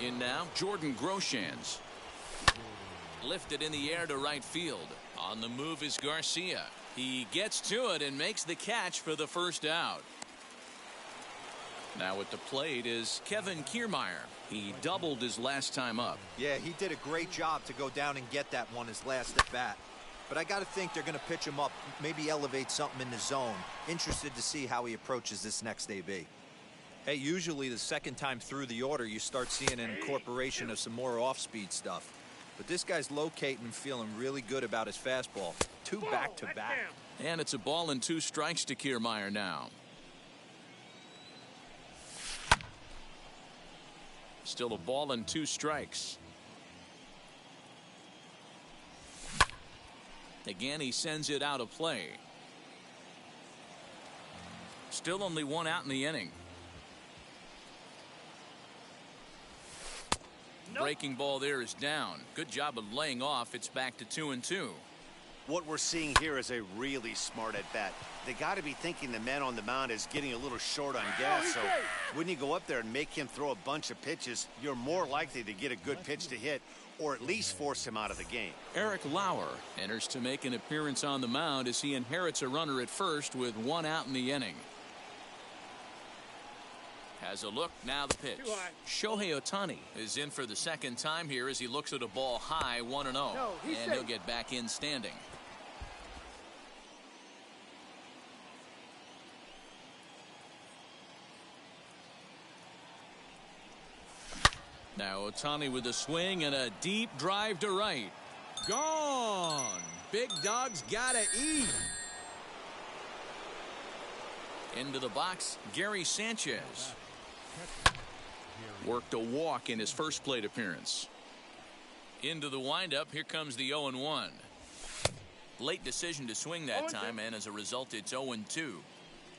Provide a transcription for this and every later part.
In now, Jordan Groshans. Lifted in the air to right field. On the move is Garcia. He gets to it and makes the catch for the first out. Now at the plate is Kevin Kiermaier. He doubled his last time up. Yeah, he did a great job to go down and get that one his last at bat. But I got to think they're going to pitch him up, maybe elevate something in the zone. Interested to see how he approaches this next AB. Hey, usually the second time through the order, you start seeing an incorporation of some more off-speed stuff. But this guy's locating and feeling really good about his fastball. 2 back-to-back. And it's a ball and 2 strikes to Kiermaier now. Still a ball and 2 strikes. Again, he sends it out of play. Still only 1 out in the inning. Breaking ball there is down. Good job of laying off. It's back to 2-2. What we're seeing here is a really smart at bat. They got to be thinking the man on the mound is getting a little short on gas. So when you go up there and make him throw a bunch of pitches, you're more likely to get a good pitch to hit or at least force him out of the game. Eric Lauer enters to make an appearance on the mound as he inherits a runner at first with 1 out in the inning. Has a look, now the pitch. Shohei Ohtani is in for the second time here as he looks at a ball high, 1-0. And he'll get back in standing. Now Ohtani with a swing and a deep drive to right. Gone. Big dog's gotta eat. Into the box, Gary Sanchez. Worked a walk in his first plate appearance. Into the windup, here comes the 0-1. Late decision to swing that time, and as a result, it's 0-2.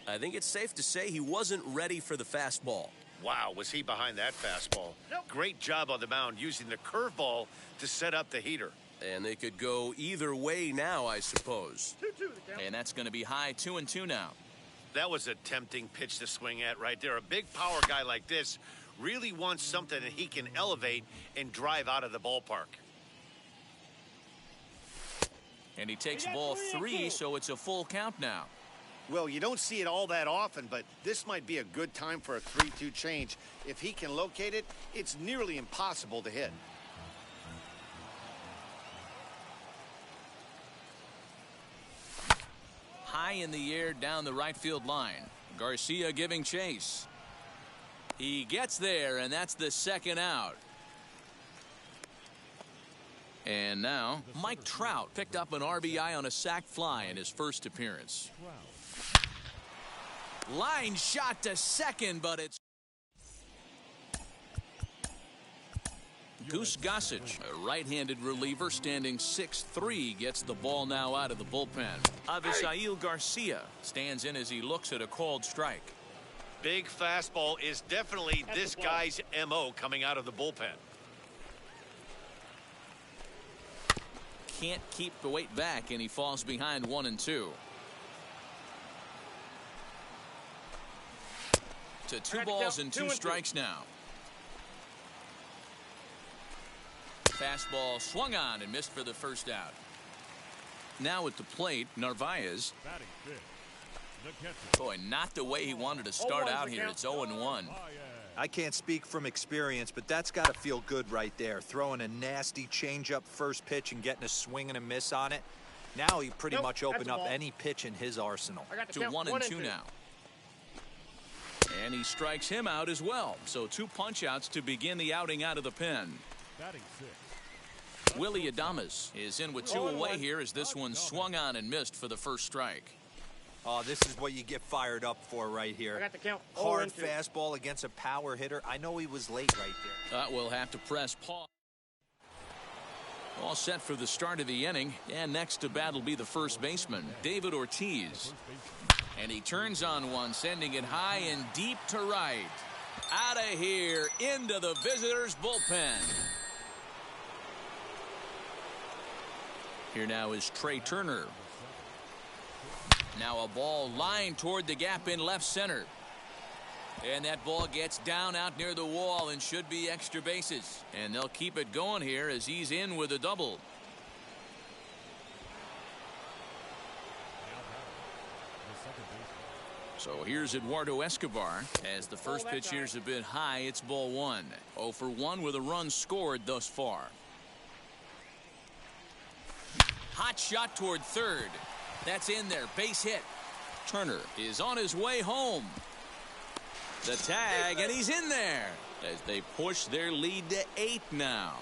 I think it's safe to say he wasn't ready for the fastball. Wow, was he behind that fastball? Great job on the mound using the curveball to set up the heater. And they could go either way now, I suppose. And that's going to be high, 2-2 now. That was a tempting pitch to swing at right there. A big power guy like this really wants something that he can elevate and drive out of the ballpark. And he takes ball 3, so it's a full count now. Well, you don't see it all that often, but this might be a good time for a 3-2 change. If he can locate it, it's nearly impossible to hit. High in the air down the right field line. Garcia giving chase. He gets there, and that's the second out. And now, Mike Trout picked up an RBI on a sac fly in his first appearance. Line shot to second, but it's Goose Gossage, a right-handed reliever standing 6'3", gets the ball now out of the bullpen. Avisail Garcia stands in as he looks at a called strike. Big fastball is definitely this guy's MO coming out of the bullpen. Can't keep the weight back, and he falls behind 1-2. To 2 balls and 2 strikes now. Fastball swung on and missed for the first out. Now at the plate, Narvaez. Boy, not the way he wanted to start out here. It's 0-1. I can't speak from experience, but that's got to feel good right there. Throwing a nasty changeup first pitch and getting a swing and a miss on it. Now he pretty much opened up any pitch in his arsenal. To 1-2 now. And he strikes him out as well. So 2 punch-outs to begin the outing out of the pen. Willie Adames is in with 2 away here as this one swung on and missed for the first strike. Oh, this is what you get fired up for right here. Hard fastball against a power hitter. I know he was late right there. We'll have to press pause. All set for the start of the inning. And next to bat will be the first baseman, David Ortiz. And he turns on one, sending it high and deep to right. Out of here, into the visitors' bullpen. Here now is Trey Turner. Now a ball lined toward the gap in left center. And that ball gets down out near the wall and should be extra bases. And they'll keep it going here as he's in with a double. So here's Eduardo Escobar. As the first pitch here's a bit high, it's ball one. 0 for 1 with a run scored thus far. Hot shot toward third. That's in there. Base hit. Turner is on his way home. The tag, and he's in there as they push their lead to 8 now.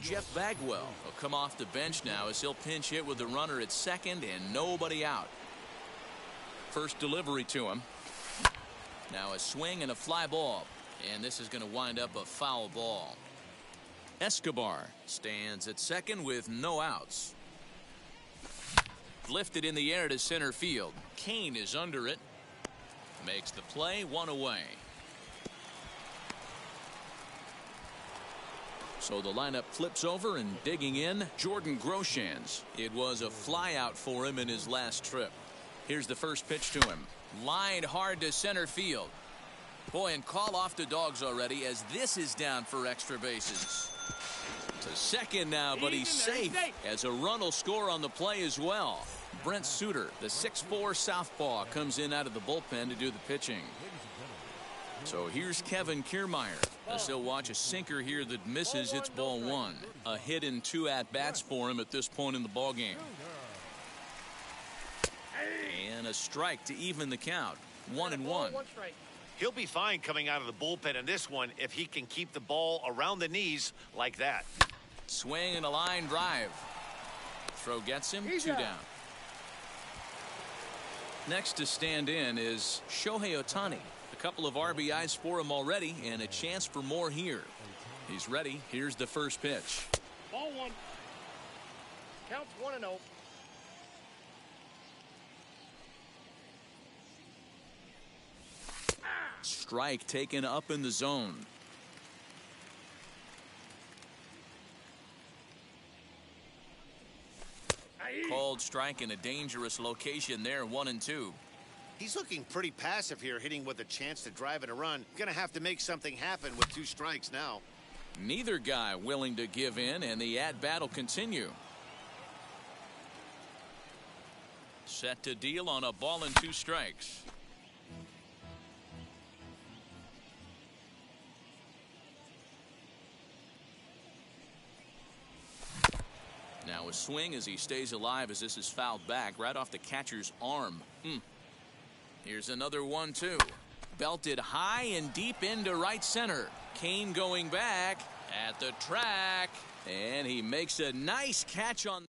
Jeff Bagwell will come off the bench now as he'll pinch hit with the runner at second and nobody out. First delivery to him. Now a swing and a fly ball. And this is going to wind up a foul ball. Escobar stands at second with no outs. Lifted in the air to center field. Kane is under it. Makes the play, 1 away. So the lineup flips over and digging in, Jordan Groshans. It was a flyout for him in his last trip. Here's the first pitch to him. Lined hard to center field. Boy, and call off the Dogs already as this is down for extra bases. To second now, but he's safe as a run will score on the play as well. Brent Suter, the 6'4" southpaw, comes in out of the bullpen to do the pitching. So here's Kevin Kiermaier. As he'll watch a sinker here that misses. It's ball one. A hit in 2 at-bats for him at this point in the ballgame. And a strike to even the count. 1-1. He'll be fine coming out of the bullpen in this one if he can keep the ball around the knees like that. Swing and a line drive. Throw gets him. 2 down. Next to stand in is Shohei Ohtani. A couple of RBIs for him already and a chance for more here. He's ready. Here's the first pitch. Ball 1. Counts 1-0. Strike taken up in the zone. Called strike in a dangerous location there. 1-2. He's looking pretty passive here, hitting with a chance to drive in a run. Gonna have to make something happen with 2 strikes now. Neither guy willing to give in, and the at-bat will continue. Set to deal on a ball and 2 strikes. Now a swing as he stays alive as this is fouled back right off the catcher's arm. Here's another 1-2. Belted high and deep into right center. Kane going back at the track. And he makes a nice catch on.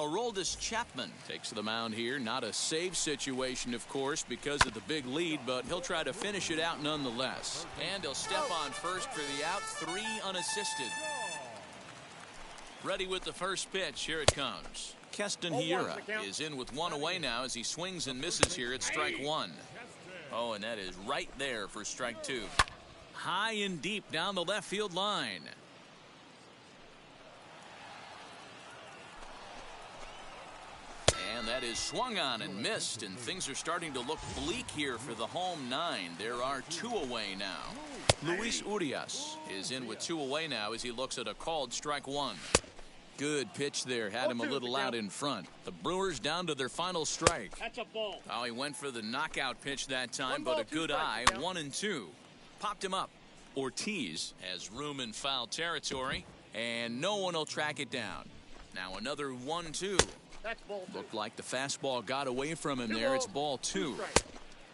Aroldis Chapman takes the mound here. Not a save situation, of course, because of the big lead, but he'll try to finish it out nonetheless. And he'll step on first for the out. 3 unassisted. Ready with the first pitch. Here it comes. Keston Hiura is in with 1 away now as he swings and misses here at strike 1. Oh, and that is right there for strike 2. High and deep down the left field line. And that is swung on and missed, and things are starting to look bleak here for the home 9. There are 2 away now. Luis Urias is in with 2 away now as he looks at a called strike 1. Good pitch there. Had him a little out in front. The Brewers down to their final strike. That's a ball. Oh, he went for the knockout pitch that time, but a good eye. 1-2. Popped him up. Ortiz has room in foul territory, and no one will track it down. Now another 1-2. That's ball 2. Looked like the fastball got away from him there. It's ball 2.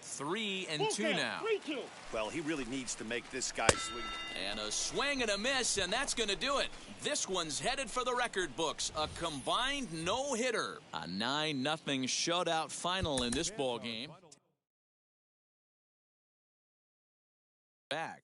3-2 now. 3-2. Well, he really needs to make this guy swing. And a swing and a miss, and that's going to do it. This one's headed for the record books. A combined no-hitter. A 9-0 shutout final in this ball game. Back.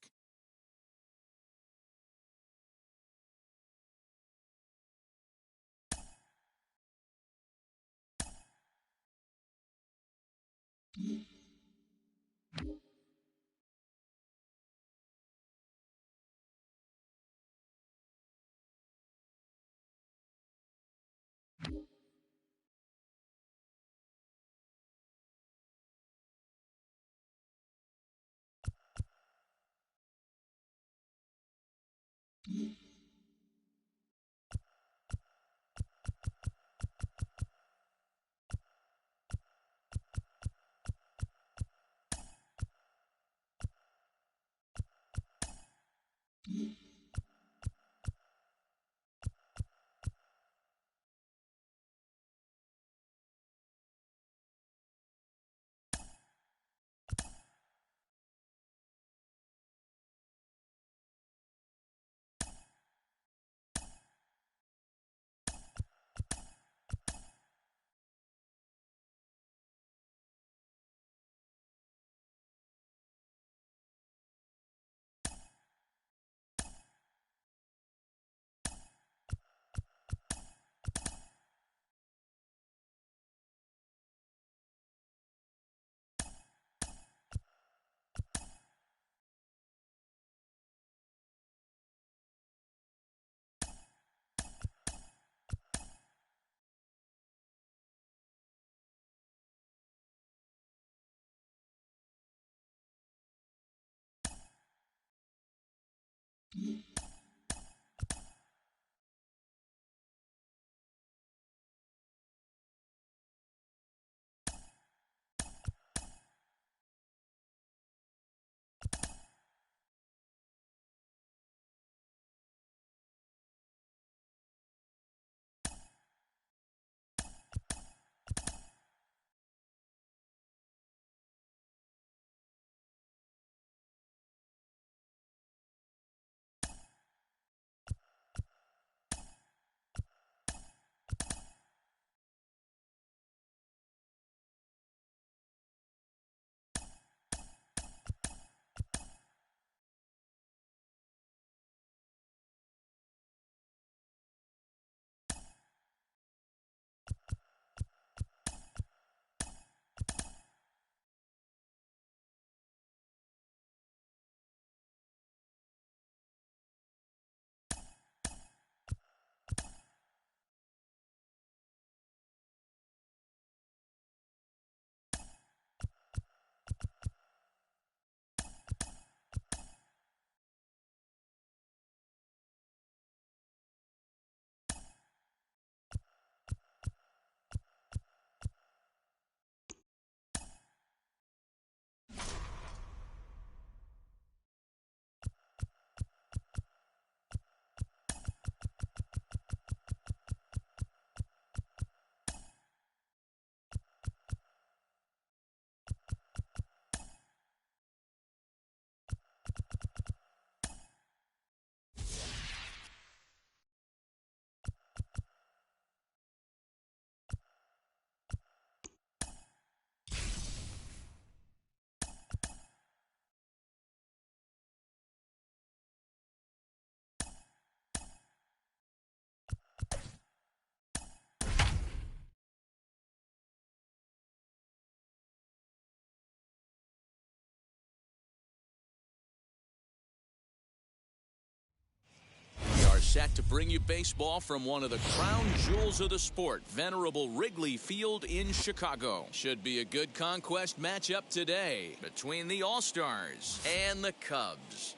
Set to bring you baseball from one of the crown jewels of the sport, venerable Wrigley Field in Chicago. Should be a good Conquest matchup today between the All-Stars and the Cubs.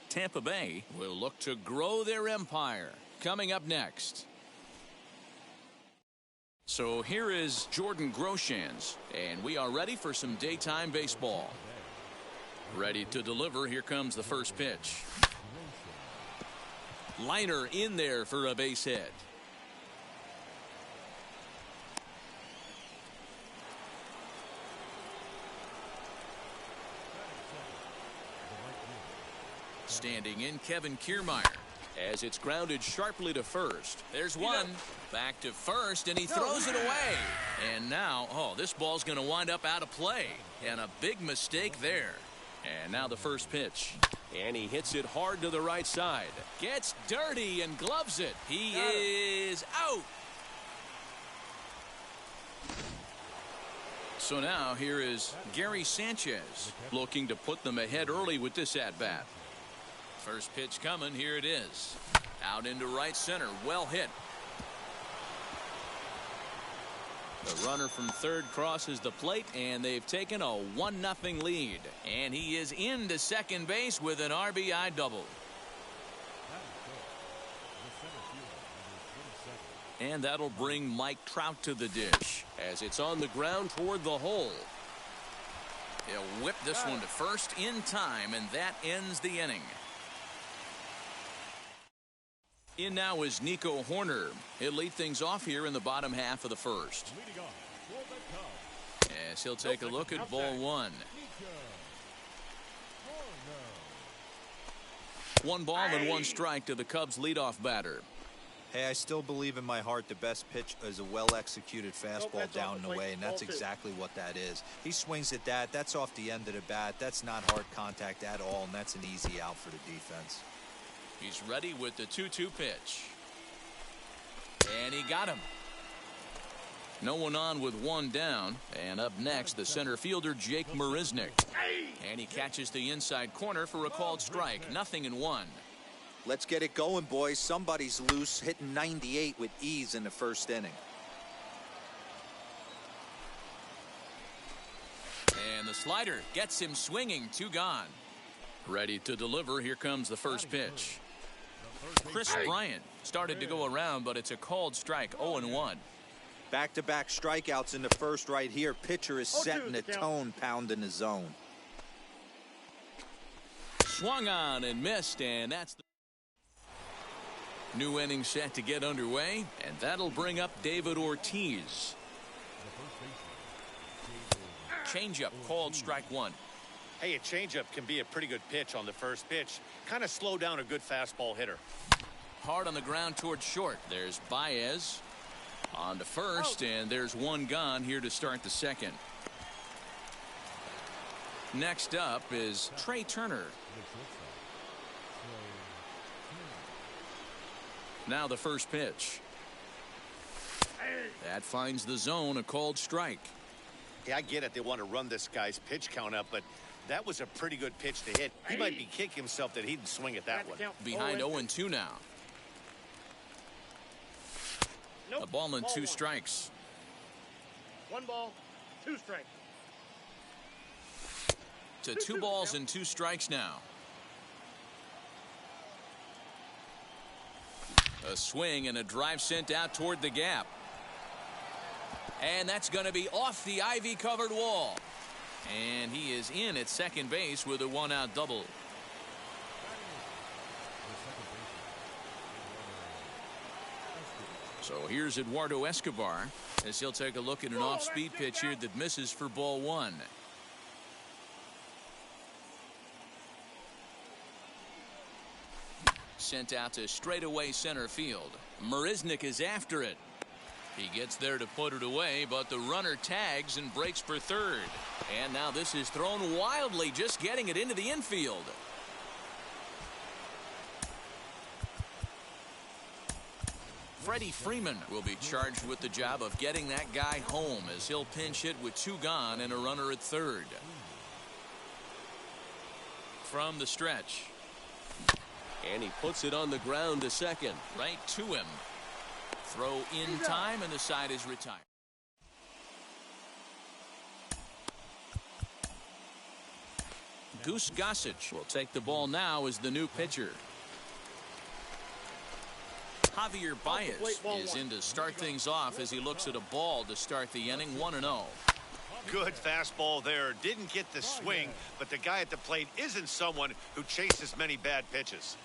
Tampa Bay will look to grow their empire. Coming up next. So here is Jordan Groshans, and we are ready for some daytime baseball. Ready to deliver. Here comes the first pitch. Liner in there for a base hit. Standing in, Kevin Kiermaier, as it's grounded sharply to first. There's one. Back to first, and he throws it away. And now, this ball's going to wind up out of play. And a big mistake there. And now the first pitch. And he hits it hard to the right side. Gets dirty and gloves it. He is out. So now here is Gary Sanchez looking to put them ahead early with this at-bat. First pitch coming. Here it is. Out into right center. Well hit. The runner from third crosses the plate, and they've taken a 1-0 lead. And he is into second base with an RBI double. And that'll bring Mike Trout to the dish as it's on the ground toward the hole. He'll whip this one to first in time, and that ends the inning. In now is Nico Horner. He'll lead things off here in the bottom half of the first. As he'll take a look at ball one. 1 ball and 1 strike to the Cubs leadoff batter. Hey, I still believe in my heart the best pitch is a well-executed fastball down and away, and that's exactly what that is. He swings at that. That's off the end of the bat. That's not hard contact at all, and that's an easy out for the defense. He's ready with the 2-2 pitch. And he got him. No one on with 1 down. And up next, the center fielder, Jake Marisnick. And he catches the inside corner for a called strike. 0-1. Let's get it going, boys. Somebody's loose, hitting 98 with ease in the first inning. And the slider gets him swinging. 2 gone. Ready to deliver. Here comes the first pitch. Chris Bryant started to go around, but it's a called strike. 0-1. Back-to-back strikeouts in the first right here. Pitcher is setting the tone, pounding the zone. Swung on and missed, and that's the new inning set to get underway, and that'll bring up David Ortiz. Changeup called strike one. Hey, a changeup can be a pretty good pitch on the first pitch. Kind of slow down a good fastball hitter. Hard on the ground towards short. There's Baez on to first, and there's one gone here to start the second. Next up is Trey Turner. Now the first pitch. That finds the zone, a called strike. Yeah, I get it. They want to run this guy's pitch count up, but that was a pretty good pitch to hit. He might be kicking himself that he didn't swing at that one. Behind 0-2 now. A ball and 2 strikes. 1 ball, 2 strikes. To 2 balls and 2 strikes now. A swing and a drive sent out toward the gap. And that's going to be off the ivy-covered wall. And he is in at second base with a 1-out double. So here's Eduardo Escobar as he'll take a look at an off-speed pitch here that misses for ball 1. Sent out to straightaway center field. Marisnick is after it. He gets there to put it away, but the runner tags and breaks for third. And now this is thrown wildly, just getting it into the infield. Freddie Freeman will be charged with the job of getting that guy home as he'll pinch hit with 2 gone and a runner at third. From the stretch. And he puts it on the ground to second. Right to him. Throw in time, and the side is retired. Goose Gossage will take the ball now as the new pitcher. Javier Baez is in to start things off as he looks at a ball to start the inning. 1-0. Good fastball there. Didn't get the swing, but the guy at the plate isn't someone who chases many bad pitches.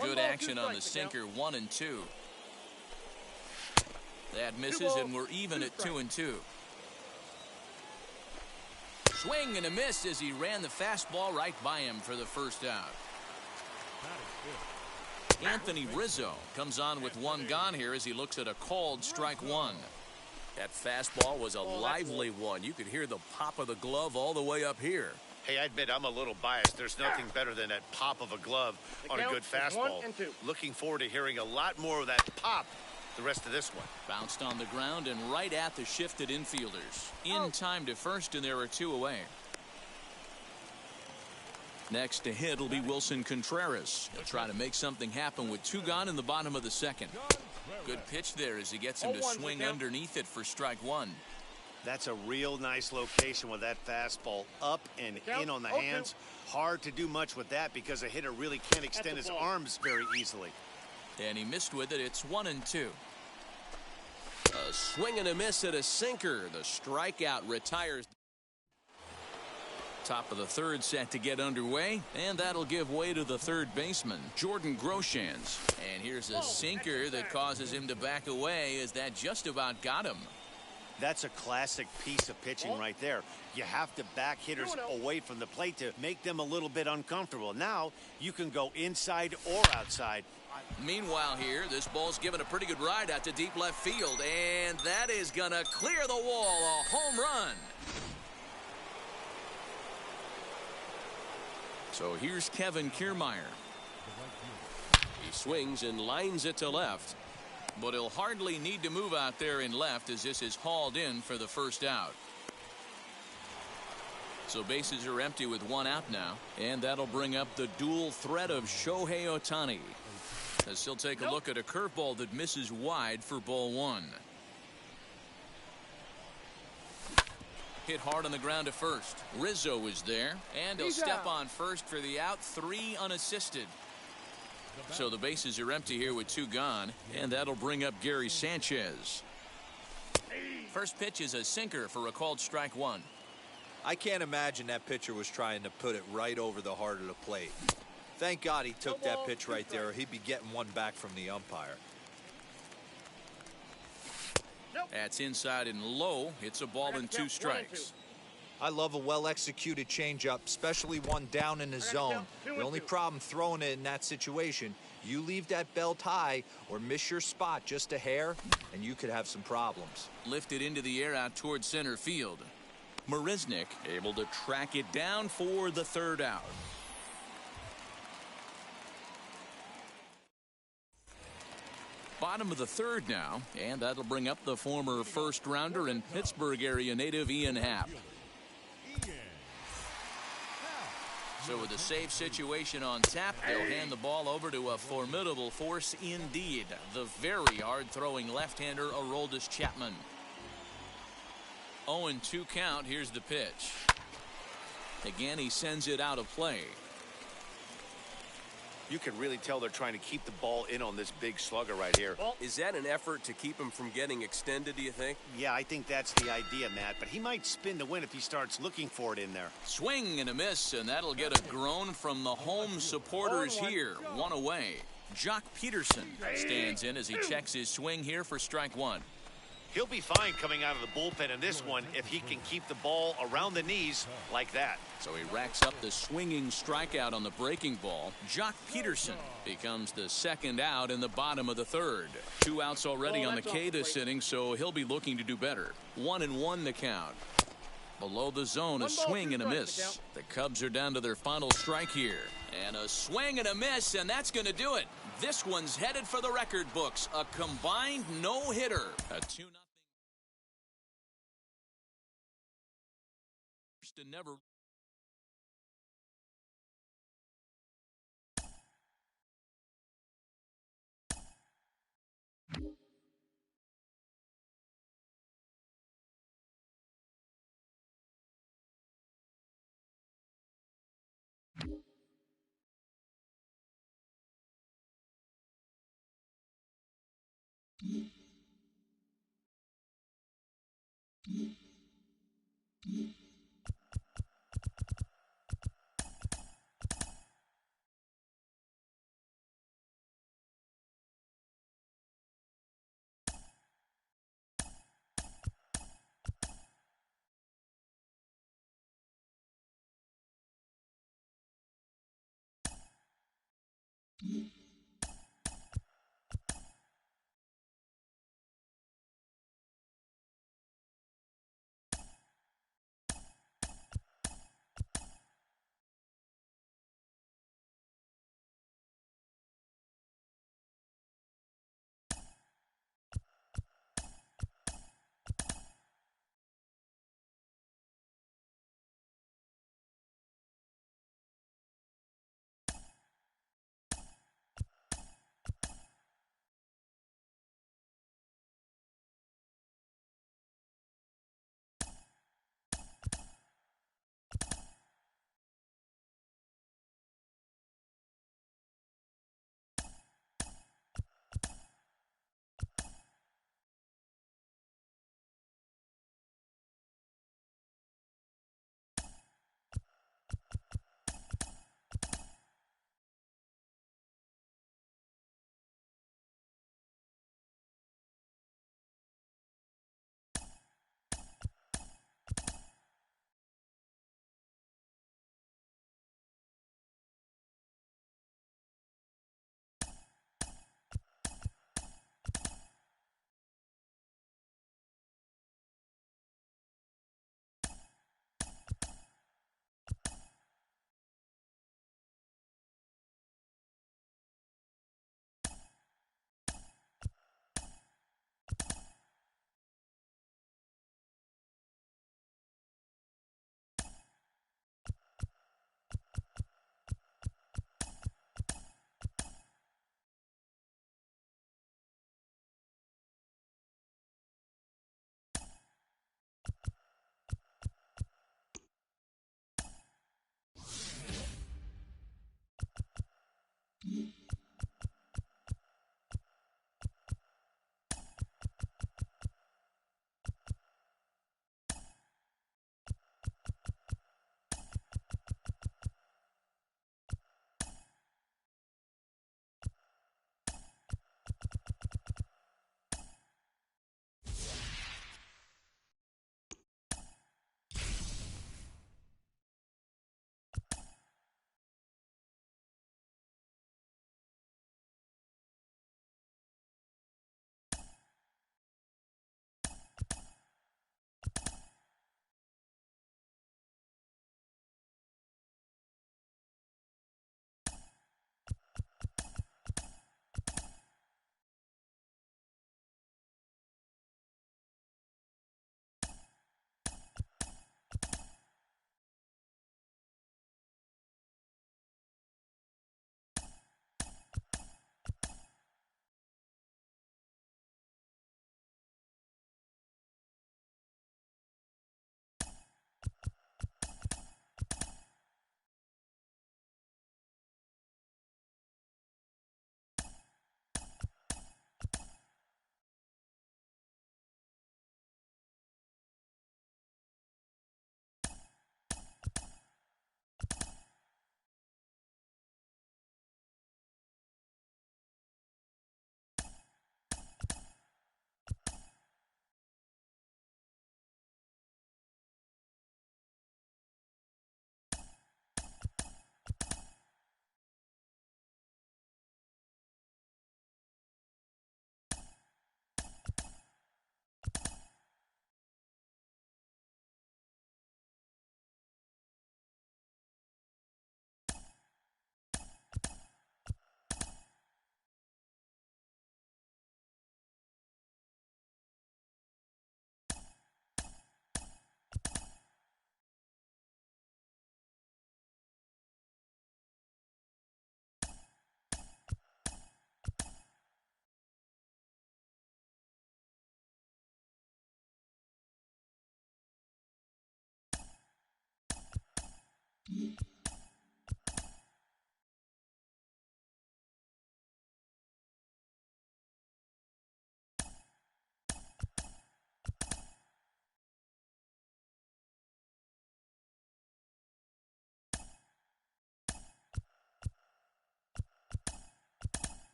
Good action on the sinker. 1-2. That misses, and we're even at 2-2. Swing and a miss as he ran the fastball right by him for the first out. Anthony Rizzo comes on with 1 gone here as he looks at a called strike 1. That fastball was a lively one. You could hear the pop of the glove all the way up here. Hey, I admit I'm a little biased. There's nothing better than that pop of a glove on a good fastball. Looking forward to hearing a lot more of that pop the rest of this one. Bounced on the ground and right at the shifted infielders. In time to first, and there are 2 away. Next to hit will be Wilson Contreras. He'll try to make something happen with 2 gone in the bottom of the second. Good pitch there as he gets him to swing underneath it for strike 1. That's a real nice location with that fastball up and in on the hands. Hard to do much with that because a hitter really can't extend his arms very easily. And he missed with it. It's 1-2. A swing and a miss at a sinker. The strikeout retires. Top of the third set to get underway, and that'll give way to the third baseman, Jordan Groshans. And here's a sinker that causes him to back away as that just about got him. That's a classic piece of pitching right there. You have to back hitters away from the plate to make them a little bit uncomfortable. Now you can go inside or outside. Meanwhile here, this ball's given a pretty good ride out to deep left field, and that is going to clear the wall. A home run. So here's Kevin Kiermaier. He swings and lines it to left. But he'll hardly need to move out there in left as this is hauled in for the first out. So bases are empty with 1 out now. And that'll bring up the dual threat of Shohei Ohtani. As he'll take a look at a curveball that misses wide for ball 1. hit hard on the ground to first. Rizzo is there, and he'll step on first for the out. 3 unassisted. So the bases are empty here with 2 gone, and that'll bring up Gary Sanchez. First pitch is a sinker for a called strike 1. I can't imagine that pitcher was trying to put it right over the heart of the plate. Thank God he took that pitch right there, or he'd be getting one back from the umpire. That's inside and low. It's a ball and 2 strikes. I love a well-executed changeup, especially one down in the zone. The only problem throwing it in that situation, you leave that belt high or miss your spot just a hair, and you could have some problems. Lifted into the air out towards center field. Marisnick able to track it down for the 3rd out. Bottom of the 3rd now, and that'll bring up the former first-rounder and Pittsburgh area native Ian Happ. So with a safe situation on tap, they'll hand the ball over to a formidable force indeed. The very hard-throwing left-hander Aroldis Chapman. 0-2 count. Here's the pitch. Again, he sends it out of play. You can really tell they're trying to keep the ball in on this big slugger right here. Is that an effort to keep him from getting extended, do you think? Yeah, I think that's the idea, Matt. But he might spin to win if he starts looking for it in there. Swing and a miss, and that'll get a groan from the home supporters here. 1 away. Jock Peterson stands in as he checks his swing here for strike 1. He'll be fine coming out of the bullpen in this one if he can keep the ball around the knees like that. So he racks up the swinging strikeout on the breaking ball. Jock Peterson becomes the 2nd out in the bottom of the 3rd. 2 outs already on the K this inning, so he'll be looking to do better. 1-1 the count. Below the zone, a swing and a miss. The Cubs are down to their final strike here. And a swing and a miss, and that's going to do it. This one's headed for the record books. A combined no-hitter. A 2-0. To never.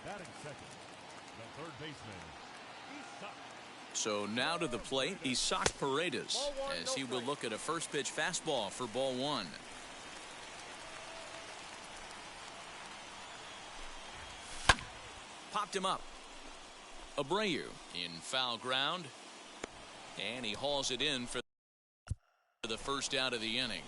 Batting second, the third baseman, Isak. So now to the plate, Isak Paredes, as he will look at a first pitch fastball for ball one. Popped him up. Abreu in foul ground, and he hauls it in for the first out of the inning.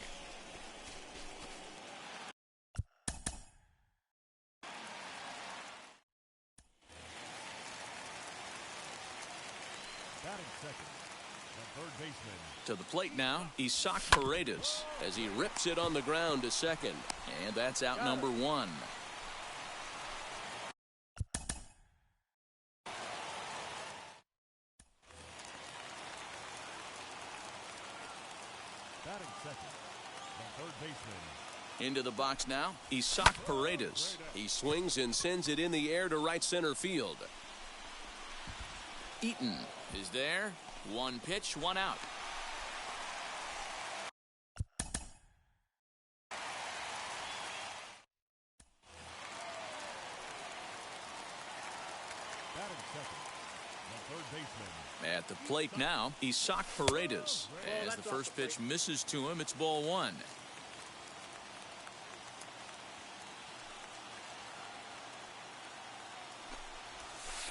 Batting second, the third baseman. To the plate now, Isak Paredes, As he rips it on the ground to second. and that's out number one. Batting second, the third baseman. Into the box now, Isak Paredes. He swings and sends it in the air to right center field. Eaton is there. One pitch, one out. Batting second, the third baseman. At the plate now, Isak Paredes. As the first pitch misses to him, it's ball one.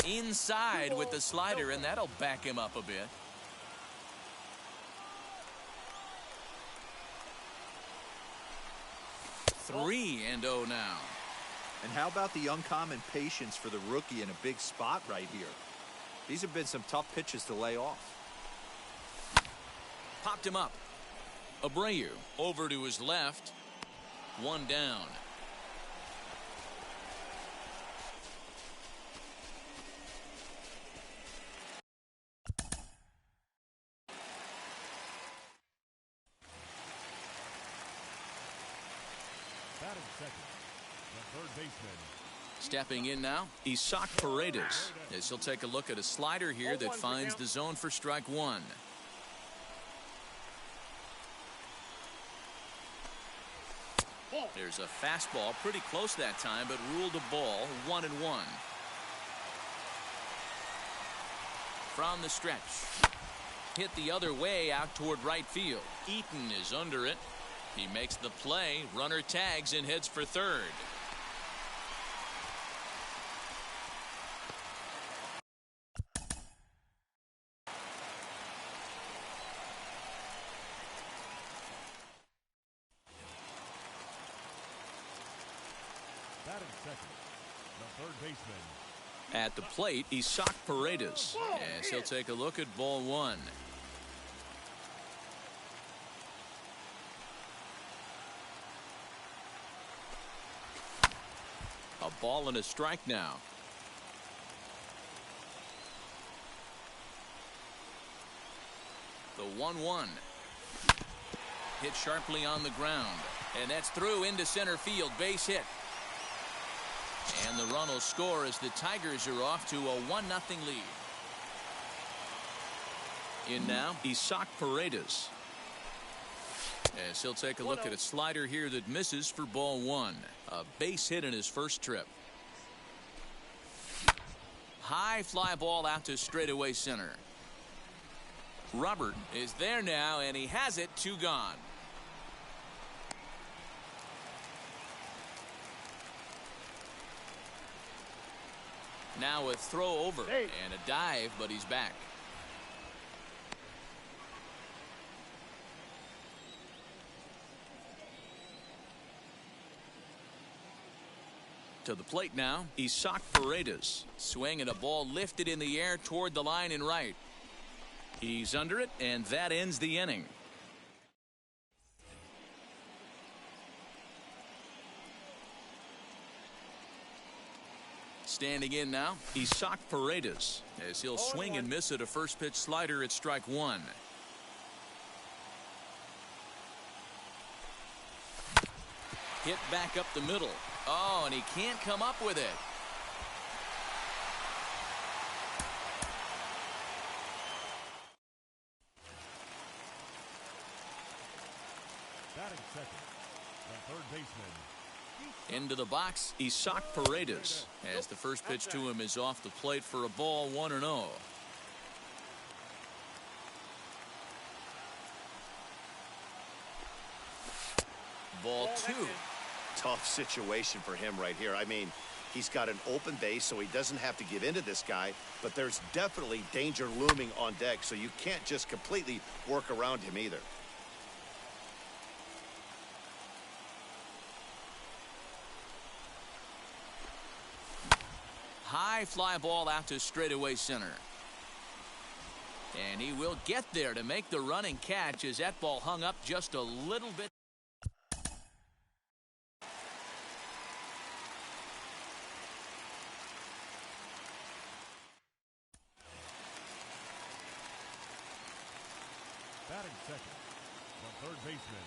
Inside with the slider, and that'll back him up a bit. Three and oh now. And how about the uncommon patience for the rookie in a big spot right here? These have been some tough pitches to lay off. Popped him up. Abreu over to his left. One down. Batting second, the third baseman. Stepping in now, Isak Paredes. As he'll take a look at a slider here that finds the zone for strike one. There's a fastball pretty close that time, but ruled a ball. 1-1. From the stretch. Hit the other way out toward right field. Eaton is under it. He makes the play. Runner tags and heads for third. second, the third baseman. At the plate, Isaac Paredes, as he'll take a look at ball one. A ball and a strike now. The 1-1. Hit sharply on the ground. And that's through into center field. Base hit. And the run will score as the Tigers are off to a 1-0 lead. In now, Isaac Paredes. As he'll take a look at a slider here that misses for ball one. A base hit in his first trip. High fly ball out to straightaway center. Robert is there now, and he has it. 2 gone. Now a throw over and a dive, but he's back. To the plate now, Isaac Paredes. Swing and a ball lifted in the air toward the line and right. He's under it, and that ends the inning. Standing in now, Isaac Paredes, as he'll swing and miss at a first pitch slider at strike one. Hit back up the middle. Oh, and he can't come up with it. Batting second, the third baseman. Into the box, Isaac Paredes, as the first pitch to him is off the plate for a ball, 1-0. Ball 2. Tough situation for him right here. I mean, he's got an open base, so he doesn't have to give in to this guy, but there's definitely danger looming on deck, so you can't just completely work around him either. High fly ball out to straightaway center. And he will get there to make the running catch as that ball hung up just a little bit. Batting second, the third baseman.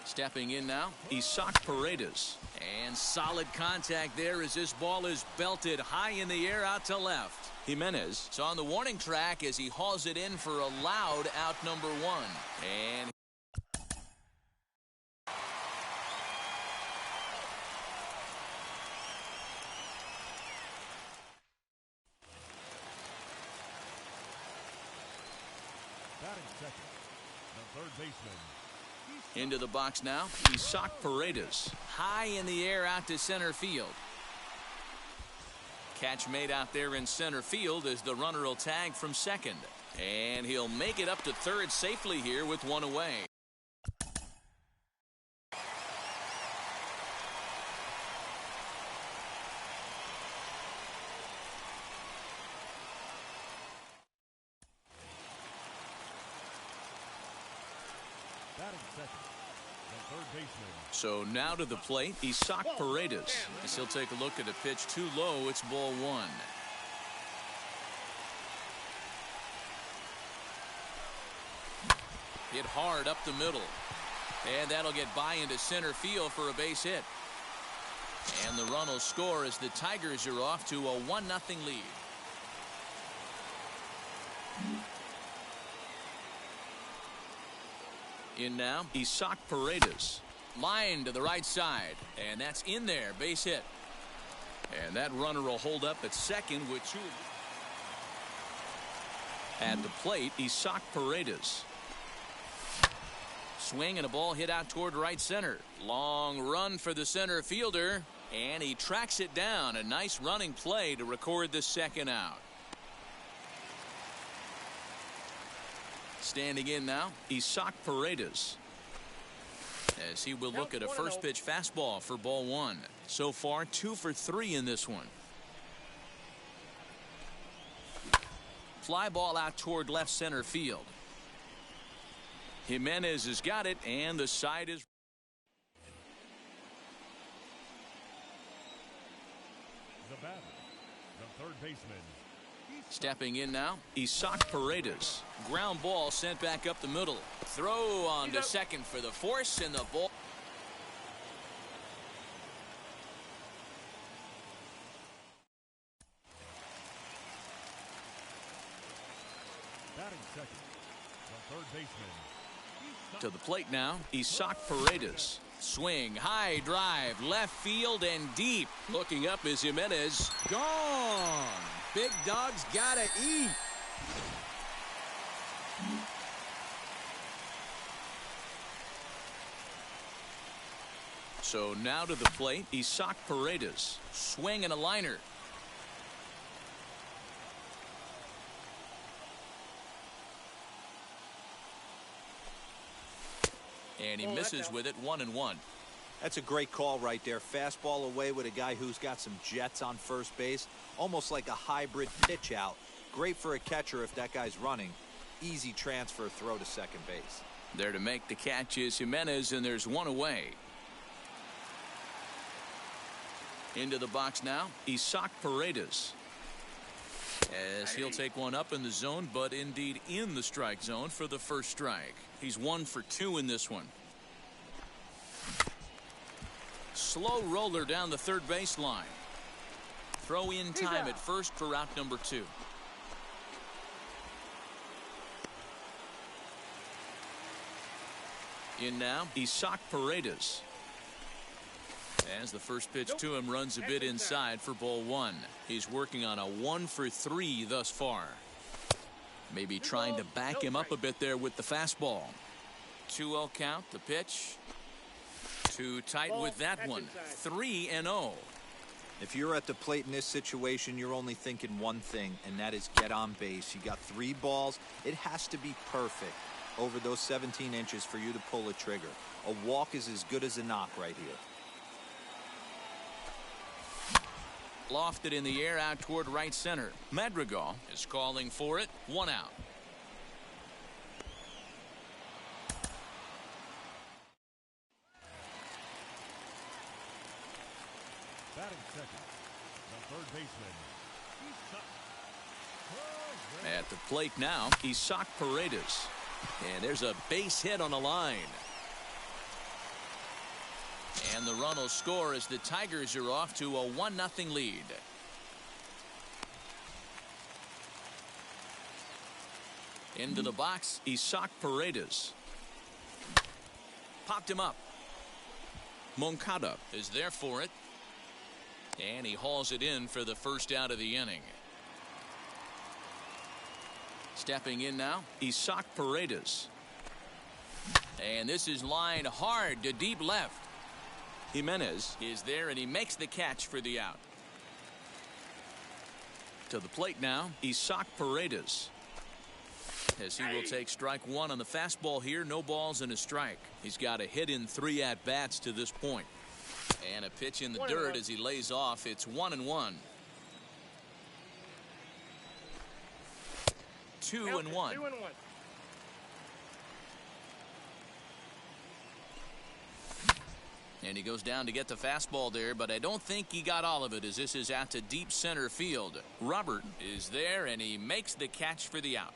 Stepping in now, Isaac Paredes. And solid contact there as this ball is belted high in the air out to left. Jimenez is on the warning track as he hauls it in for a loud out number 1. And Batting second, the third baseman. into the box now, Isaac Paredes. High in the air out to center field. Catch made out there in center field as the runner will tag from second. And he'll make it up to third safely here with 1 away. Batting second, the third baseman. So now to the plate, Isaac Paredes. As he'll take a look at a pitch too low, it's ball 1. Hit hard up the middle. And that'll get by into center field for a base hit. And the run will score as the Tigers are off to a 1-0 lead. In now, Isaac Paredes. Line to the right side. And that's in there. Base hit. And that runner will hold up at second with 2. At the plate, Isaac Paredes. Swing and a ball hit out toward right center. Long run for the center fielder. And he tracks it down. A nice running play to record the second out. Standing in now, Isaac Paredes. As he will look at a first pitch fastball for ball 1. So far, 2 for 3 in this one. Fly ball out toward left center field. Jimenez has got it, and the side is. The batter, the third baseman. Stepping in now, Isaac Paredes. Ground ball sent back up the middle. Throw on to second for the force, and the ball. Batting second, the third baseman. To the plate now, Isaac Paredes. Swing, high drive, left field and deep. Looking up is Jimenez. Gone. Big dog's gotta eat. So now to the plate, Isaac Paredes. Swing and a liner. And he misses with it, 1-1. That's a great call right there. Fastball away with a guy who's got some jets on first base. Almost like a hybrid pitch out. Great for a catcher if that guy's running. Easy transfer throw to second base. There to make the catch is Jimenez, and there's one away. Into the box now, Isaac Paredes. As he'll take one up in the zone, but indeed in the strike zone for the first strike. He's 1 for 2 in this one. Slow roller down the third baseline. Throw in time at first for out number 2. In now, Isaac Paredes. As the first pitch to him runs a bit inside for ball 1. He's working on a 1 for 3 thus far. Maybe trying to back him up a bit there with the fastball. 2-0 count, the pitch. Too tight with that one. 3-0. If you're at the plate in this situation, you're only thinking one thing, and that is get on base. You got 3 balls. It has to be perfect over those 17 inches for you to pull a trigger. A walk is as good as a knock right here. Lofted in the air out toward right center. Madrigal is calling for it. 1 out. Batting second, the third baseman. At the plate now, Isaac Paredes. And there's a base hit on the line. And the run will score as the Tigers are off to a 1-0 lead. Into the box, Isaac Paredes. Popped him up. Moncada is there for it. And he hauls it in for the first out of the inning. Stepping in now, Isaac Paredes. And this is lined hard to deep left. Jimenez is there, and he makes the catch for the out. To the plate now, Isaac Paredes. As he will take strike 1 on the fastball here. No balls and a strike. He's got a hit in 3 at-bats to this point. And a pitch in the dirt as he lays off. It's 1-1. 2-1. 2-1. And he goes down to get the fastball there, but I don't think he got all of it as this is out to deep center field. Robert is there, and he makes the catch for the out.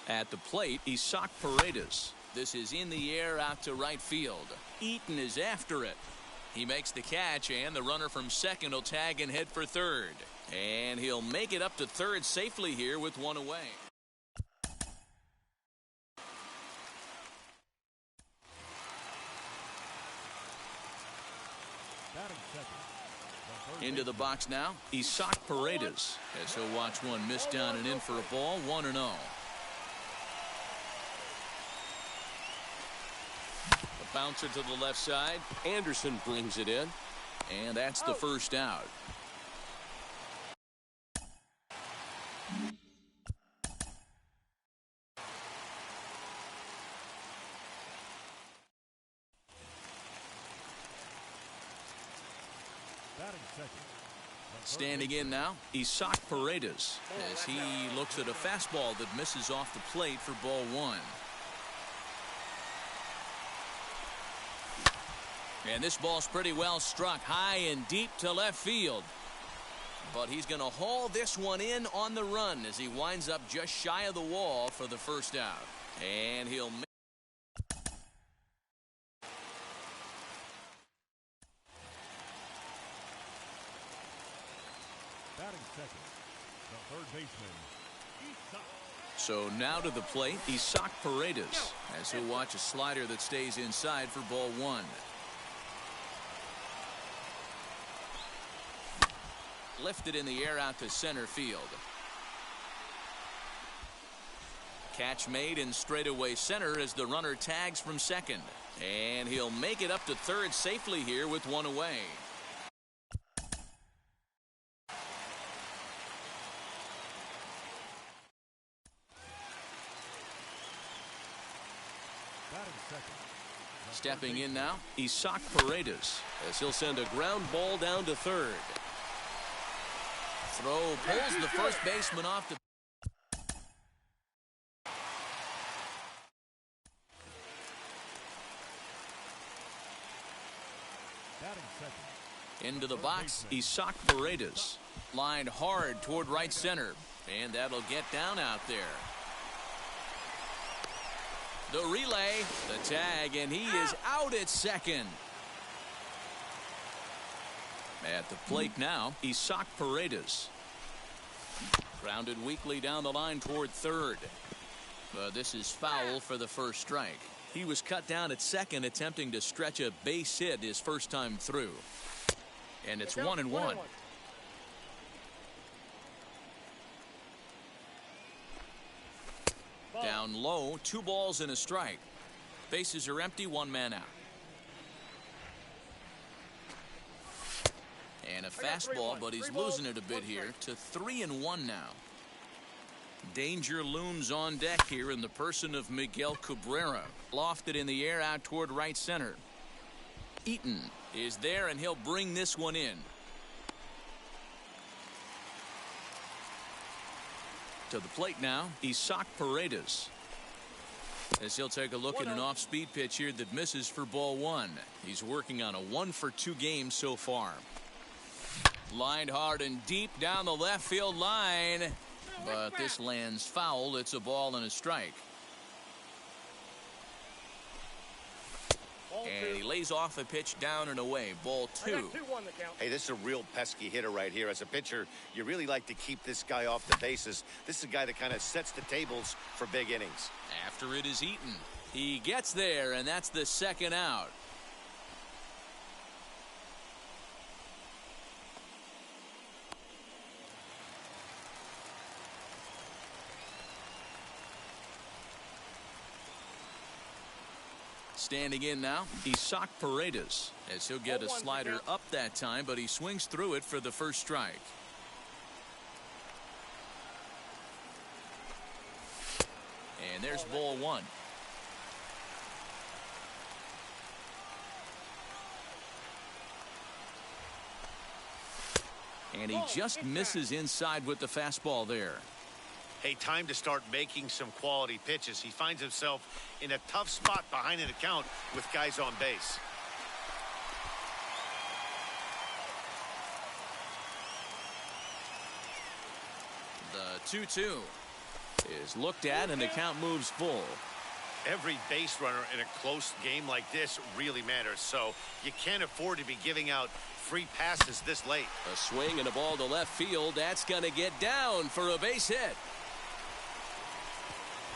At the plate, Isaac Paredes. This is in the air out to right field. Eaton is after it. He makes the catch, and the runner from second will tag and head for third. And he'll make it up to third safely here with 1 away. Into the box now, Isaac Paredes. As he'll watch one miss down and in for a ball, 1-0. Bouncer to the left side. Anderson brings it in. And that's the first out. Batting second. Standing in now, Isaac Paredes, as he looks at a fastball that misses off the plate for ball one. And this ball's pretty well struck high and deep to left field. But he's going to haul this one in on the run as he winds up just shy of the wall for the first out. And he'll make Batting second. The third baseman. Isaac. So now to the plate, Isaac Paredes, as he'll watch a slider that stays inside for ball one. Lifted in the air out to center field. Catch made in straightaway center as the runner tags from second. And he'll make it up to third safely here with one away. Batting second. Stepping in now, Isaac Paredes, as he'll send a ground ball down to third. Throw pulls the first baseman off the Batting second. into the box. Isaac Paredes lined hard toward right center, and that'll get down out there. The relay, the tag, and he is out at second. At the plate now, Isaac Paredes. Grounded weakly down the line toward third. But this is foul for the first strike. He was cut down at second, attempting to stretch a base hit his first time through. And it's 1-1. Down low, 2 balls and a strike. Bases are empty, 1 man out. And a fastball, but he's losing it a bit here to 3-1 now. Danger looms on deck here in the person of Miguel Cabrera. Lofted in the air out toward right center. Eaton is there, and he'll bring this one in. To the plate now, Isaac Paredes. As he'll take a look at an off-speed pitch here that misses for ball one. He's working on a 1-for-2 game so far. Lined hard and deep down the left field line. But this lands foul. It's a ball and a strike. And he lays off a pitch down and away. Ball 2. Hey, this is a real pesky hitter right here. As a pitcher, you really like to keep this guy off the bases. This is a guy that kind of sets the tables for big innings. After it is Eaton. He gets there, and that's the second out. Standing in now, Isaac Paredes, as he'll get a slider up that time, but he swings through it for the first strike. And there's ball 1. And he just misses inside with the fastball there. Hey, time to start making some quality pitches. He finds himself in a tough spot behind an account with guys on base. The 2-2 is looked at, and the count moves full. Every base runner in a close game like this really matters, so you can't afford to be giving out free passes this late. A swing and a ball to left field. That's going to get down for a base hit.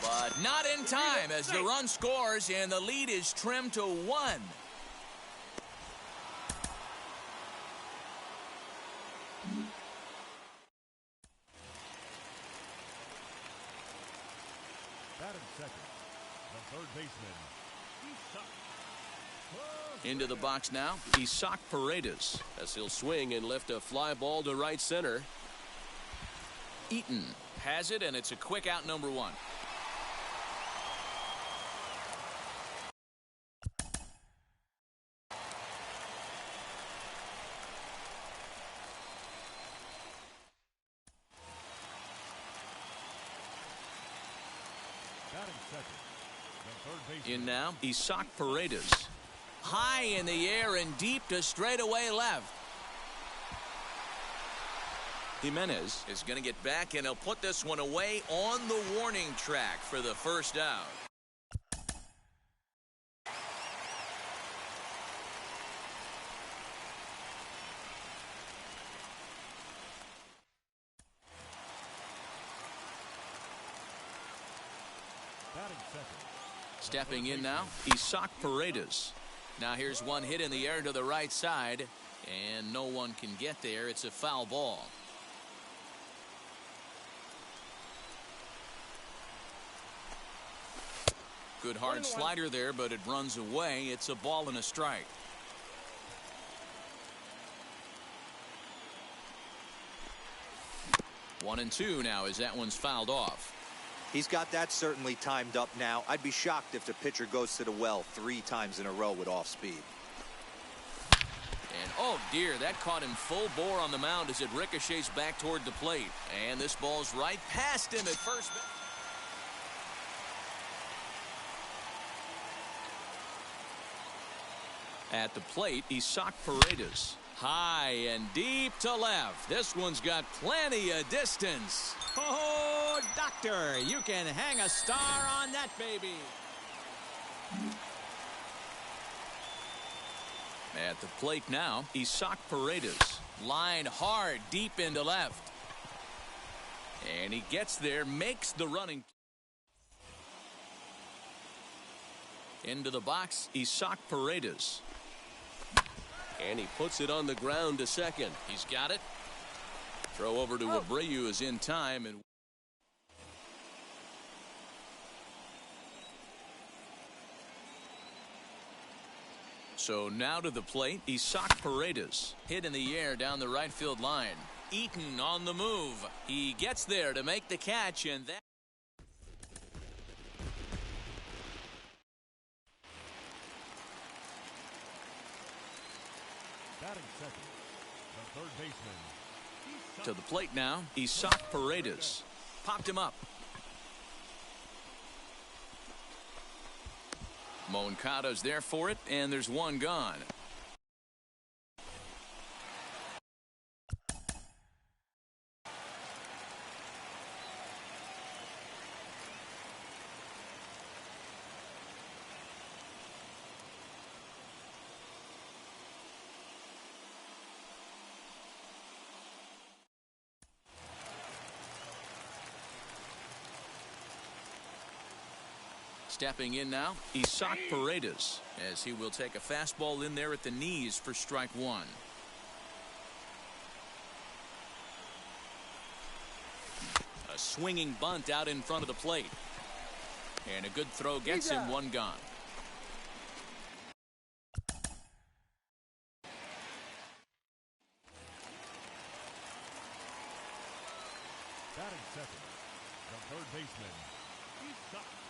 But not in time as the run scores and the lead is trimmed to 1. Batting second. The third baseman. Isaac. Into the box now, Isaac Paredes. As he'll swing and lift a fly ball to right center. Eaton has it, and it's a quick out, number one. In now, Isaac Paredes. High in the air and deep to straightaway left. Jimenez is going to get back, and he'll put this one away on the warning track for the first out. Stepping in now, Isaac Paredes. Now here's one hit in the air to the right side, and no one can get there. It's a foul ball. Good hard slider there, but it runs away. It's a ball and a strike. One and two now as that one's fouled off. He's got that certainly timed up now. I'd be shocked if the pitcher goes to the well 3 times in a row with off speed. And oh dear, that caught him full bore on the mound as it ricochets back toward the plate. And this ball's right past him at first base. At the plate, Isaac Paredes. High and deep to left. This one's got plenty of distance. Oh, doctor, you can hang a star on that baby. At the plate now, Isaac Paredes. Line hard deep into left. And he gets there, makes the running. Into the box, Isaac Paredes. And he puts it on the ground to second. He's got it. Throw over to Abreu is in time. And so now to the plate, Isaac Paredes. Hit in the air down the right field line. Eaton on the move. He gets there to make the catch, and that. To the plate now, Isaac Paredes. Popped him up. Moncada's there for it, and there's one gone. Stepping in now, Isaac Paredes, as he will take a fastball in there at the knees for strike one. A swinging bunt out in front of the plate. And a good throw gets him one gone. Batting second, the third baseman.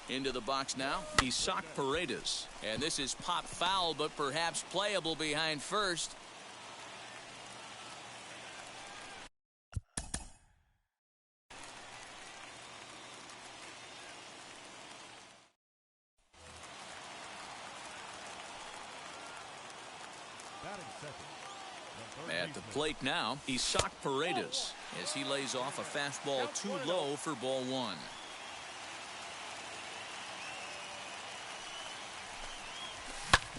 Into the box now, Isaac Paredes. And this is pop foul, but perhaps playable behind first. At the plate now, Isaac Paredes, as he lays off a fastball too low for ball one.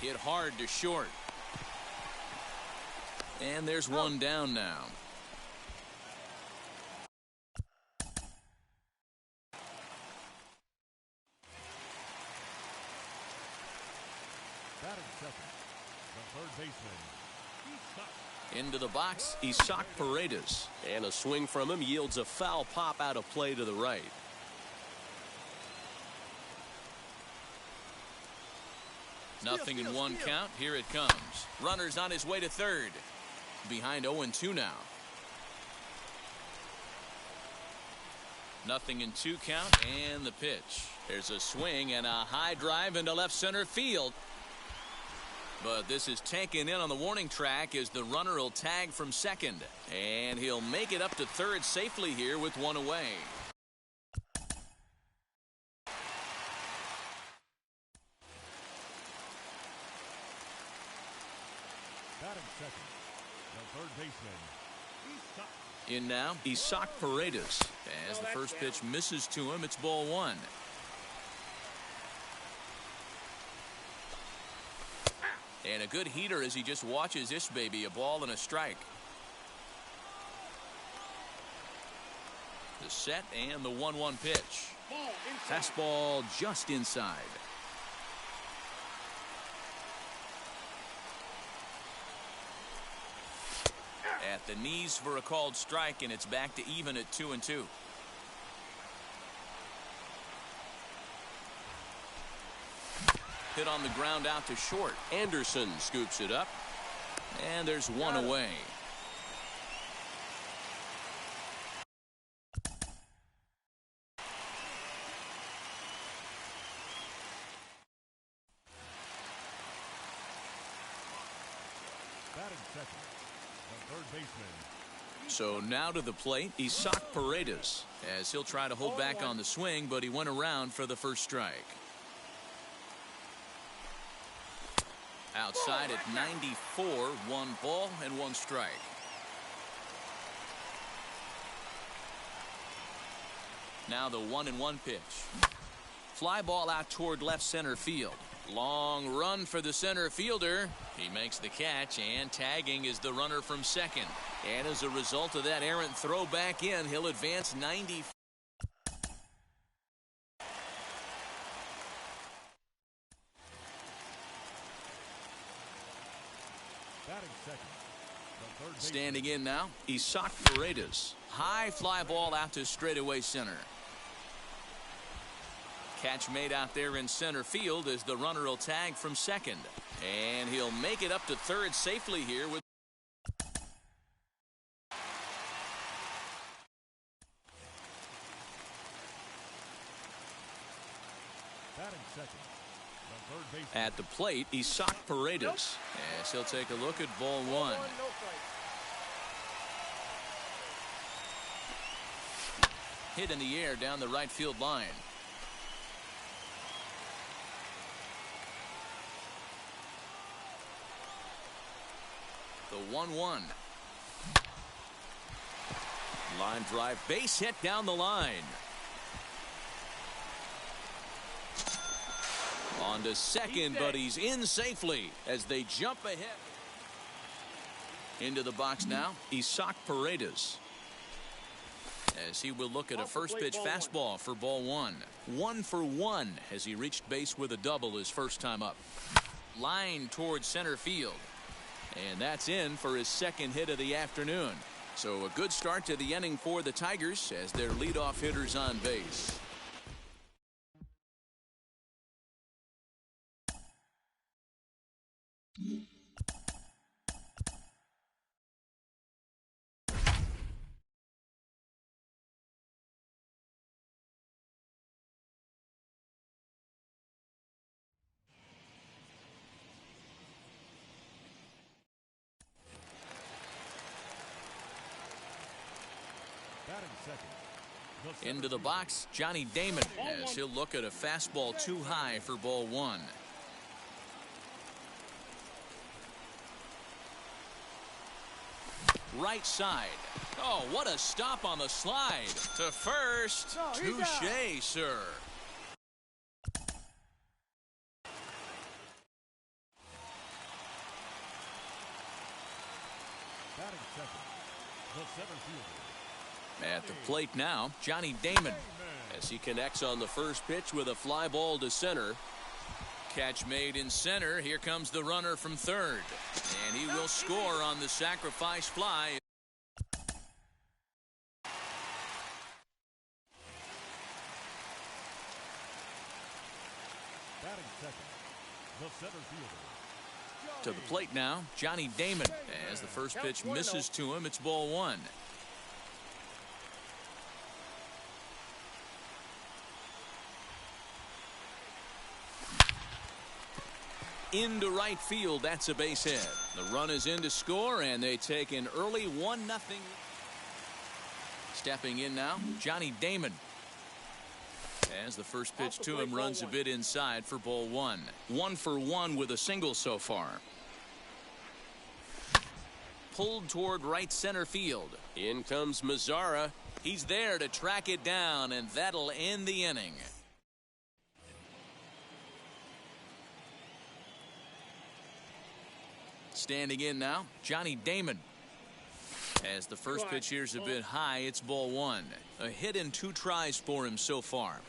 Hit hard to short. And there's one down now. Batting second, the third baseman. Into the box, Isaac Paredes. And a swing from him yields a foul pop out of play to the right. Nothing in one count. Here it comes. Runner's on his way to third. Behind 0-2 now. Nothing in 2 count, and the pitch. There's a swing and a high drive into left center field. But this is taken in on the warning track as the runner will tag from second. And he'll make it up to third safely here with one away. Batting second, the third baseman. In now, Isaac Paredes. As the first pitch misses to him, it's ball 1. And a good heater as he just watches this baby, a ball and a strike. The set and the 1-1 pitch. Fastball just inside. At the knees for a called strike, and it's back to even at 2-2. Hit on the ground out to short. Anderson scoops it up, and there's one away. Batting second, the third baseman. So now to the plate, Isaac Paredes, as he'll try to hold back on the swing, but he went around for the first strike. Outside at 94, 1 ball and 1 strike. Now the 1-1 pitch. Fly ball out toward left center field. Long run for the center fielder. He makes the catch, and tagging is the runner from second. And as a result of that errant throw back in, he'll advance 90. Batting second, the third baseman. Standing in now, Isaac Paredes. High fly ball out to straightaway center. Catch made out there in center field as the runner will tag from second. And he'll make it up to third safely here with. Batting second, the third baseman. At the plate, Isaac Paredes. As he'll take a look at ball 1. Hit in the air down the right field line. The 1-1. Line drive, base hit down the line. On to second, but he's in safely as they jump ahead. Into the box now, Isaac Paredes. As he will look at a first pitch fastball for ball 1. 1 for 1 as he reached base with a double his first time up. Line towards center field. And that's in for his second hit of the afternoon. So a good start to the inning for the Tigers as their leadoff hitter's on base. Batting second. Into the box, Johnny Damon, as he'll look at a fastball too high for ball 1. Right side. Oh, what a stop on the slide. To first. Touche, sir. Batting second, the center fielder. At the plate now, Johnny Damon, as he connects on the first pitch with a fly ball to center. Catch made in center. Here comes the runner from third. And he will score on the sacrifice fly. Batting second, The center fielder. To the plate now, Johnny Damon. As the first pitch misses to him, it's ball one. Into right field, that's a base hit. The run is in to score, and they take an early 1-0. Stepping in now, Johnny Damon. As the first pitch to him runs a bit inside for ball one. 1 for 1 with a single so far. Pulled toward right center field. In comes Mazzara. He's there to track it down, and that'll end the inning. Standing in now, Johnny Damon. As the first pitch here's a bit high, it's ball one. A hit and 2 tries for him so far.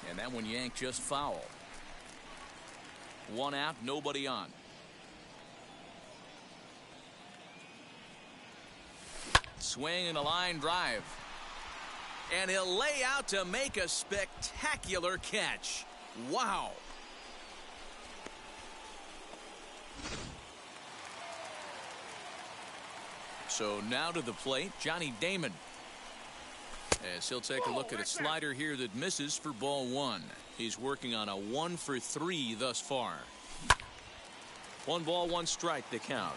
And that one yanked just foul. 1 out, nobody on. Swing and a line drive. And he'll lay out to make a spectacular catch. Wow. So now to the plate, Johnny Damon. As he'll take a look at a slider here that misses for ball one. He's working on a 1 for 3 thus far. 1 ball, 1 strike to count.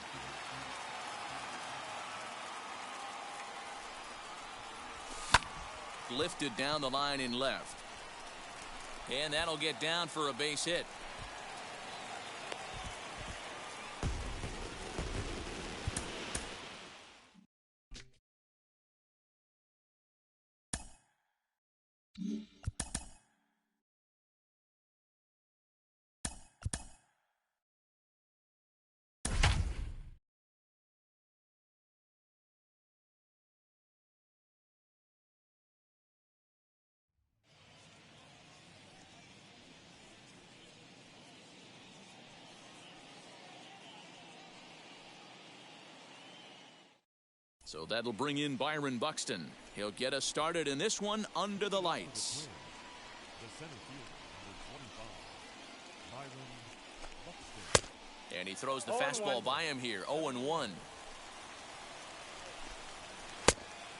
Lifted down the line in left. And that'll get down for a base hit. So that'll bring in Byron Buxton. He'll get us started in this one under the lights. The center fielder, number 25, Byron Buxton. And he throws the fastball by him here. 0-1.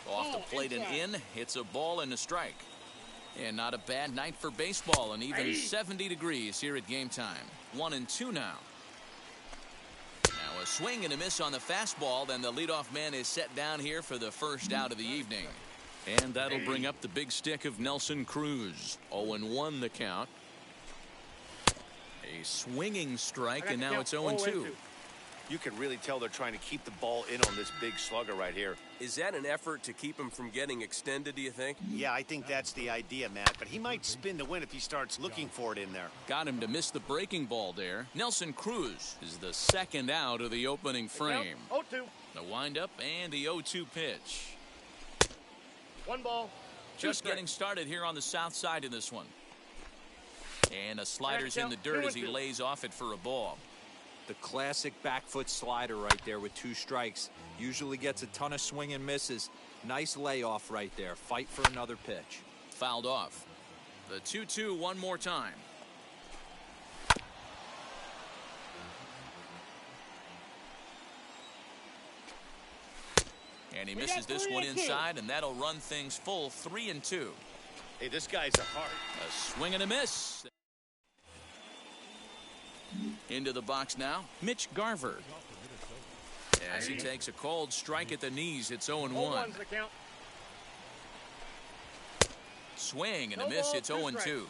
Off the plate and in. Hits a ball and a strike. And not a bad night for baseball, and even 70 degrees here at game time. 1-2 now. Now a swing and a miss on the fastball. Then the leadoff man is set down here for the first out of the evening. And that'll bring up the big stick of Nelson Cruz. 0-1 the count. A swinging strike, and now it's 0-2. You can really tell they're trying to keep the ball in on this big slugger right here. Is that an effort to keep him from getting extended, do you think? Yeah, I think that's the idea, Matt. But he might spin to win if he starts looking for it in there. Got him to miss the breaking ball there. Nelson Cruz is the second out of the opening frame. 0-2. The windup and the 0-2 pitch. 1 ball. Just getting started here on the south side of this one. And a slider's in the dirt as he lays off it for a ball. The classic back foot slider right there with 2 strikes. Usually gets a ton of swing and misses. Nice layoff right there. Fight for another pitch. Fouled off. The 2-2 one more time. And he misses this one inside, and that'll run things full 3-2. Hey, this guy's a heart. A swing and a miss. Into the box now, Mitch Garver. As he takes a cold strike at the knees, it's 0-1. 0-1's the count. Swing and a miss, it's 0-2.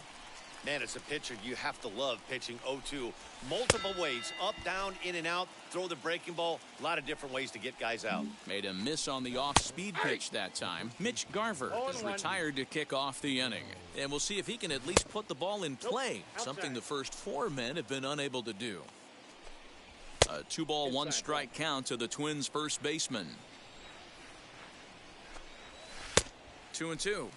Man, as a pitcher, you have to love pitching 0-2. Multiple ways, up, down, in and out, throw the breaking ball. A lot of different ways to get guys out. Made a miss on the off-speed pitch that time. Mitch Garver is retired to kick off the inning. And we'll see if he can at least put the ball in play, something the first 4 men have been unable to do. A 2-ball, 1 strike count to the Twins' first baseman. 2-2.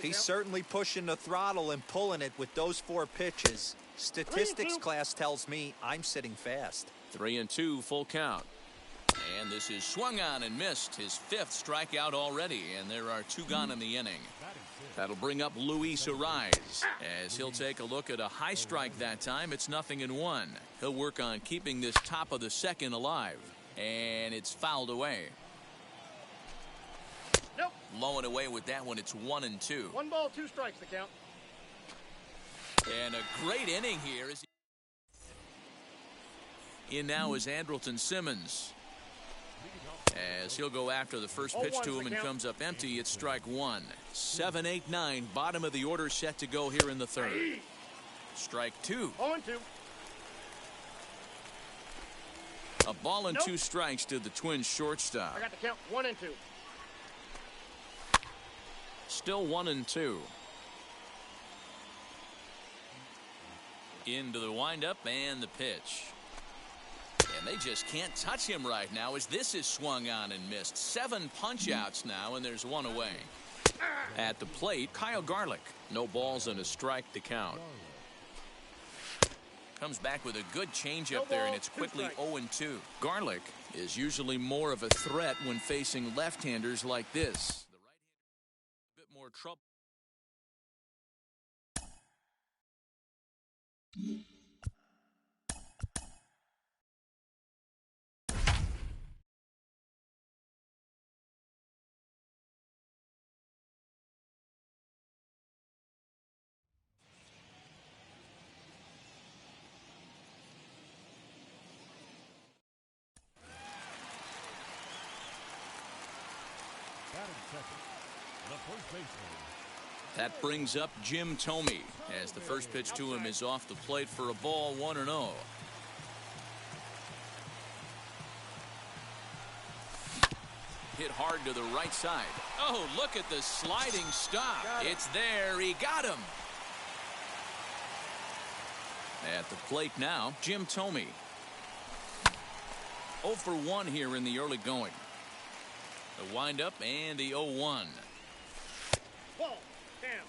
He's certainly pushing the throttle and pulling it with those 4 pitches. Statistics class tells me I'm sitting fast. 3-2 full count. And this is swung on and missed. His 5th strikeout already, and there are 2 gone in the inning. That'll bring up Luis Arise as he'll take a look at a high strike that time. It's 0-1. He'll work on keeping this top of the 2nd alive, and it's fouled away. Nope. Low and away with that one. It's 1-2. 1 ball, 2 strikes to count. And a great inning here. In now is Andrelton Simmons. As he'll go after the first pitch to him and comes up empty, it's strike 1. 7-8-9, bottom of the order set to go here in the 3rd. Strike 2. 0-2. A ball and 2 strikes to the Twins shortstop. I got the count. 1-2. Still 1-2. Into the windup and the pitch. And they just can't touch him right now as this is swung on and missed. 7 punch-outs now, and there's 1 away. At the plate, Kyle Garlick. No balls and a strike to count. Comes back with a good changeup there, and it's quickly 0-2. Garlick is usually more of a threat when facing left-handers like this. The right-hander a bit more trouble. That brings up Jim Thome as the first pitch to him is off the plate for a ball. 1-0. Hit hard to the right side. Oh, look at the sliding stop. It's there. He got him. At the plate now, Jim Thome. 0 for 1 here in the early going. The windup and the 0-1. Ball. Damn.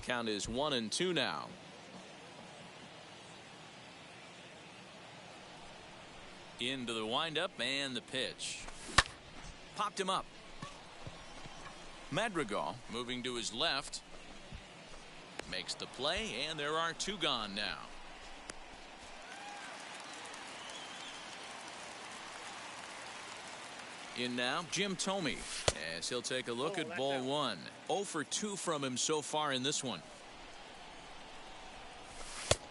Count is 1-2 now. Into the windup and the pitch. Popped him up. Madrigal moving to his left. Makes the play, and there are 2 gone now. In now, Jim Thome, as he'll take a look at ball 1. 0 for 2 from him so far in this one.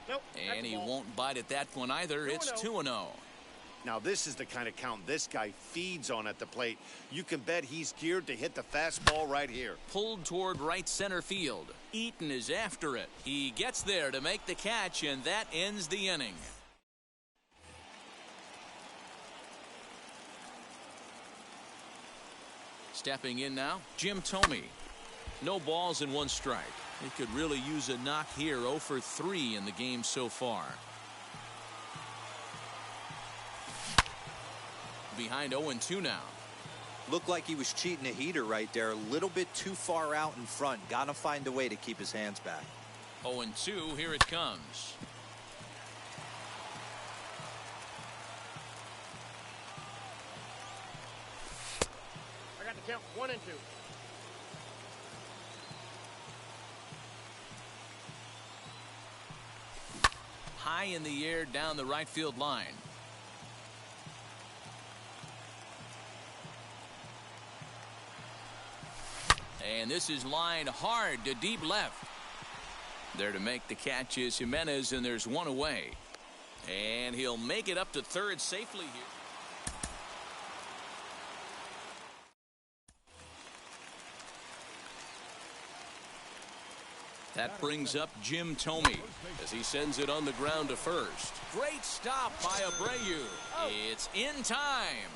Nope, and he won't bite at that one either. It's 2-0. Now this is the kind of count this guy feeds on at the plate. You can bet he's geared to hit the fastball right here. Pulled toward right center field. Eaton is after it. He gets there to make the catch, and that ends the inning. Stepping in now, Jim Thome. No balls and 1 strike. He could really use a knock here. 0 for 3 in the game so far. Behind 0-2 now. Looked like he was cheating a heater right there. A little bit too far out in front. Got to find a way to keep his hands back. 0-2, here it comes. I got the count. 1-2. High in the air down the right field line. And this is lined hard to deep left. There to make the catch is Jimenez, and there's 1 away. And he'll make it up to third safely here. That brings up Jim Thome as he sends it on the ground to first. Great stop by Abreu. It's in time.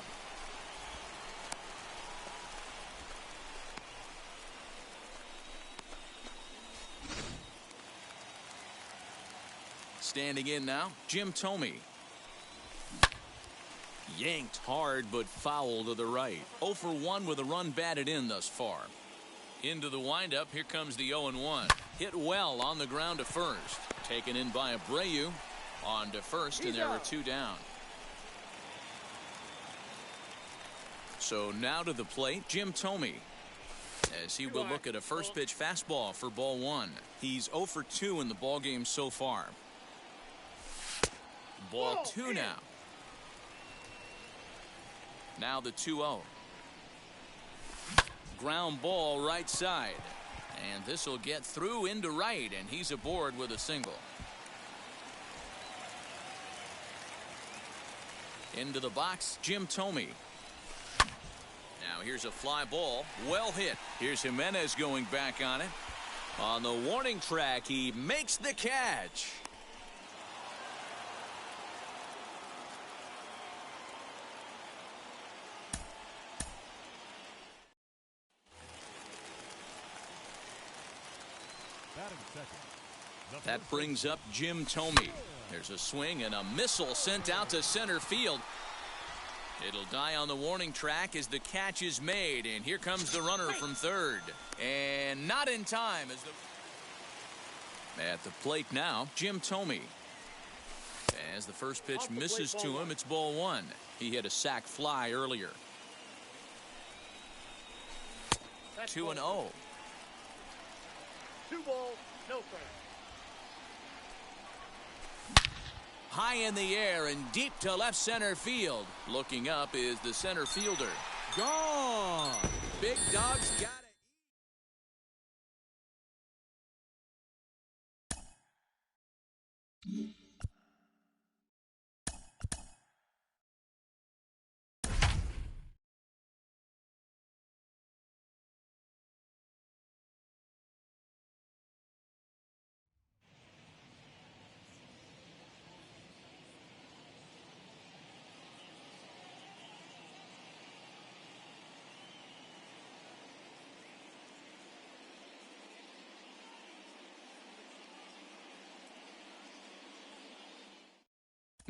Standing in now, Jim Thome. Yanked hard but foul to the right. 0 for 1 with a run batted in thus far. Into the windup. Here comes the 0-1. Hit well on the ground to first. Taken in by Abreu. On to first, and there are 2 down. So now to the plate, Jim Thome, as he will look at a first pitch fastball for ball 1. He's 0 for 2 in the ball game so far. Ball 2 now. Now the 2-0. Ground ball right side. And this will get through into right, and he's aboard with a single. Into the box, Jim Thome. Now here's a fly ball. Well hit. Here's Jimenez going back on it. On the warning track, he makes the catch. That brings up Jim Thome. There's a swing and a missile sent out to center field. It'll die on the warning track as the catch is made, and here comes the runner from third. And not in time as at the plate now, Jim Thome. As the first pitch misses to him, it's ball 1. He hit a sac fly earlier. 2-0. 2 balls, no strikes. High in the air and deep to left center field. Looking up is the center fielder. Gone. Big Dog's got it.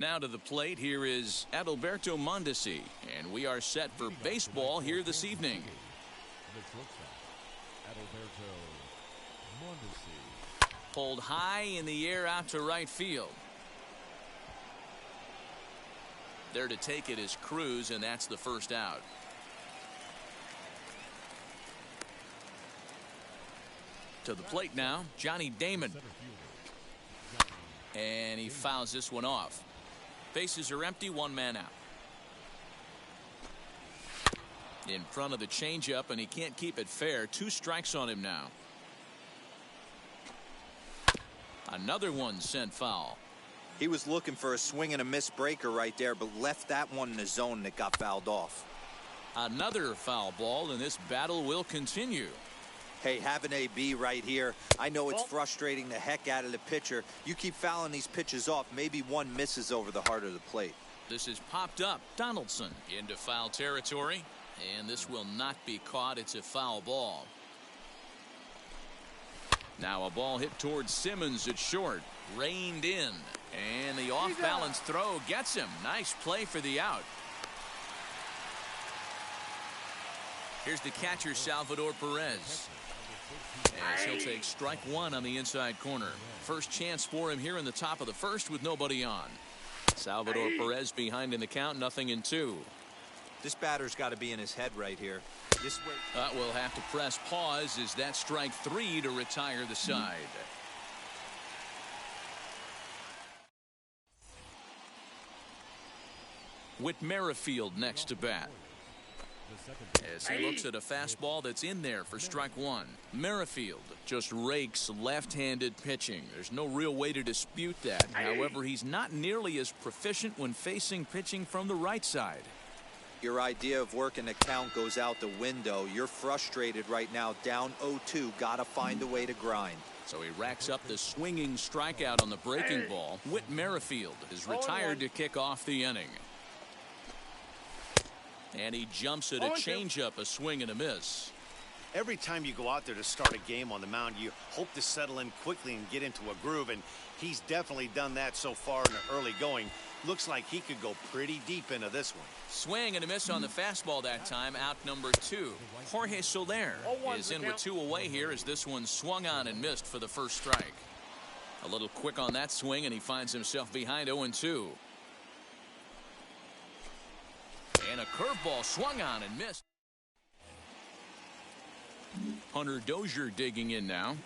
Now to the plate, here is Adalberto Mondesi, and we are set for baseball here this evening. Pulled high in the air out to right field. There to take it is Cruz, and that's the first out. To the plate now, Johnny Damon. And he fouls this one off. Bases are empty, 1 man out. In front of the changeup, and he can't keep it fair. 2 strikes on him now. Another one sent foul. He was looking for a swing and a miss breaker right there, but left that one in the zone that got fouled off. Another foul ball, and this battle will continue. Hey, have an AB right here. I know it's frustrating the heck out of the pitcher. You keep fouling these pitches off, maybe one misses over the heart of the plate. This is popped up. Donaldson into foul territory, and this will not be caught. It's a foul ball. Now a ball hit towards Simmons at short. Reined in, and the off-balance throw gets him. Nice play for the out. Here's the catcher, Salvador Perez. As he'll take strike 1 on the inside corner. First chance for him here in the top of the first with nobody on. Salvador Perez behind in the count, 0-2. This batter's got to be in his head right here. This way. We'll have to press pause as that strike 3 to retire the side. Whit Merrifield next to bat. As he looks at a fastball that's in there for strike 1. Merrifield just rakes left-handed pitching. There's no real way to dispute that. However, he's not nearly as proficient when facing pitching from the right side. Your idea of working the count goes out the window. You're frustrated right now, down 0-2. Gotta find a way to grind. So he racks up the swinging strikeout on the breaking ball. Whit Merrifield is retired to kick off the inning. And he jumps at a changeup, a swing and a miss. Every time you go out there to start a game on the mound, you hope to settle in quickly and get into a groove, and he's definitely done that so far in the early going. Looks like he could go pretty deep into this one. Swing and a miss on the fastball that time. Out number 2. Jorge Soler is in with 2 away here as this one swung on and missed for the first strike. A little quick on that swing, and he finds himself behind 0-2. And a curveball swung on and missed. Hunter Dozier digging in now,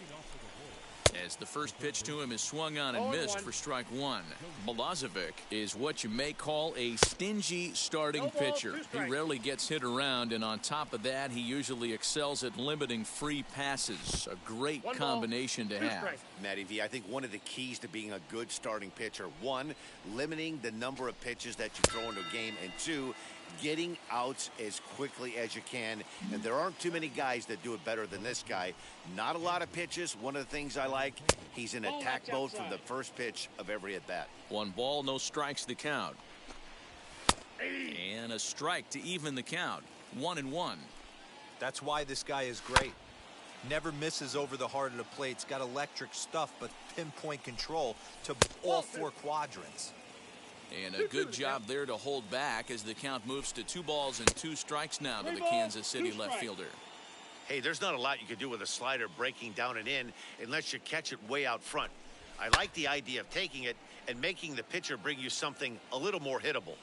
as the first pitch to him is swung on and missed for strike 1. Balazovic is what you may call a stingy starting pitcher. He rarely gets hit around, and on top of that, he usually excels at limiting free passes. A great combination to have. Matty V, I think one of the keys to being a good starting pitcher, 1, limiting the number of pitches that you throw into a game, and 2, getting outs as quickly as you can. And there aren't too many guys that do it better than this guy. Not a lot of pitches. One of the things I like, he's in attack mode from the first pitch of every at bat. 1 ball, no strikes the count. And a strike to even the count. 1-1. That's why this guy is great. Never misses over the heart of the plate. He's got electric stuff, but pinpoint control to all 4 quadrants. And a good job there to hold back as the count moves to 2 balls and 2 strikes now to the Kansas City left fielder. Hey, there's not a lot you can do with a slider breaking down and in unless you catch it way out front. I like the idea of taking it and making the pitcher bring you something a little more hittable.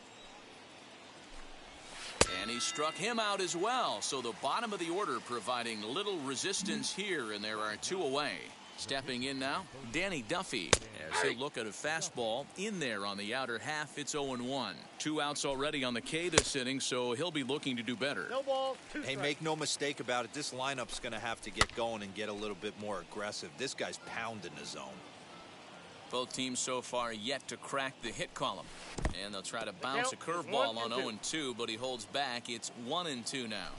And he struck him out as well. So the bottom of the order providing little resistance here, and there are 2 away. Stepping in now, Danny Duffy, as he'll look at a fastball in there on the outer half. It's 0-1. 2 outs already on the K this inning, so he'll be looking to do better. No ball, 2 Hey, make no mistake about it. This lineup's going to have to get going and get a little bit more aggressive. This guy's pounding the zone. Both teams so far yet to crack the hit column. And they'll try to bounce a curveball on 0-2, but he holds back. It's 1-2 now.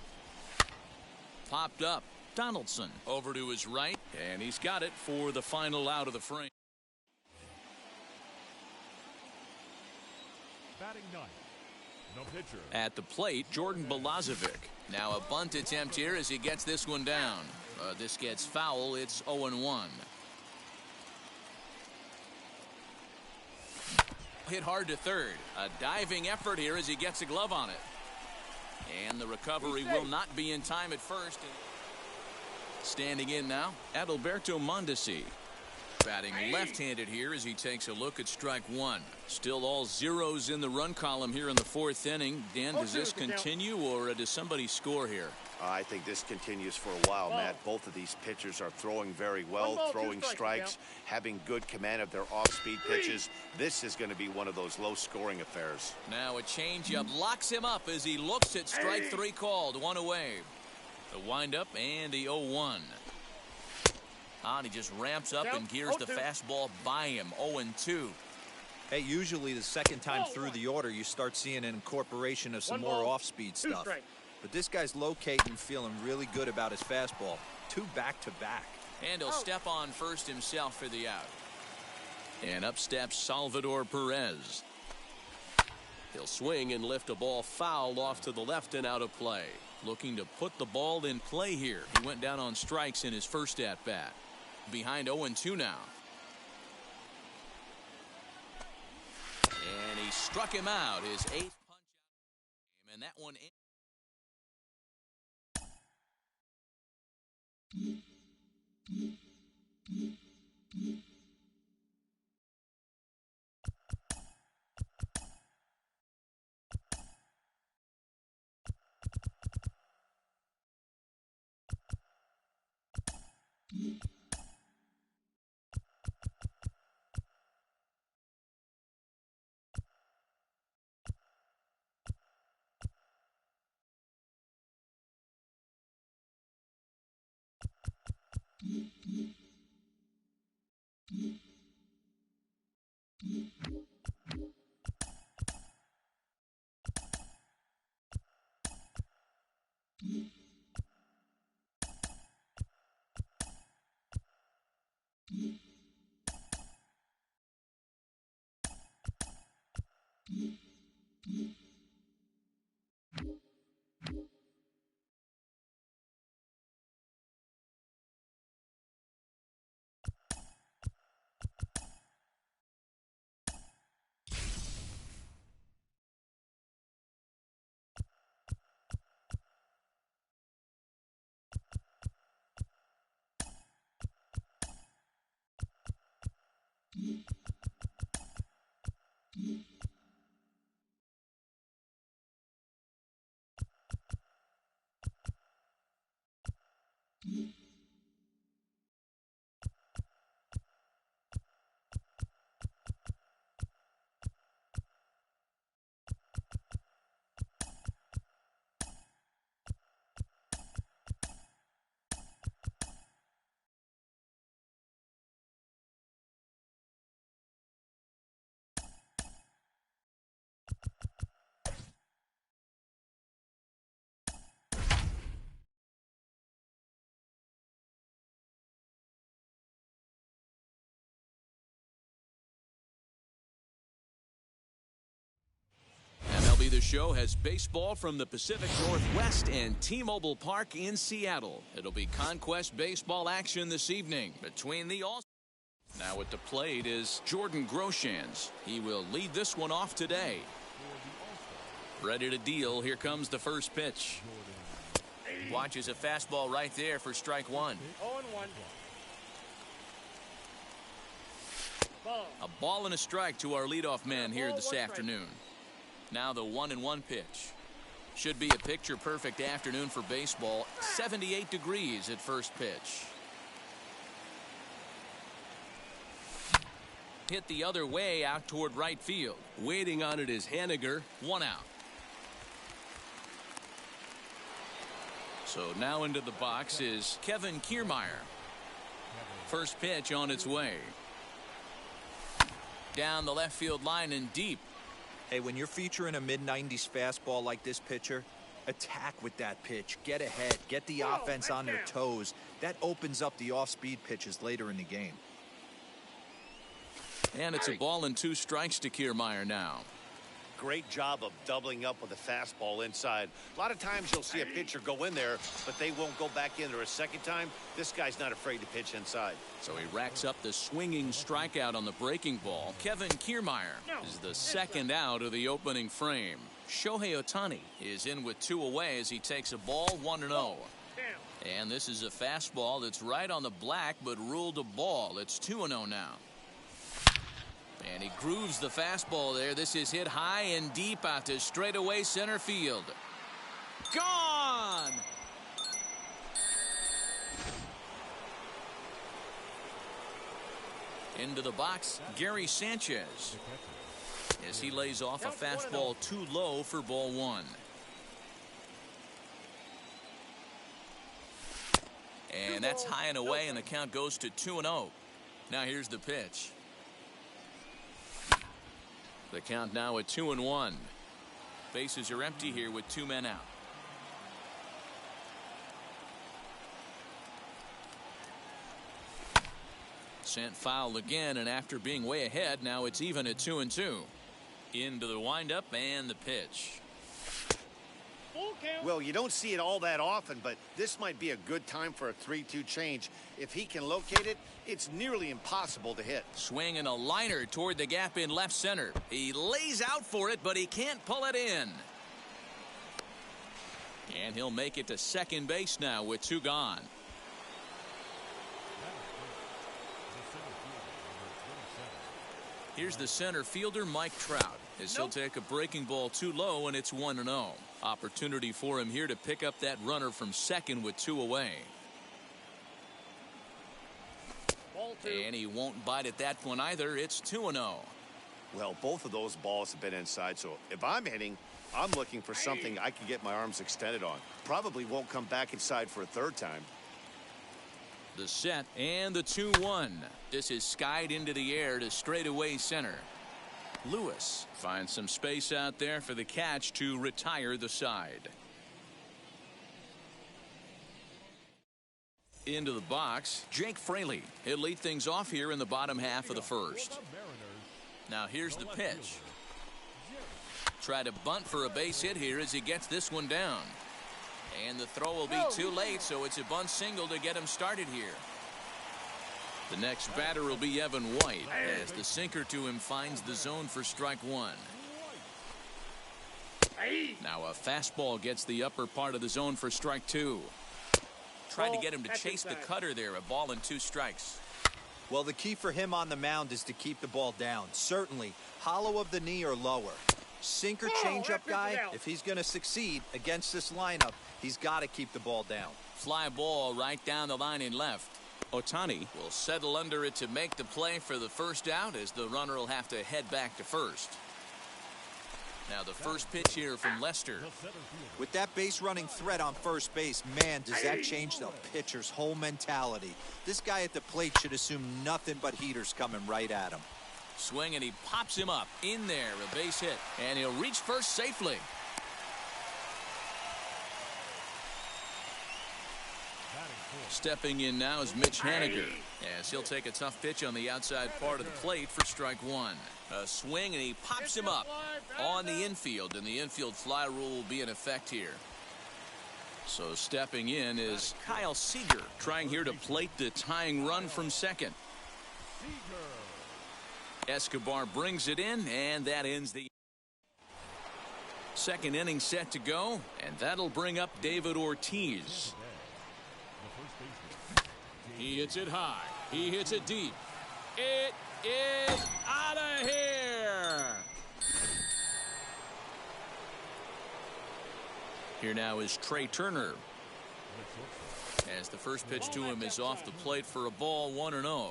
Popped up. Donaldson over to his right, and he's got it for the final out of the frame. Batting 9th, the pitcher. At the plate, Jordan Balazovic. Now a bunt attempt here as he gets this one down. This gets foul. It's 0-1. Hit hard to third. A diving effort here as he gets a glove on it. And the recovery will not be in time at first. Standing in now, Adalberto Mondesi. Batting left-handed here as he takes a look at strike 1. Still all zeros in the run column here in the 4th inning. Dan, does this continue, or does somebody score here? I think this continues for a while, Matt. Both of these pitchers are throwing very well, throwing strikes, having good command of their off-speed pitches. This is going to be one of those low-scoring affairs. Now a changeup locks him up as he looks at strike 3 called. 1 away. The windup and the 0-1. And he just ramps up and gears the fastball by him. 0-2. Hey, usually the second time through the order, you start seeing an incorporation of some more off-speed stuff. But this guy's locating, feeling really good about his fastball. 2 back-to-back. And he'll step on first himself for the out. And up steps Salvador Perez. He'll swing and lift a ball foul off to the left and out of play. Looking to put the ball in play here. He went down on strikes in his first at-bat. Behind 0-2 now. And he struck him out. His 8th punch out. And that one in. the show has baseball from the Pacific Northwest and T-Mobile Park in Seattle. It'll be Conquest baseball action this evening between the All. Now at the plate is Jordan Groshans. He will lead this one off today. Ready to deal. Here comes the first pitch. Watches a fastball right there for strike one. 0-1. A ball and a strike to our leadoff man here this afternoon. Now the 1-1 pitch. Should be a picture-perfect afternoon for baseball. 78 degrees at first pitch. Hit the other way out toward right field. Waiting on it is Haniger. One out. So now into the box is Kevin Kiermaier. First pitch on its way. Down the left field line and deep. Hey, when you're featuring a mid-90s fastball like this pitcher, attack with that pitch. Get ahead. Get the offense on their toes. That opens up the off-speed pitches later in the game. And it's a ball and 2 strikes to Kiermaier now. Great job of doubling up with a fastball inside. A lot of times you'll see a pitcher go in there, but they won't go back in there a second time. This guy's not afraid to pitch inside. So he racks up the swinging strikeout on the breaking ball. Kevin Kiermaier is the second out of the opening frame. Shohei Ohtani is in with 2 away as he takes a ball 1-0. And this is a fastball that's right on the black but ruled a ball. It's 2-0 now. And he grooves the fastball there. This is hit high and deep out to straightaway center field. Gone! Into the box, Gary Sanchez. As he lays off a fastball too low for ball 1. And that's high and away, and the count goes to 2-0. Now here's the pitch. The count now at 2-1. Bases are empty here with 2 men out. Sent foul again, and after being way ahead, now it's even at 2-2. Into the windup and the pitch. Well, you don't see it all that often, but this might be a good time for a 3-2 change. If he can locate it, it's nearly impossible to hit. Swinging a liner toward the gap in left center. He lays out for it, but he can't pull it in. And he'll make it to second base now with 2 gone. Here's the center fielder, Mike Trout, as he'll take a breaking ball too low, and it's 1-0. Opportunity for him here to pick up that runner from second with 2 away. And he won't bite at that one either. It's 2-0. Well, both of those balls have been inside, so if I'm hitting, I'm looking for something I can get my arms extended on. Probably won't come back inside for a 3rd time. The set and the 2-1. This is skied into the air to straightaway center. Lewis finds some space out there for the catch to retire the side. Into the box, Jake Fraley. He'll lead things off here in the bottom half of the first. Now here's the pitch. Try to bunt for a base hit here as he gets this one down. And the throw will be too late, so it's a bunt single to get him started here. The next batter will be Evan White as the sinker to him finds the zone for strike 1. Now a fastball gets the upper part of the zone for strike 2. Tried to get him to chase the cutter there, a ball and 2 strikes. Well, the key for him on the mound is to keep the ball down. Certainly, hollow of the knee or lower. Sinker changeup guy, if he's going to succeed against this lineup, he's got to keep the ball down. Fly ball right down the line in left. Ohtani will settle under it to make the play for the first out as the runner will have to head back to first. Now the first pitch here from Lester. With that base running threat on first base, man, does that change the pitcher's whole mentality. This guy at the plate should assume nothing but heaters coming right at him. Swing, and he pops him up in there, a base hit, and he'll reach first safely. Batting 4. Stepping in now is Mitch Haniger, as he'll take a tough pitch on the outside part of the plate for strike one. A swing, and he pops him up on the infield, and the infield fly rule will be in effect here. So stepping in is Kyle Seager, trying here to plate the tying run from second. Escobar brings it in, and that ends the second inning set to go, and that'll bring up David Ortiz. He hits it high. He hits it deep. It is out of here. Here now is Trey Turner, as the first pitch to him is off the plate for a ball, 1-0.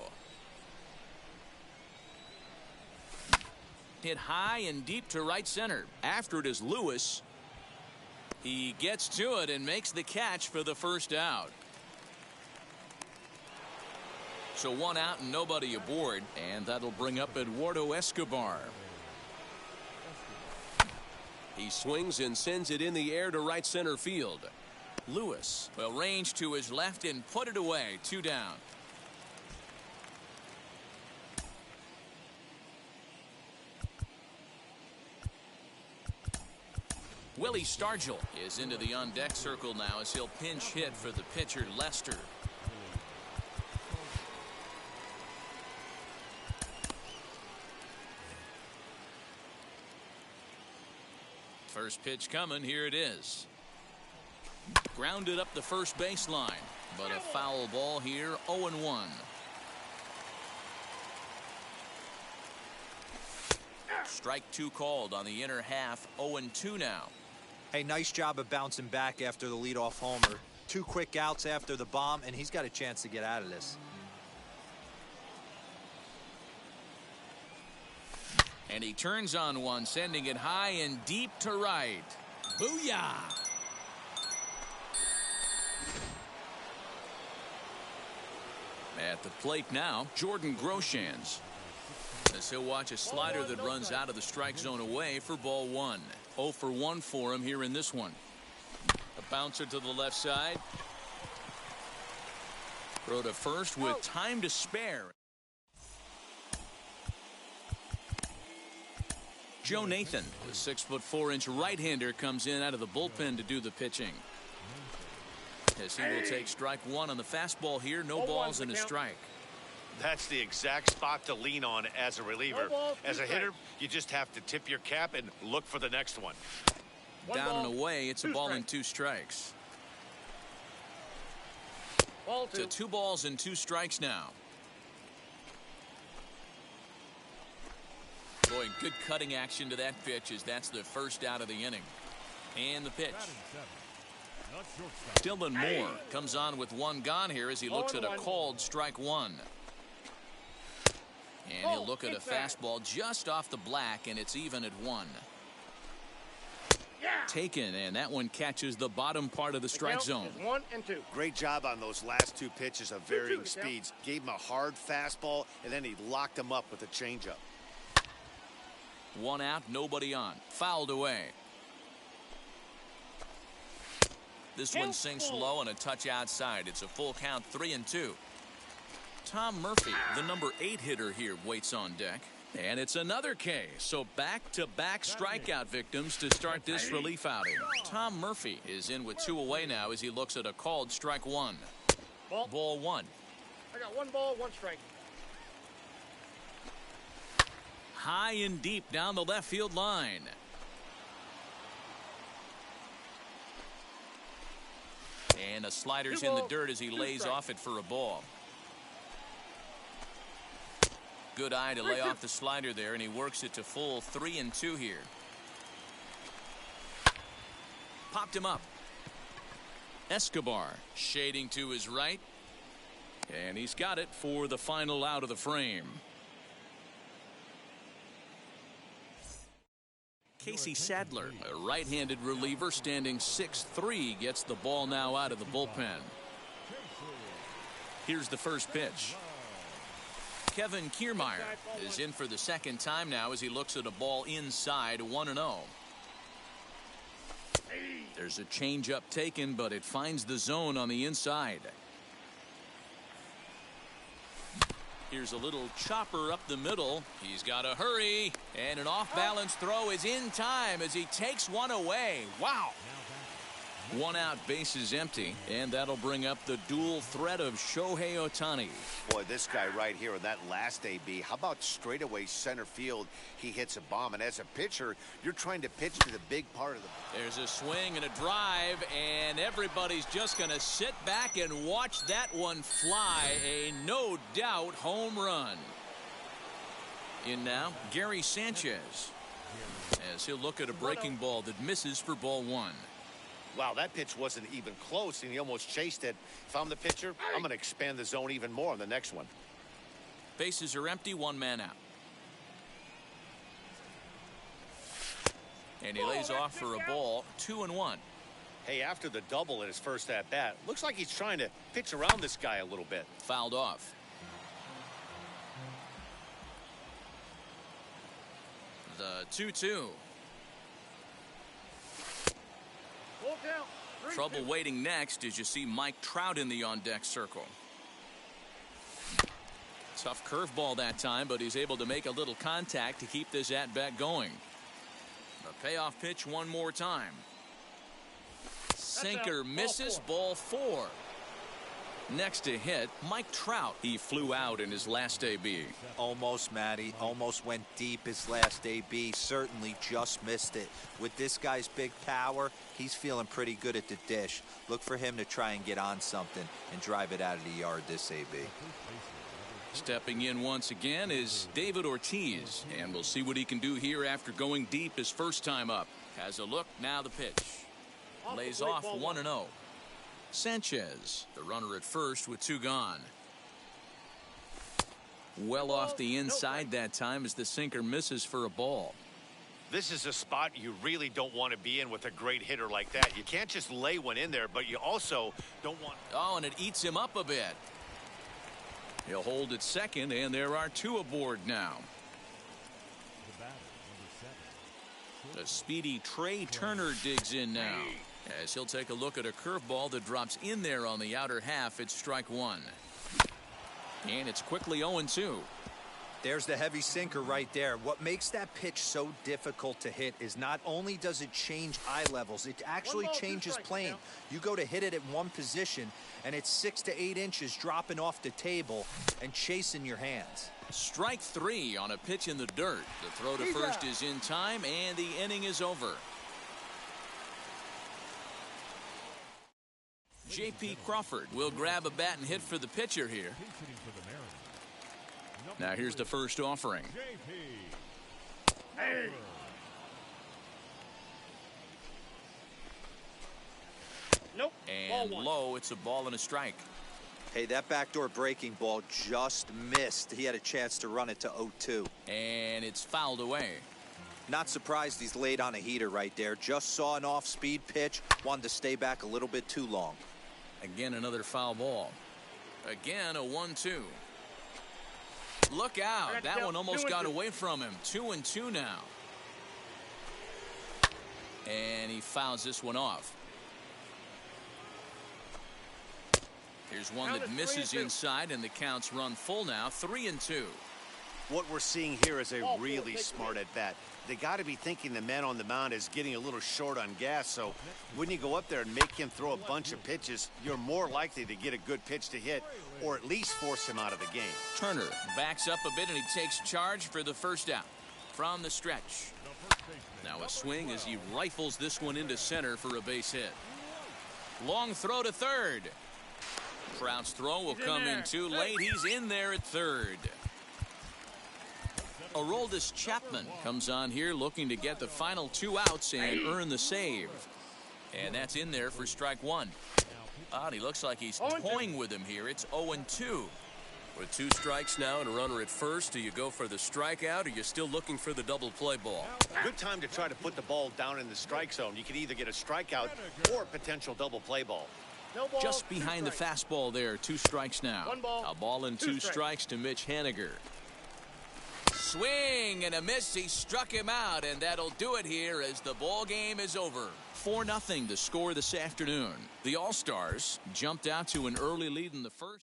Hit high and deep to right center. After it is Lewis. He gets to it and makes the catch for the first out. So one out and nobody aboard, and that'll bring up Eduardo Escobar. He swings and sends it in the air to right center field. Lewis will range to his left and put it away. 2 down. Willie Stargell is into the on-deck circle now as he'll pinch hit for the pitcher Lester. First pitch coming. Here it is. Grounded up the first baseline, but a foul ball here. 0-1. Strike 2 called on the inner half. 0-2 now. Hey, nice job of bouncing back after the leadoff homer. 2 quick outs after the bomb, and he's got a chance to get out of this. And he turns on one, sending it high and deep to right. Booyah! At the plate now, Jordan Groshans, as he'll watch a slider that runs out of the strike zone away for ball 1. 0 for 1 for him here in this one. A bouncer to the left side. Throw to first with time to spare. Joe Nathan, the 6'4" right-hander, comes in out of the bullpen to do the pitching. As he will take strike 1 on the fastball here. No balls and a strike. That's the exact spot to lean on as a reliever. As a hitter, you just have to tip your cap and look for the next one. Down and away, it's a ball and 2 strikes. To 2 balls and 2 strikes now. Boy, good cutting action to that pitch, as that's the first out of the inning. And the pitch. Dylan Moore comes on with 1 gone here as he looks at a called strike 1. And he'll look at a fastball just off the black, and it's even at 1. Taken, and that one catches the bottom part of the strike zone. 1 and 2. Great job on those last 2 pitches of varying speeds. Gave him a hard fastball, and then he locked him up with a changeup. 1 out, nobody on. Fouled away. This one sinks low and a touch outside. It's a full count, 3-2. Tom Murphy, the number 8 hitter here, waits on deck. And it's another K. So back-to-back strikeout victims to start this relief outing. Tom Murphy is in with 2 away now as he looks at a called strike 1. Ball 1. I got 1 ball, 1 strike. High and deep down the left field line. And a slider's in the dirt as he lays off it for a ball. Good eye to lay off the slider there, and he works it to full 3-2 here. Popped him up. Escobar shading to his right. And he's got it for the final out of the frame. Casey Sadler, a right-handed reliever standing 6'3", gets the ball now out of the bullpen. Here's the first pitch. Kevin Kiermaier is in for the second time now as he looks at a ball inside, 1-0. There's a changeup taken, but it finds the zone on the inside. Here's a little chopper up the middle. He's got to hurry. And an off-balance throw is in time as he takes one away. Wow. One out, bases empty, and that'll bring up the dual threat of Shohei Ohtani. Boy, this guy right here in that last AB, how about straightaway center field? He hits a bomb, and as a pitcher, you're trying to pitch to the big part of the... There's a swing and a drive, and everybody's just going to sit back and watch that one fly. A no-doubt home run. In now, Gary Sanchez, as he'll look at a breaking ball that misses for ball one. Wow, that pitch wasn't even close, and he almost chased it. If I'm the pitcher, I'm going to expand the zone even more on the next one. Bases are empty, one man out. And he lays off for a ball, 2-1. Hey, after the double in his first at-bat, looks like he's trying to pitch around this guy a little bit. Fouled off. The 2-2. Trouble waiting next as you see Mike Trout in the on-deck circle. Tough curveball that time, but he's able to make a little contact to keep this at-bat going. The payoff pitch one more time. Sinker misses, ball four. Next to hit, Mike Trout. He flew out in his last AB. Almost, Matty. Almost went deep his last AB. Certainly just missed it. With this guy's big power, he's feeling pretty good at the dish. Look for him to try and get on something and drive it out of the yard this AB. Stepping in once again is David Ortiz, and we'll see what he can do here after going deep his first time up. Has a look, now the pitch. Lays off 1-0. Sanchez, the runner at first with two gone. Well off the inside that time as the sinker misses for a ball. This is a spot you really don't want to be in with a great hitter like that. You can't just lay one in there, but you also don't want... Oh, and it eats him up a bit. He'll hold at second, and there are two aboard now. The speedy Trey Turner digs in now, as he'll take a look at a curveball that drops in there on the outer half. It's strike one. And it's quickly 0-2. There's the heavy sinker right there. What makes that pitch so difficult to hit is not only does it change eye levels, it actually changes plane. You go to hit it at one position, and it's 6 to 8 inches dropping off the table and chasing your hands. Strike three on a pitch in the dirt. The throw to first is in time, and the inning is over. J.P. Crawford will grab a bat and hit for the pitcher here. Now here's the first offering. Hey. Nope. And low, it's a ball and a strike. Hey, that backdoor breaking ball just missed. He had a chance to run it to 0-2. And it's fouled away. Not surprised he's laid on a heater right there. Just saw an off-speed pitch. Wanted to stay back a little bit too long. Again, another foul ball. Again, a 1-2. Look out. That one almost got away from him. 2-2 now. And he fouls this one off. Here's one that misses inside, and the counts run full now. 3-2. What we're seeing here is a really smart at-bat. They got to be thinking the man on the mound is getting a little short on gas, so when you go up there and make him throw a bunch of pitches, you're more likely to get a good pitch to hit or at least force him out of the game. Turner backs up a bit, and he takes charge for the first out from the stretch. Now a swing as he rifles this one into center for a base hit. Long throw to third. Trout's throw will come in too late. He's in there at third. Aroldis Chapman comes on here looking to get the final two outs and earn the save. And that's in there for strike one. And he looks like he's toying with him here. It's 0-2. With two strikes now and a runner at first, do you go for the strikeout, or are you still looking for the double play ball? Good time to try to put the ball down in the strike zone. You can either get a strikeout or a potential double play ball. Just behind the fastball there. Two strikes now. A ball and two strikes to Mitch Haniger. Swing and a miss. He struck him out, and that'll do it here as the ball game is over. 4-0 the score this afternoon. The All-Stars jumped out to an early lead in the first.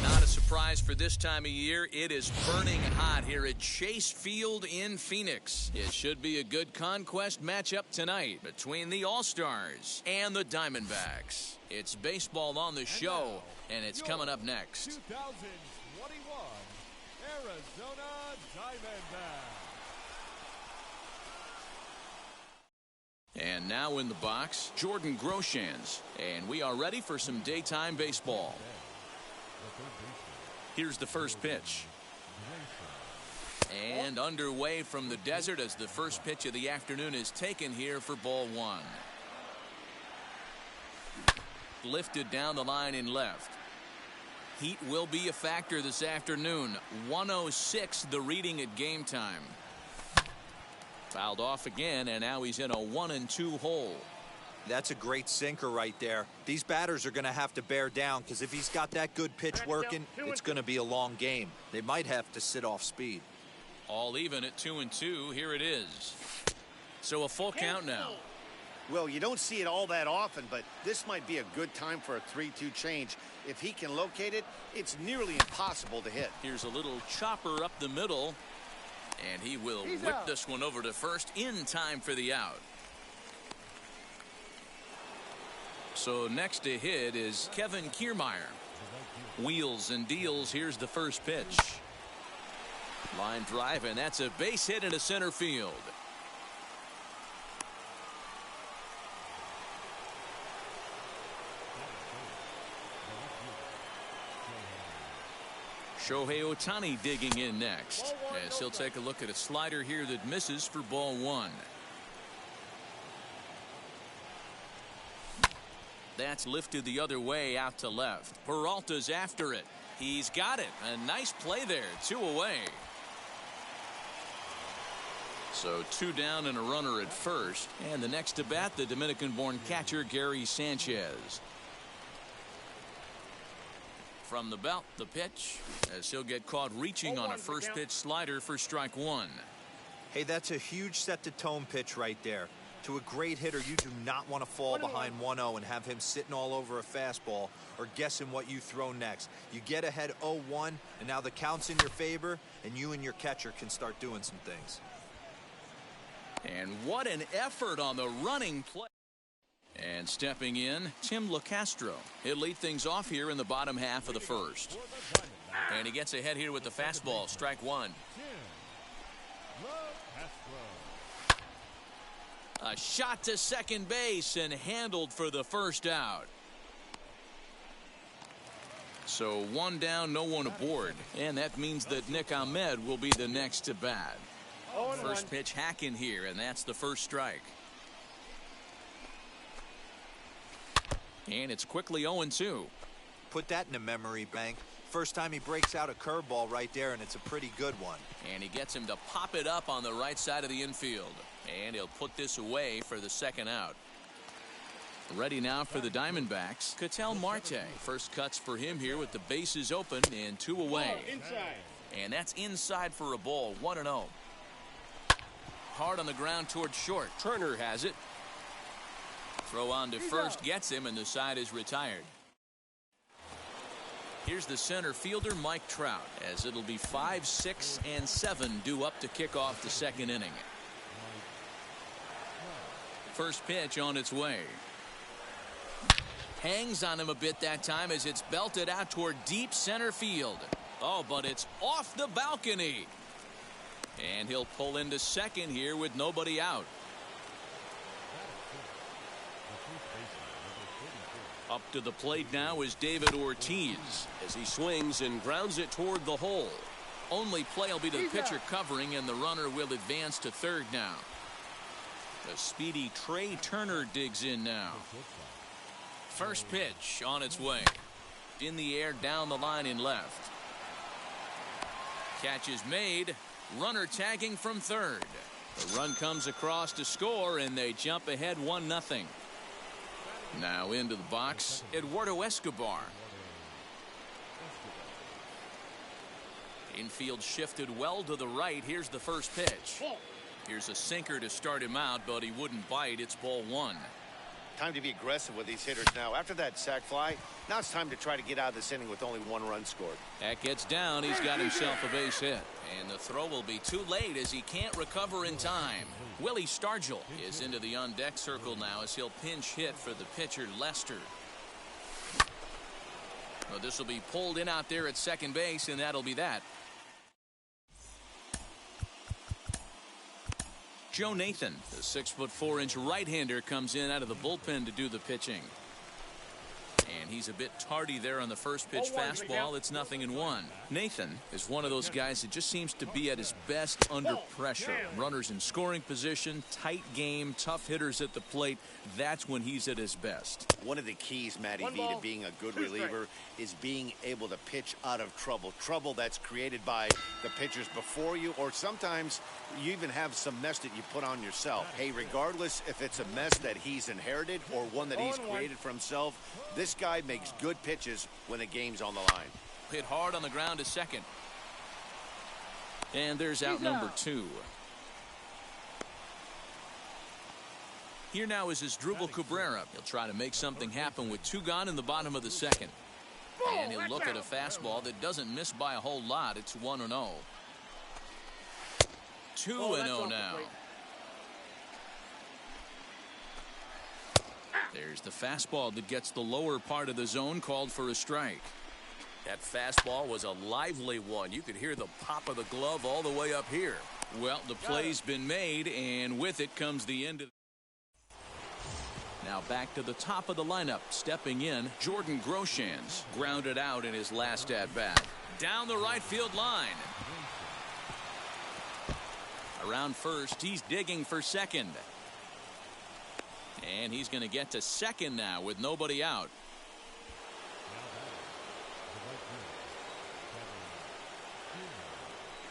Not a surprise for this time of year. It is burning hot here at Chase Field in Phoenix. It should be a good Conquest matchup tonight between the All-Stars and the Diamondbacks. It's baseball on the show, and it's coming up next. 2021 Arizona Diamondbacks. And now in the box, Jordan Groshans. And we are ready for some daytime baseball. Here's the first pitch. And underway from the desert as the first pitch of the afternoon is taken here for ball one. Lifted down the line in left. Heat will be a factor this afternoon. 106 the reading at game time. Fouled off again, and now he's in a 1-2 hole. That's a great sinker right there. These batters are going to have to bear down because if he's got that good pitch working, it's going to be a long game. They might have to sit off speed. All even at 2-2. Here it is. So a full count now. Well, you don't see it all that often, but this might be a good time for a 3-2 change. If he can locate it, it's nearly impossible to hit. Here's a little chopper up the middle, and he will whip this one over to first in time for the out. So next to hit is Kevin Kiermaier. Wheels and deals. Here's the first pitch. Line drive, and that's a base hit into center field. Shohei Ohtani digging in next, as he'll take a look at a slider here that misses for ball one. That's lifted the other way out to left. Peralta's after it. He's got it. A nice play there. 2 away. So 2 down and a runner at first. And the next to bat, the Dominican-born catcher Gary Sanchez. From the belt, the pitch, as he'll get caught reaching on a first pitch slider for strike one. Hey, that's a huge set-to-tone pitch right there. To a great hitter, you do not want to fall behind 1-0 and have him sitting all over a fastball or guessing what you throw next. You get ahead 0-1, and now the count's in your favor, and you and your catcher can start doing some things. And what an effort on the running play. And stepping in, Tim LeCastro. He'll lead things off here in the bottom half of the first. And he gets ahead here with the fastball, strike one. A shot to second base and handled for the first out. So 1 down, no one aboard. And that means that Nick Ahmed will be the next to bat. First pitch hacking here, and that's the first strike. And it's quickly 0-2. Put that in a memory bank. First time he breaks out a curveball right there, and it's a pretty good one. And he gets him to pop it up on the right side of the infield. And he'll put this away for the second out. Ready now for the Diamondbacks, Ketel Marte. First cuts for him here with the bases open and 2 away. And that's inside for a ball, 1-0. Hard on the ground towards short. Turner has it. Throw on to first gets him, and the side is retired. Here's the center fielder, Mike Trout, as it'll be 5, 6, and 7 due up to kick off the second inning. First pitch on its way. Hangs on him a bit that time as it's belted out toward deep center field. Oh, but it's off the balcony. And he'll pull into second here with nobody out. Up to the plate now is David Ortiz as he swings and grounds it toward the hole. Only play will be to the pitcher covering, and the runner will advance to third now. The speedy Trey Turner digs in now. First pitch on its way. In the air down the line in left. Catch is made. Runner tagging from third. The run comes across to score, and they jump ahead 1-0. Now into the box, Eduardo Escobar. Infield shifted well to the right. Here's the first pitch. Here's a sinker to start him out, but he wouldn't bite. It's ball 1. Time to be aggressive with these hitters now. After that sac fly, now it's time to try to get out of this inning with only 1 run scored. That gets down. He's got himself a base hit. And the throw will be too late as he can't recover in time. Willie Stargell is into the on-deck circle now as he'll pinch hit for the pitcher, Lester. Well, this will be pulled in out there at second base, and that'll be that. Joe Nathan, the 6'4" right-hander, comes in out of the bullpen to do the pitching. And he's a bit tardy there on the first pitch fastball. It's 0-1. Nathan is one of those guys that just seems to be at his best under pressure. Runners in scoring position, tight game, tough hitters at the plate. That's when he's at his best. One of the keys, Matty V, to being a good reliever is being able to pitch out of trouble. Trouble that's created by the pitchers before you, or sometimes you even have some mess that you put on yourself. Hey, regardless if it's a mess that he's inherited or one that he's created for himself, this guy makes good pitches when the game's on the line. Hit hard on the ground to second. And there's out number 2. Here now is Asdrubal Cabrera. He'll try to make something happen with 2 gone in the bottom of the second. And he'll look at a fastball that doesn't miss by a whole lot. It's 1-0. 2-0 now. There's the fastball that gets the lower part of the zone, called for a strike. That fastball was a lively one. You could hear the pop of the glove all the way up here. Well, the play's been made, and with it comes the end of. Now back to the top of the lineup. Stepping in, Jordan Groshans grounded out in his last at-bat. Down the right field line. Around first, he's digging for second. And he's going to get to second now with nobody out.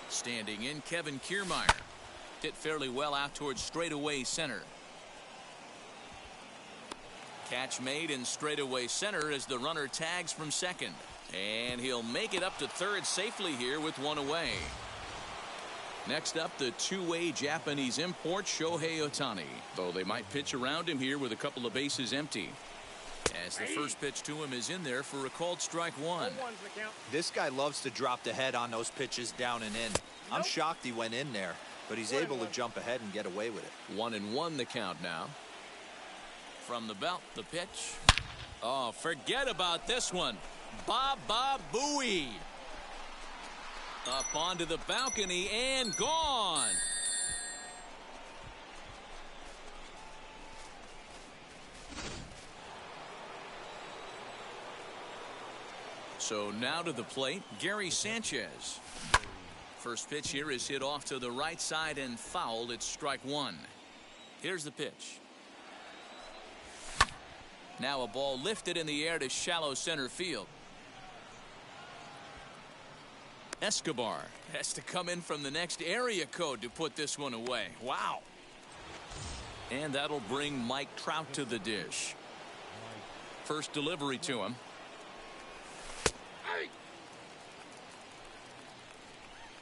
Standing in, Kevin Kiermaier. Hit fairly well out towards straightaway center. Catch made in straightaway center as the runner tags from second. And he'll make it up to third safely here with 1 away. Next up, the 2-way Japanese import, Shohei Ohtani. Though they might pitch around him here with a couple of bases empty. As the first pitch to him is in there for a called strike 1. This guy loves to drop the head on those pitches down and in. I'm shocked he went in there, but he's able to jump ahead and get away with it. 1-1 the count now. From the belt, the pitch. Oh, forget about this one. Baba Booey. Up onto the balcony and gone. So now to the plate, Gary Sanchez. First pitch here is hit off to the right side and fouled. It's strike 1. Here's the pitch. Now a ball lifted in the air to shallow center field. Escobar has to come in from the next area code to put this one away. Wow. And that'll bring Mike Trout to the dish. First delivery to him.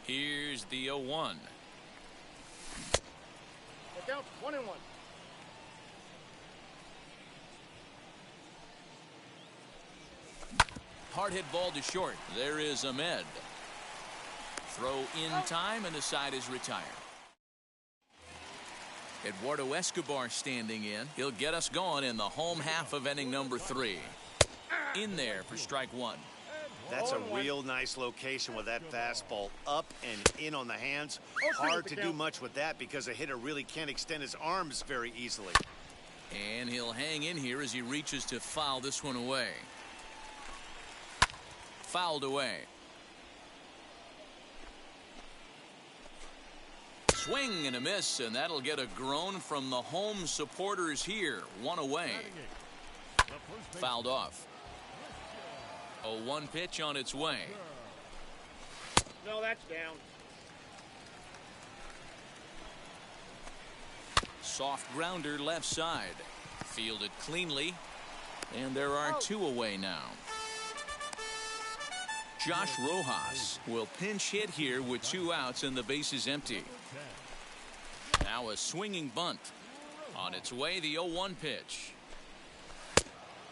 Here's the 0-1. Look out, 1-1. Hard hit ball to short. There is Ahmed. Throw in time and the side is retired. Eduardo Escobar standing in. He'll get us going in the home half of inning number 3. In there for strike 1. That's a real nice location with that fastball up and in on the hands. Hard to do much with that because a hitter really can't extend his arms very easily. And he'll hang in here as he reaches to foul this one away. Fouled away. Swing and a miss, and that'll get a groan from the home supporters here. 1 away. Fouled off. A 1 pitch on its way. No, that's down. Soft grounder left side. Fielded cleanly. And there are 2 away now. Josh Rojas will pinch hit here with 2 outs and the base is empty. Now a swinging bunt. On its way, the 0-1 pitch.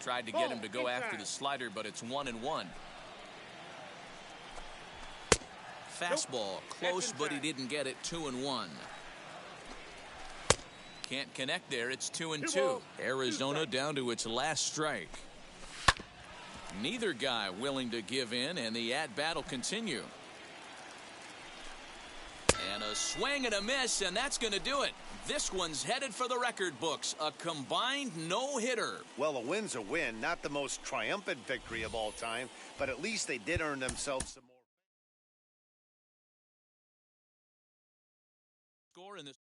Tried to get him to go after the slider, but it's 1-1. Fastball close, but he didn't get it. 2-1. Can't connect there. It's 2-2. Arizona down to its last strike. Neither guy willing to give in, and the at-bat will continue. And a swing and a miss, and that's going to do it. This one's headed for the record books. A combined no-hitter. Well, a win's a win. Not the most triumphant victory of all time, but at least they did earn themselves some more. Score in this.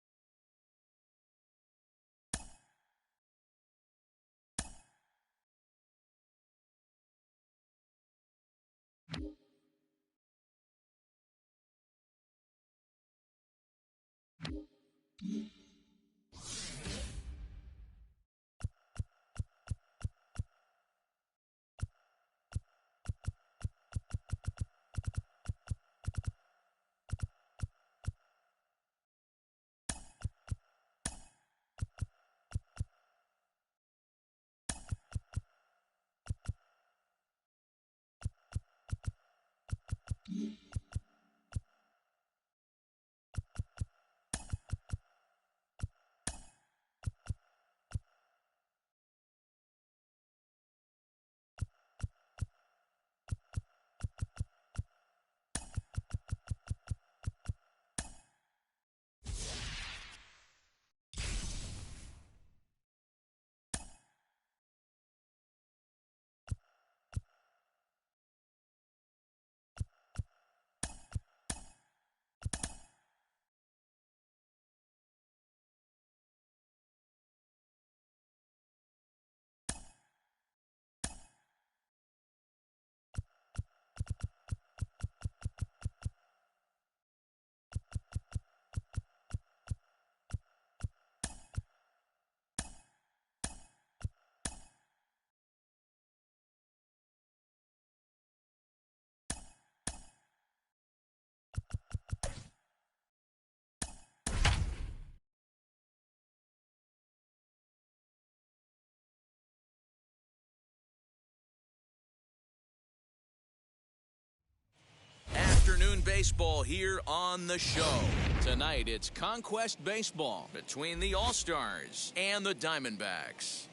Afternoon baseball here on the show. Tonight it's Conquest baseball between the All-Stars and the Diamondbacks.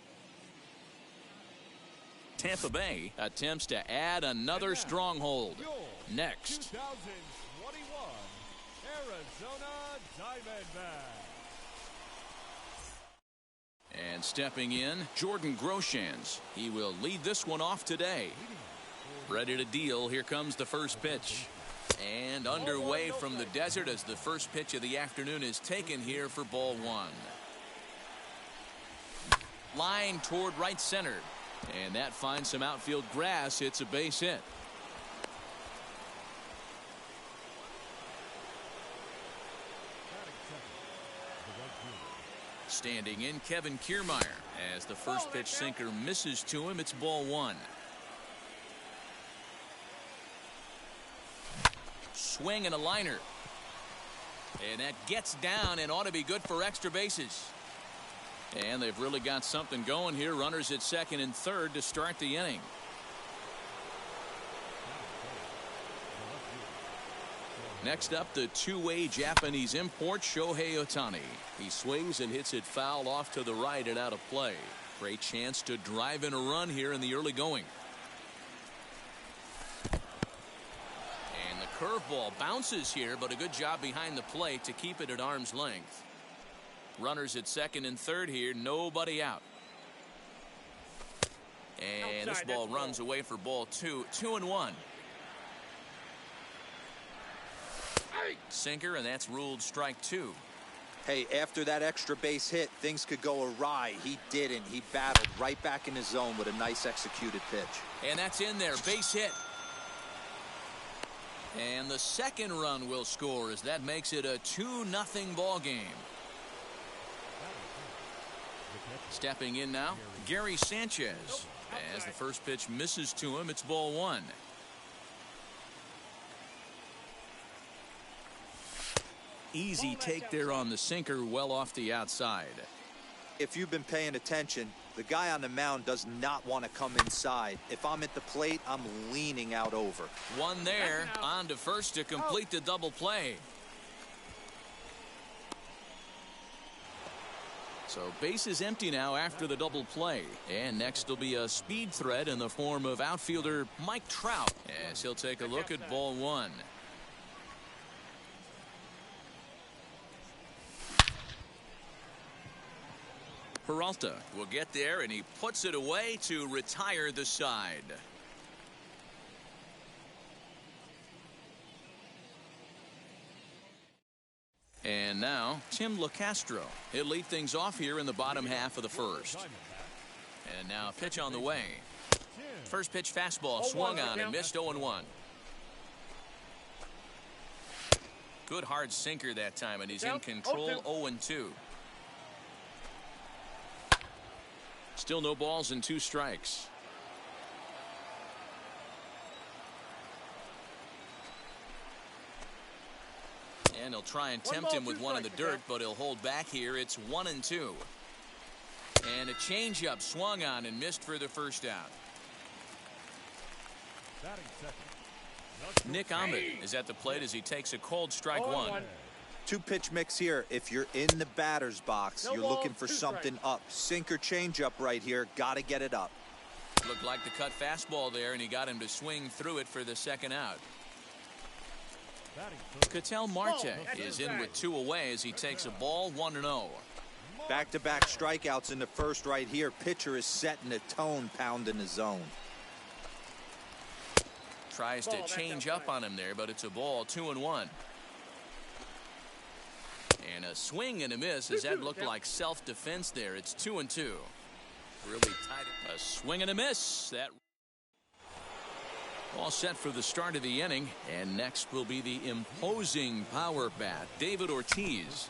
Tampa Bay attempts to add another stronghold. Next. 2021 Arizona Diamondbacks. And stepping in, Jordan Groshans. He will lead this one off today. Ready to deal. Here comes the first pitch. And underway from the desert as the first pitch of the afternoon is taken here for ball 1. Line toward right center. And that finds some outfield grass. It's a base hit. Standing in, Kevin Kiermaier. As the first pitch sinker misses to him, it's ball one. Swing and a liner. And that gets down and ought to be good for extra bases. And they've really got something going here. Runners at second and third to start the inning. Next up, the two-way Japanese import, Shohei Ohtani. He swings and hits it foul off to the right and out of play. Great chance to drive in a run here in the early going. And the curveball bounces here, but a good job behind the plate to keep it at arm's length. Runners at second and third here, nobody out. And this ball runs away for ball two. 2-1. Sinker, and that's ruled strike two. Hey, after that extra base hit, things could go awry. He didn't. He battled right back in his zone with a nice executed pitch. And that's in there. Base hit. And the second run will score as that makes it a 2-0 ball game. Stepping in now, Gary Sanchez. As the first pitch misses to him, it's ball one. Easy take there on the sinker, well off the outside. If you've been paying attention, the guy on the mound does not want to come inside. If I'm at the plate, I'm leaning out over. One there, on to first to complete the double play. So base is empty now after the double play. And next will be a speed threat in the form of outfielder Mike Trout, as he'll take a look at ball one. Peralta will get there, and he puts it away to retire the side. And now Tim LaCastro. He'll lead things off here in the bottom half of the first. And now a pitch on the way. First pitch fastball swung on and missed. 0-1. Good hard sinker that time, and he's in control. 0-2. Still no balls and 2 strikes. And he'll try and tempt him with one in the dirt, but he'll hold back here. It's 1-2. And a changeup swung on and missed for the first out. Nick Ahmed is at the plate as he takes a cold strike one. 2-pitch mix here. If you're in the batter's box, you're looking for something up. Sinker changeup right here. Got to get it up. Looked like the cut fastball there, and he got him to swing through it for the second out. Ketel Marte is in with 2 away as he takes a ball. 1-0. Back-to-back strikeouts in the first right here. Pitcher is setting the tone, pounding the zone. Tries to change up on him there, but it's a ball. 2-1. And a swing and a miss as that looked like self-defense there. It's 2-2. Really tight. A swing and a miss. That all set for the start of the inning. And next will be the imposing power bat, David Ortiz.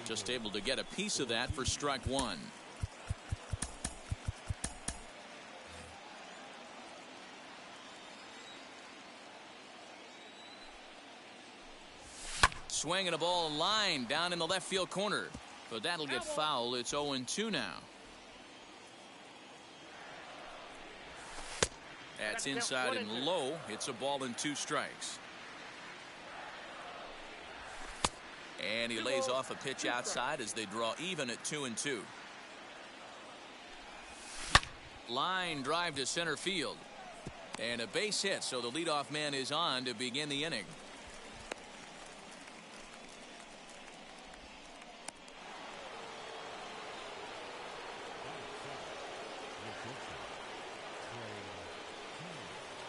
Just able to get a piece of that for strike one. Swinging a ball line down in the left field corner. But that'll get foul. It's 0-2 now. That's inside and low. It's a ball and 2 strikes. And he lays off a pitch outside as they draw even at 2-2. Line drive to center field. And a base hit, so the leadoff man is on to begin the inning.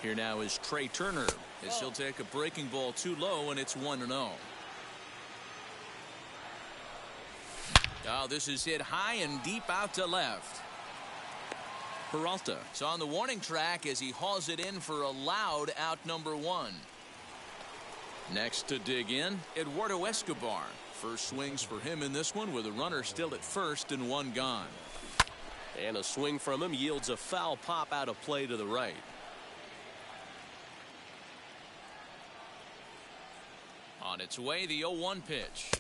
Here now is Trey Turner as he'll take a breaking ball too low, and it's 1-0. Oh, this is hit high and deep out to left. Peralta is on the warning track as he hauls it in for a loud out number 1. Next to dig in, Eduardo Escobar. First swings for him in this one with a runner still at first and one gone. And a swing from him yields a foul pop out of play to the right. On its way, the 0-1 pitch.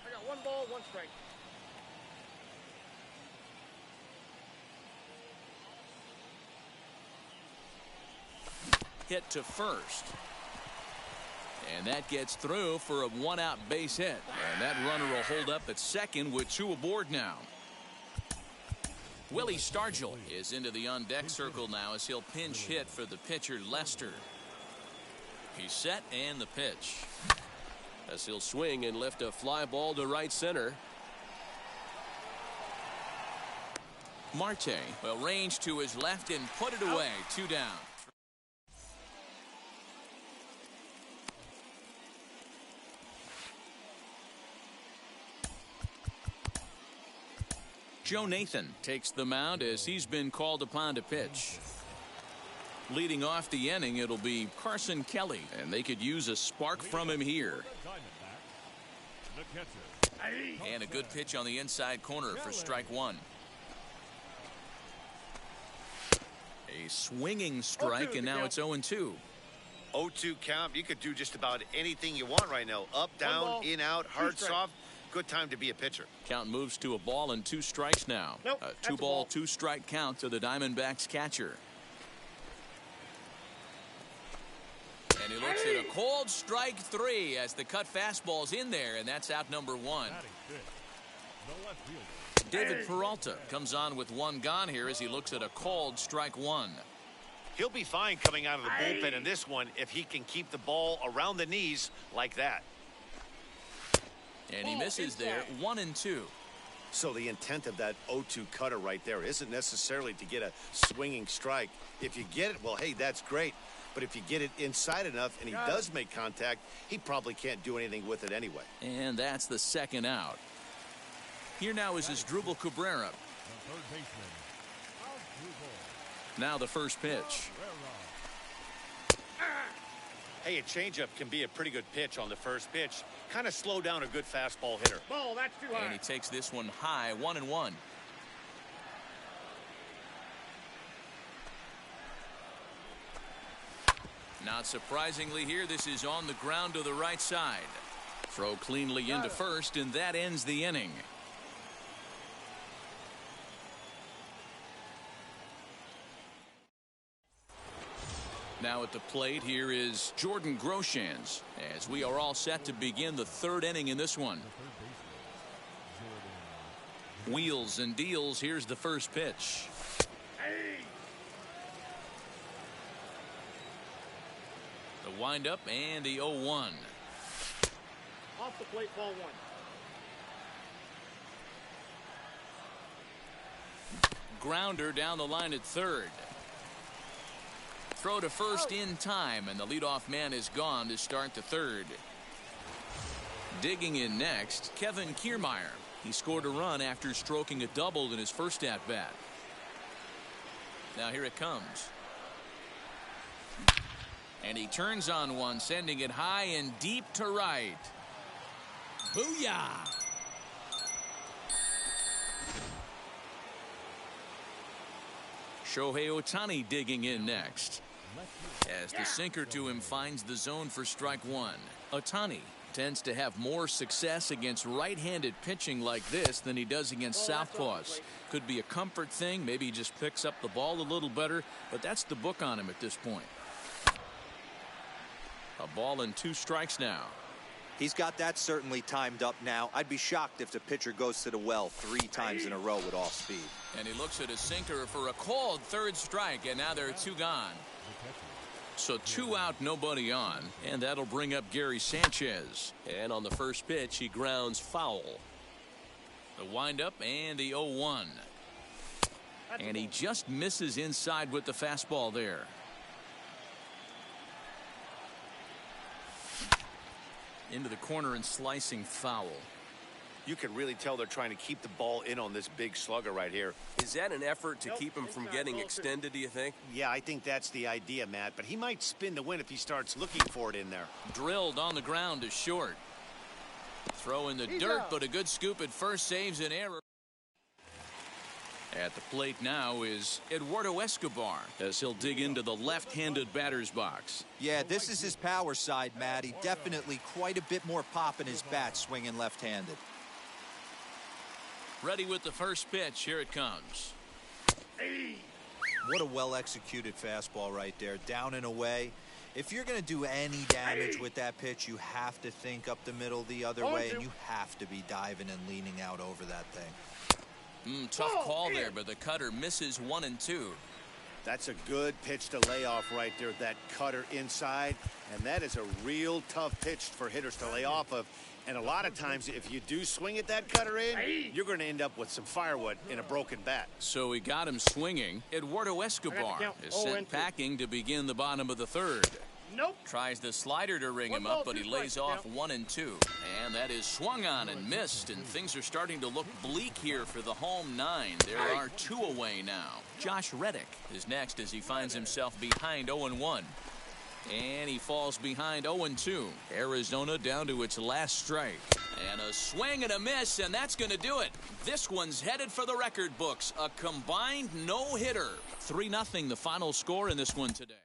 I got 1 ball, 1 strike. Hit to first. And that gets through for a 1-out base hit. And that runner will hold up at second with 2 aboard now. Willie Stargell is into the on-deck circle now as he'll pinch hit for the pitcher Lester. He's set and the pitch. As he'll swing and lift a fly ball to right center. Marte will range to his left and put it away. 2 down. Joe Nathan takes the mound as he's been called upon to pitch. Leading off the inning, it'll be Carson Kelly, and they could use a spark from him here. And a good pitch on the inside corner for strike 1. A swinging strike, and now it's 0-2. 0-2 count. You could do just about anything you want right now. Up, down, in, out, hard, soft. Good time to be a pitcher. Count moves to a ball and 2 strikes now. Nope, A 2-ball, 2-strike count to the Diamondbacks catcher. And he looks at a cold strike 3 as the cut fastball's in there, and that's out number 1. David Peralta comes on with 1 gone here as he looks at a called strike 1. He'll be fine coming out of the bullpen in this one if he can keep the ball around the knees like that. And he misses there. 1-2. So the intent of that 0-2 cutter right there isn't necessarily to get a swinging strike. If you get it, well, hey, that's great. But if you get it inside enough and he does make contact, he probably can't do anything with it anyway. And that's the 2nd out. Here now is Asdrubal Cabrera. Now the first pitch. Hey, a changeup can be a pretty good pitch on the first pitch. Kind of slow down a good fastball hitter. Ball, that's too high. And he takes this one high. 1-1. Not surprisingly here, this is on the ground to the right side. Throw cleanly into first, and that ends the inning. Now at the plate, here is Jordan Groshans as we are all set to begin the 3rd inning in this one. Wheels and deals. Here's the first pitch. The windup and the 0-1. Off the plate, ball 1. Grounder down the line at 3rd. Throw to first in time, and the leadoff man is gone to start the 3rd. Digging in next, Kevin Kiermaier. He scored a run after stroking a double in his first at-bat. Now here it comes. And he turns on one, sending it high and deep to right. Booyah! Shohei Ohtani digging in next. As the sinker to him finds the zone for strike 1. Ohtani tends to have more success against right-handed pitching like this than he does against southpaws. Could be a comfort thing. Maybe he just picks up the ball a little better, but that's the book on him at this point. A ball and 2 strikes now. He's got that certainly timed up now. I'd be shocked if the pitcher goes to the well 3 times in a row with off speed. And he looks at a sinker for a called 3rd strike, and now there are 2 gone. So 2 out, nobody on, and that'll bring up Gary Sanchez. And on the first pitch, he grounds foul. The windup and the 0-1. And he just misses inside with the fastball there. Into the corner and slicing foul. You can really tell they're trying to keep the ball in on this big slugger right here. Is that an effort to keep him from getting extended, do you think? Yeah, I think that's the idea, Matt. But he might spin the win if he starts looking for it in there. Drilled on the ground to short. Throw in the dirt, but a good scoop at first saves an error. At the plate now is Eduardo Escobar as he'll dig into the left-handed batter's box. Yeah, this is his power side, Matty. Definitely quite a bit more pop in his bat swinging left-handed. Ready with the first pitch. Here it comes. What a well-executed fastball right there. Down and away. If you're going to do any damage with that pitch, you have to think up the middle the other way, and you have to be diving and leaning out over that thing. Tough call there, but the cutter misses 1 and 2. That's a good pitch to lay off right there, that cutter inside. And that is a real tough pitch for hitters to lay off of. And a lot of times, if you do swing at that cutter in, you're going to end up with some firewood in a broken bat. So he got him swinging. Eduardo Escobar is sent packing to begin the bottom of the third. Nope. Tries the slider to ring him up, but he lays off 1 and 2. And that is swung on and missed, and things are starting to look bleak here for the home 9. There are 2 away now. Josh Reddick is next as he finds himself behind 0-1. And he falls behind 0-2. Arizona down to its last strike. And a swing and a miss, and that's going to do it. This one's headed for the record books. A combined no-hitter. 3-0 the final score in this one today.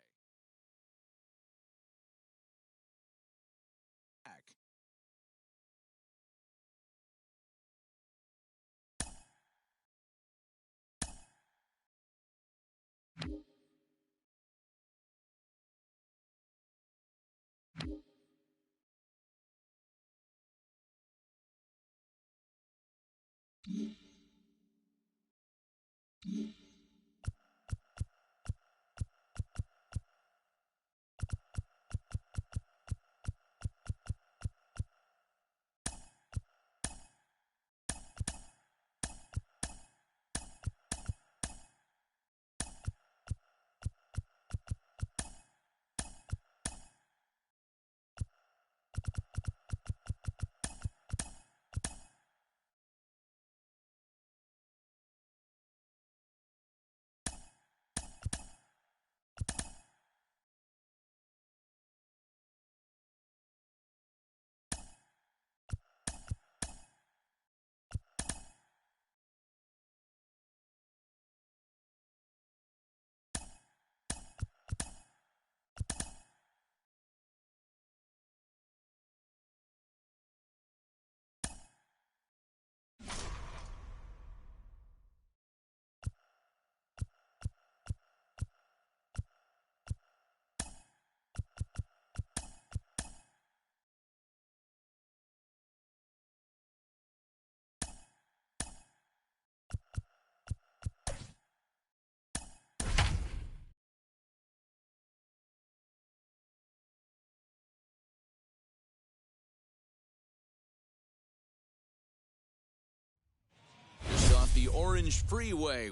Just off the Orange Freeway.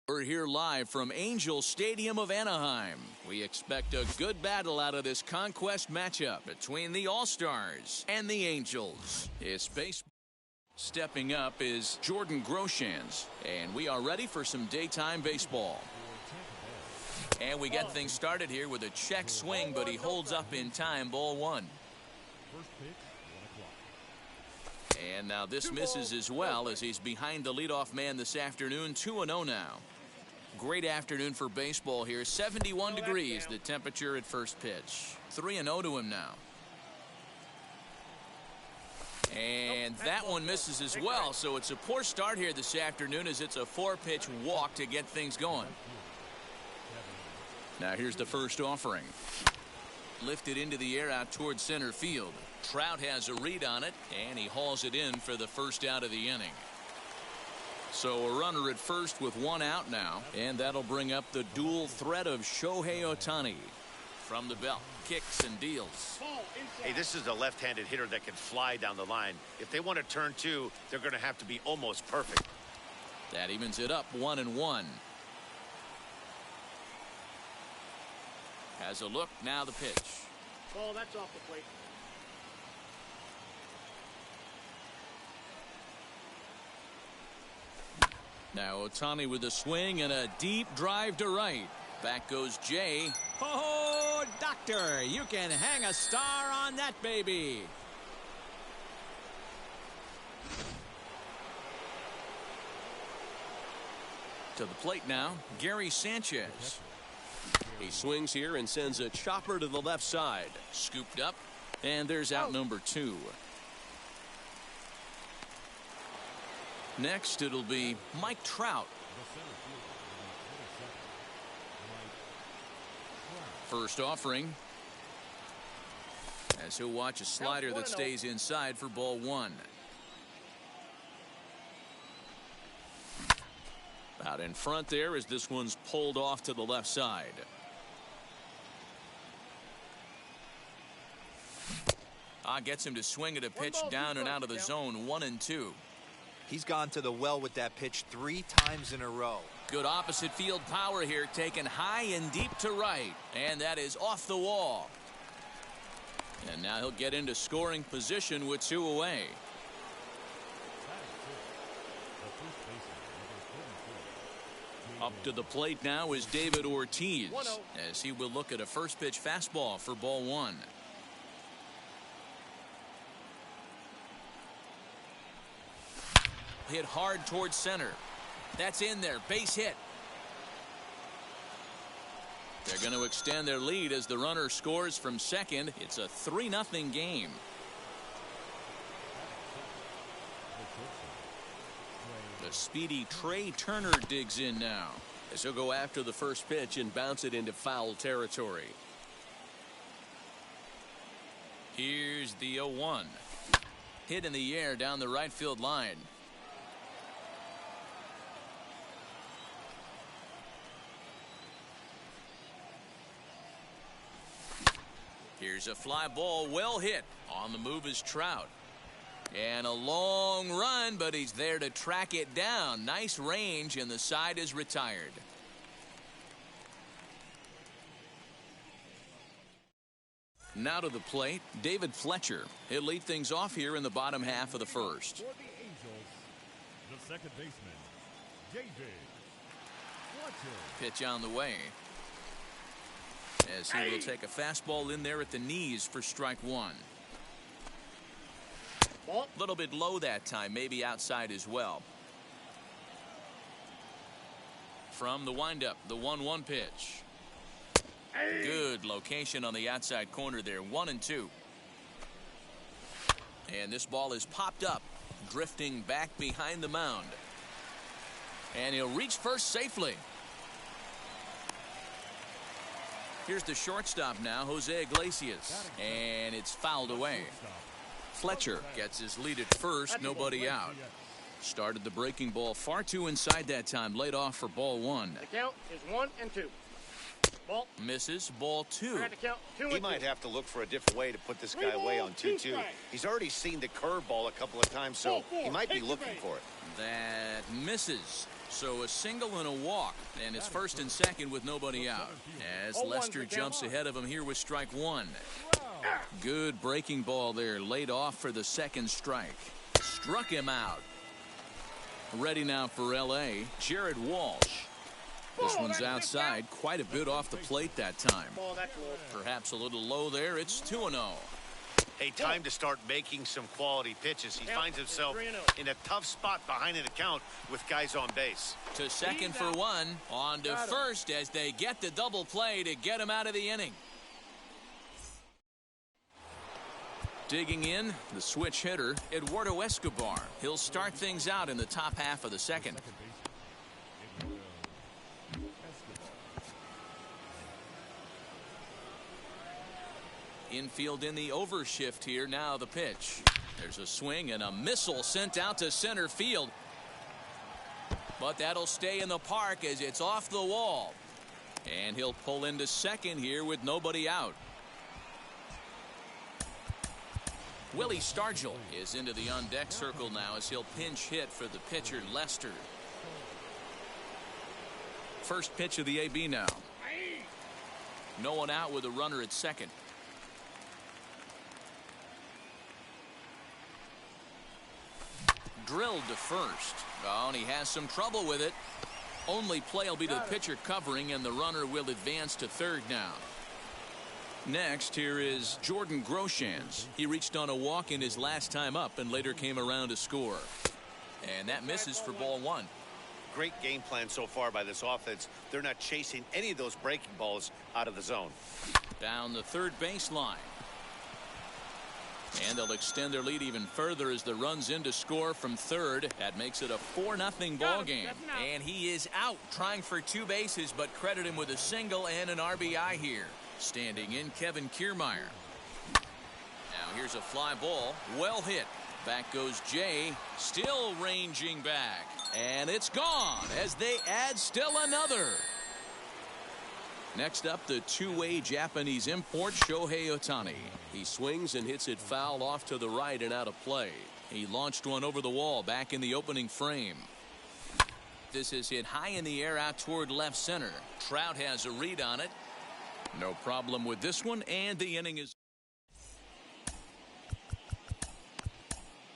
We're here live from Angel Stadium of Anaheim. We expect a good battle out of this Conquest matchup between the All-Stars and the Angels. It's baseball. Stepping up is Jordan Groshans, and we are ready for some daytime baseball. And we get things started here with a check swing, but he holds up in time. Ball one. First pitch, 1 o'clock. And now this misses as well as he's behind the leadoff man this afternoon. 2-0 now. Great afternoon for baseball here. 71 degrees the temperature at first pitch. 3-0 to him now. And that one misses as well, so it's a poor start here this afternoon as it's a 4-pitch walk to get things going. Now here's the first offering. Lifted into the air out towards center field. Trout has a read on it, and he hauls it in for the first out of the inning. So a runner at first with one out now, and that'll bring up the dual threat of Shohei Ohtani. From the belt, kicks and deals. Hey, this is a left-handed hitter that can fly down the line. If they want to turn two, they're going to have to be almost perfect. That evens it up 1-1. Has a look, now the pitch. Ball, that's off the plate. Now Ohtani with a swing and a deep drive to right. Back goes Jay. Oh, doctor, you can hang a star on that baby. To the plate now, Gary Sanchez. He swings here and sends a chopper to the left side. Scooped up, and there's out number 2. Next, it'll be Mike Trout. First offering. As he'll watch a slider that stays inside for ball 1. Out in front there as this one's pulled off to the left side. Gets him to swing at a pitch down and out of the zone. 1-2. He's gone to the well with that pitch 3 times in a row. Good opposite field power here, taken high and deep to right, and that is off the wall. And now he'll get into scoring position with 2 away. Up to the plate now is David Ortiz, as he will look at a first pitch fastball for ball 1. Hit hard towards center. That's in there. Base hit. They're going to extend their lead as the runner scores from second. It's a 3-0 game. The speedy Trey Turner digs in now, as he'll go after the first pitch and bounce it into foul territory. Here's the 0-1. Hit in the air down the right field line. Here's a fly ball, well hit. On the move is Trout. And a long run, but he's there to track it down. Nice range, and the side is retired. Now to the plate, David Fletcher. He'll lead things off here in the bottom half of the first. For the Angels, the second baseman, David Fletcher. Pitch on the way. As he will take a fastball in there at the knees for strike 1. A little bit low that time, maybe outside as well. From the windup, the 1-1 pitch. Good location on the outside corner there. 1-2. And this ball is popped up, drifting back behind the mound. And he'll reach first safely. Here's the shortstop now, Jose Iglesias, and it's fouled away. Fletcher gets his lead at first, nobody out. Started the breaking ball far too inside that time, laid off for ball 1. The count is 1-2. Ball. Misses, ball 2. He might have to look for a different way to put this guy away on 2-2. He's already seen the curveball a couple of times, so he might be looking for it. That misses. So a single and a walk, and it's first and second with nobody out. As Lester jumps ahead of him here with strike one. Good breaking ball there, laid off for the second strike. Struck him out. Ready now for L.A., Jared Walsh. This one's outside, quite a bit off the plate that time. Perhaps a little low there. It's 2-0. Hey, time to start making some quality pitches. He finds himself in a tough spot behind an account with guys on base. To second for one. On to first as they get the double play to get him out of the inning. Digging in, the switch hitter, Eduardo Escobar. He'll start things out in the top half of the second. Infield in the overshift here. Now the pitch. There's a swing and a missile sent out to center field. But that'll stay in the park as it's off the wall. And he'll pull into second here with nobody out. Willie Stargell is into the on-deck circle now as he'll pinch hit for the pitcher Lester. First pitch of the AB now. No one out with a runner at second. Drilled to first. Oh, and he has some trouble with it. Only play will be to the pitcher covering, and the runner will advance to third now. Next, here is Jordan Groshans. He reached on a walk in his last time up and later came around to score. And that misses for ball one. Great game plan so far by this offense. They're not chasing any of those breaking balls out of the zone. Down the third baseline. And they'll extend their lead even further as the runs in to score from third. That makes it a 4-0 ball game. And he is out trying for two bases, but credit him with a single and an RBI here. Standing in, Kevin Kiermaier. Now here's a fly ball. Well hit. Back goes Jay. Still ranging back. And it's gone as they add still another. Next up, the two-way Japanese import, Shohei Ohtani. He swings and hits it foul off to the right and out of play. He launched one over the wall back in the opening frame. This is hit high in the air out toward left center. Trout has a read on it. No problem with this one, and the inning is.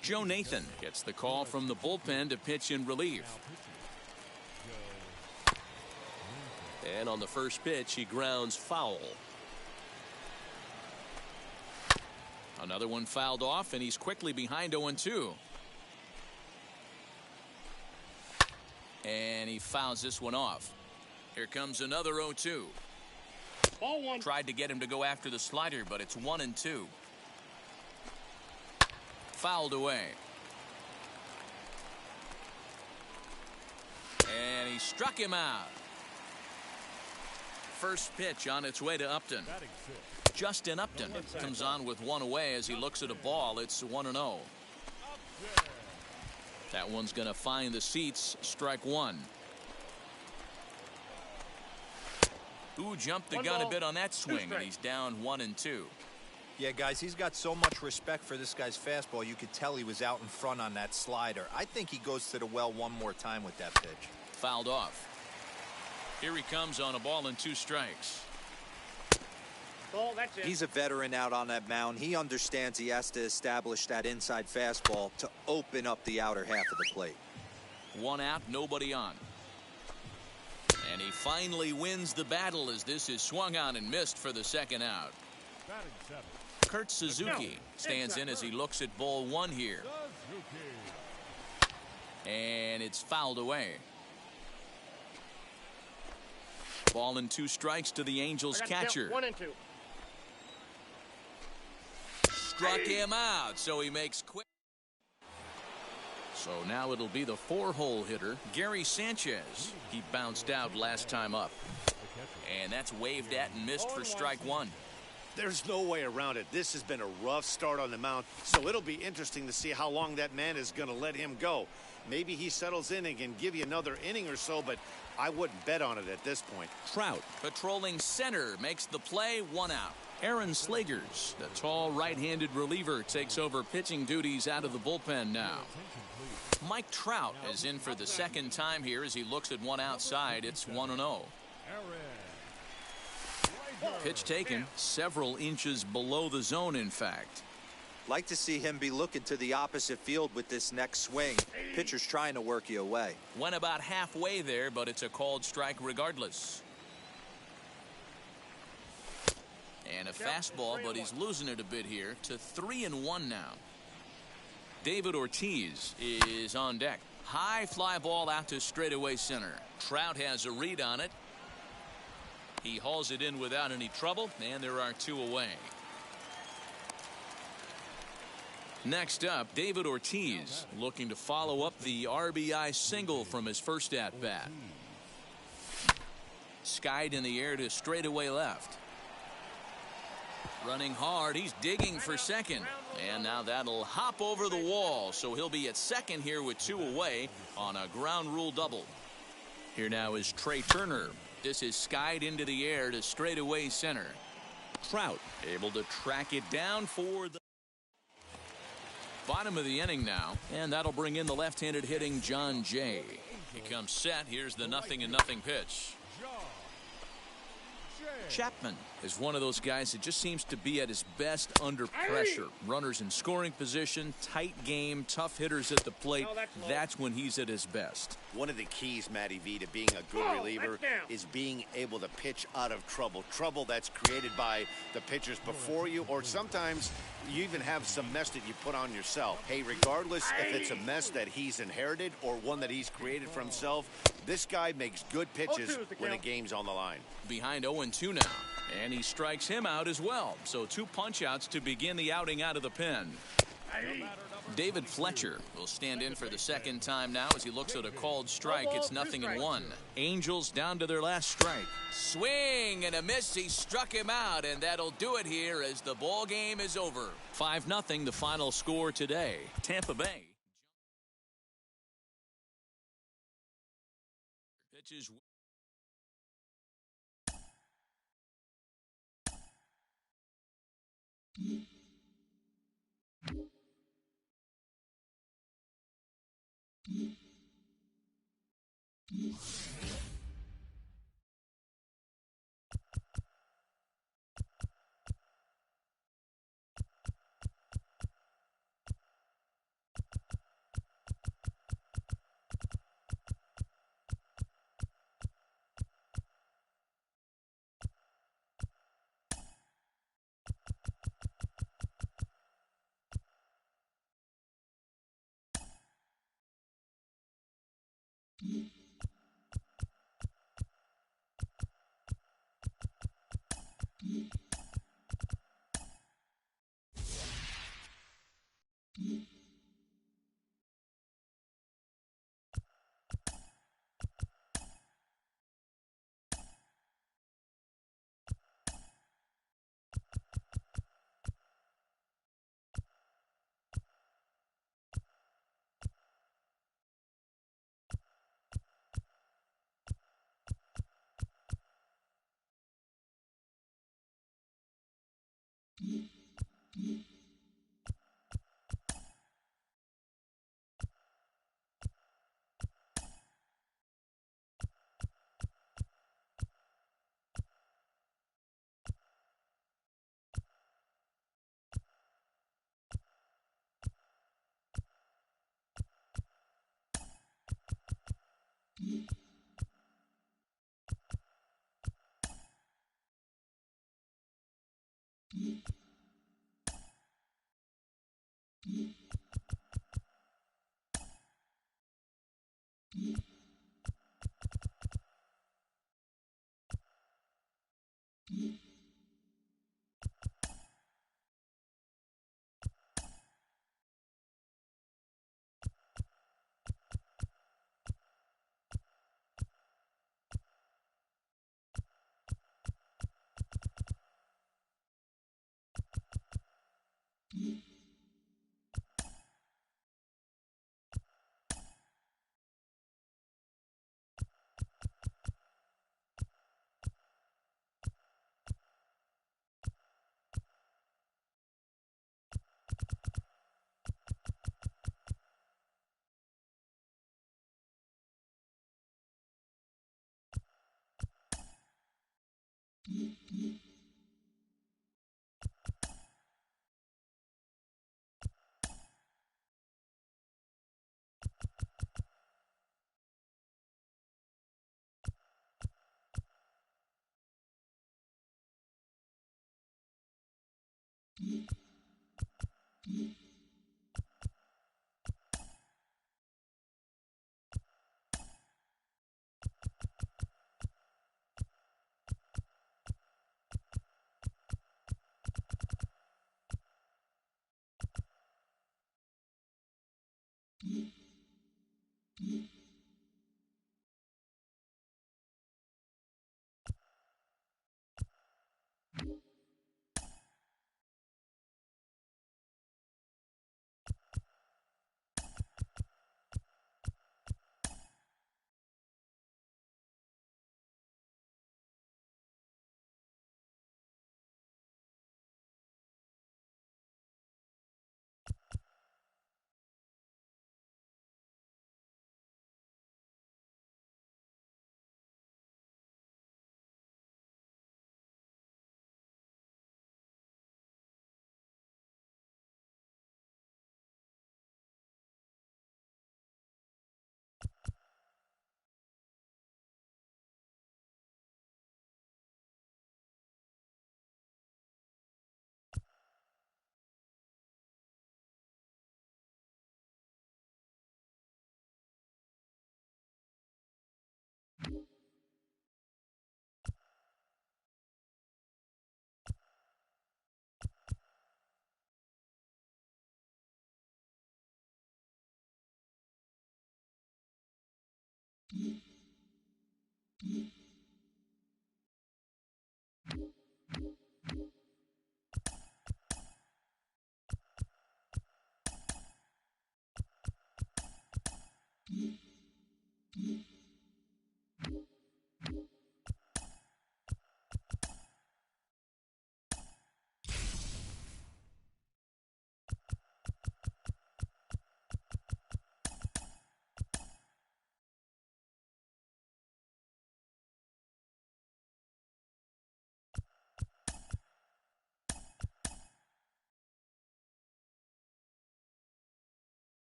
Joe Nathan gets the call from the bullpen to pitch in relief. And on the first pitch, he grounds foul. Another one fouled off, and he's quickly behind 0-2. And he fouls this one off. Here comes another 0-2. Ball one. Tried to get him to go after the slider, but it's 1-2. Fouled away. And he struck him out. First pitch on its way to Upton. Justin Upton comes on with one away as he looks at a ball. It's 1-0. That one's going to find the seats. Strike one. Ooh, jumped the gun a bit on that swing, and he's down 1-2. Yeah, guys, he's got so much respect for this guy's fastball. You could tell he was out in front on that slider. I think he goes to the well one more time with that pitch. Fouled off. Here he comes on a ball and 2 strikes. Ball, that's it. He's a veteran out on that mound. He understands he has to establish that inside fastball to open up the outer half of the plate. One out, nobody on. And he finally wins the battle as this is swung on and missed for the second out. Kurt Suzuki stands in as he looks at ball one here. And it's fouled away. Ball and 2 strikes to the Angels catcher. 1-2. Struck him out, so he makes quick. So now it'll be the 4-hole hitter, Gary Sanchez. He bounced out last time up. And that's waved at and missed for strike one. There's no way around it. This has been a rough start on the mound, so it'll be interesting to see how long that man is going to let him go. Maybe he settles in and can give you another inning or so, but I wouldn't bet on it at this point. Trout patrolling center makes the play, 1 out. Aaron Slegers, the tall right-handed reliever, takes over pitching duties out of the bullpen now. Mike Trout is in for the second time here as he looks at one outside. It's 1-0. Pitch taken several inches below the zone, in fact. Like to see him be looking to the opposite field with this next swing. Pitcher's trying to work you away. Went about halfway there, but it's a called strike regardless. And a fastball, but he's losing it a bit here to 3-1 now. David Ortiz is on deck. High fly ball out to straightaway center. Trout has a read on it. He hauls it in without any trouble, and there are two away. Next up, David Ortiz looking to follow up the RBI single from his first at-bat. Skied in the air to straightaway left. Running hard, he's digging for second. And now that'll hop over the wall, so he'll be at second here with two away on a ground rule double. Here now is Trey Turner. This is skied into the air to straightaway center. Trout able to track it down for the bottom of the inning now, and that'll bring in the left-handed hitting John Jay. He comes set. Here's the 0-0 pitch. Chapman is one of those guys that just seems to be at his best under pressure. Runners in scoring position, tight game, tough hitters at the plate. That's when he's at his best. One of the keys, Matty V, to being a good reliever is being able to pitch out of trouble. Trouble that's created by the pitchers before you, or sometimes you even have some mess that you put on yourself. Hey, regardless if it's a mess that he's inherited or one that he's created for himself, this guy makes good pitches when a game's on the line. Behind 0-2 now, and he strikes him out as well. So two punch-outs to begin the outing out of the pen. David Fletcher will stand in for the second time now as he looks at a called strike. It's 0-1. Angels down to their last strike. Swing and a miss. He struck him out, and that'll do it here as the ball game is over. 5-0 the final score today. Tampa Bay pitches.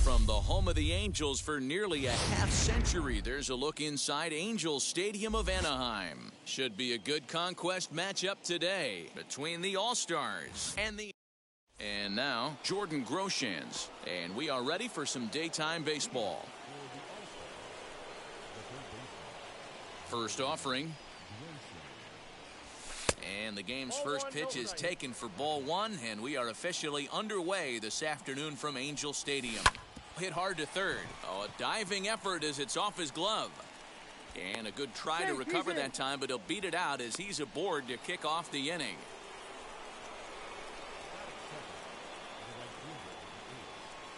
From the home of the Angels for nearly a half-century, there's a look inside Angels Stadium of Anaheim. Should be a good Conquest matchup today between the All-Stars and the... And now, Jordan Groshans. And we are ready for some daytime baseball. First offering. And the game's first pitch is taken for ball one, and we are officially underway this afternoon from Angel Stadium. Hit hard to third. Oh, a diving effort as it's off his glove. And a good try to recover that time, but he'll beat it out as he's aboard to kick off the inning.